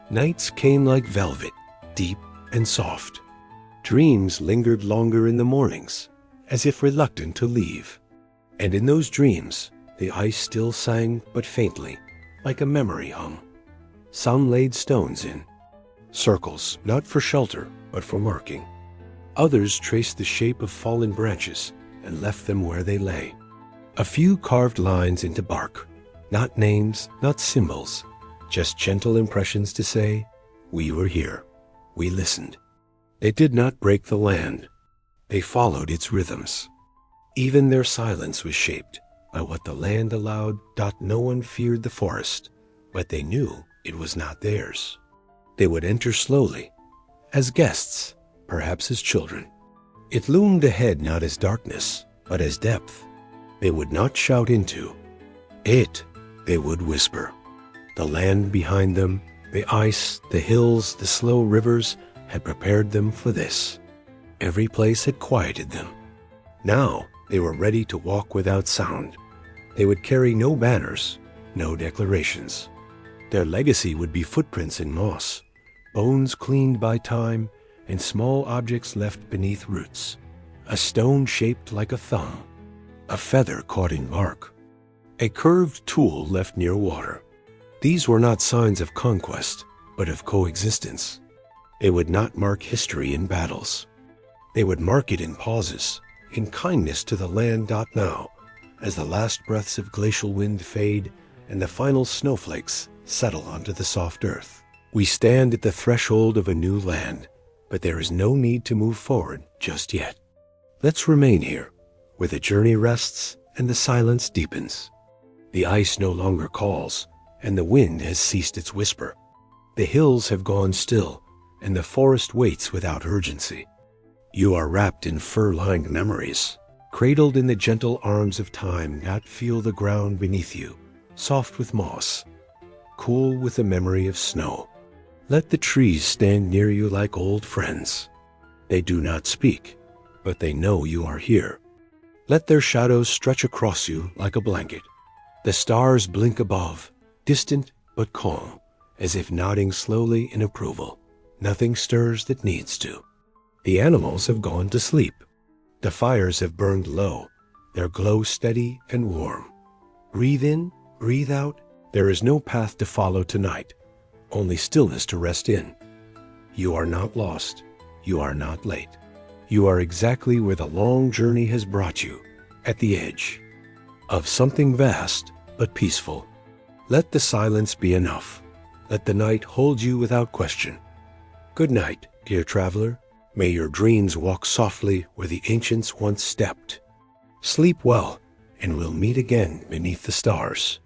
Nights came like velvet, deep and soft. Dreams lingered longer in the mornings, as if reluctant to leave. And in those dreams, the ice still sang but faintly, like a memory hum. Some laid stones in circles, not for shelter, but for marking. Others traced the shape of fallen branches and left them where they lay. A few carved lines into bark, not names, not symbols, just gentle impressions to say, we were here, we listened. They did not break the land. They followed its rhythms. Even their silence was shaped by what the land allowed. No one feared the forest, but they knew it was not theirs. They would enter slowly, as guests, perhaps as children. It loomed ahead not as darkness, but as depth. They would not shout into it, they would whisper. The land behind them, the ice, the hills, the slow rivers had prepared them for this. Every place had quieted them. Now they were ready to walk without sound. They would carry no banners, no declarations. Their legacy would be footprints in moss, bones cleaned by time, and small objects left beneath roots. A stone shaped like a thumb, a feather caught in bark, a curved tool left near water. These were not signs of conquest, but of coexistence. They would not mark history in battles. They would mark it in pauses, in kindness to the land. Now, as the last breaths of glacial wind fade and the final snowflakes settle onto the soft earth, we stand at the threshold of a new land, but there is no need to move forward just yet. Let's remain here, where the journey rests and the silence deepens. The ice no longer calls, and the wind has ceased its whisper. The hills have gone still, and the forest waits without urgency. You are wrapped in fur-lined memories, cradled in the gentle arms of time. Feel the ground beneath you, soft with moss, cool with the memory of snow. Let the trees stand near you like old friends. They do not speak, but they know you are here. Let their shadows stretch across you like a blanket. The stars blink above, distant but calm, as if nodding slowly in approval. Nothing stirs that needs to. The animals have gone to sleep. The fires have burned low, their glow steady and warm. Breathe in, breathe out. There is no path to follow tonight, only stillness to rest in. You are not lost. You are not late. You are exactly where the long journey has brought you, at the edge of something vast but peaceful. Let the silence be enough. Let the night hold you without question. Good night, dear traveler. May your dreams walk softly where the ancients once stepped. Sleep well, and we'll meet again beneath the stars.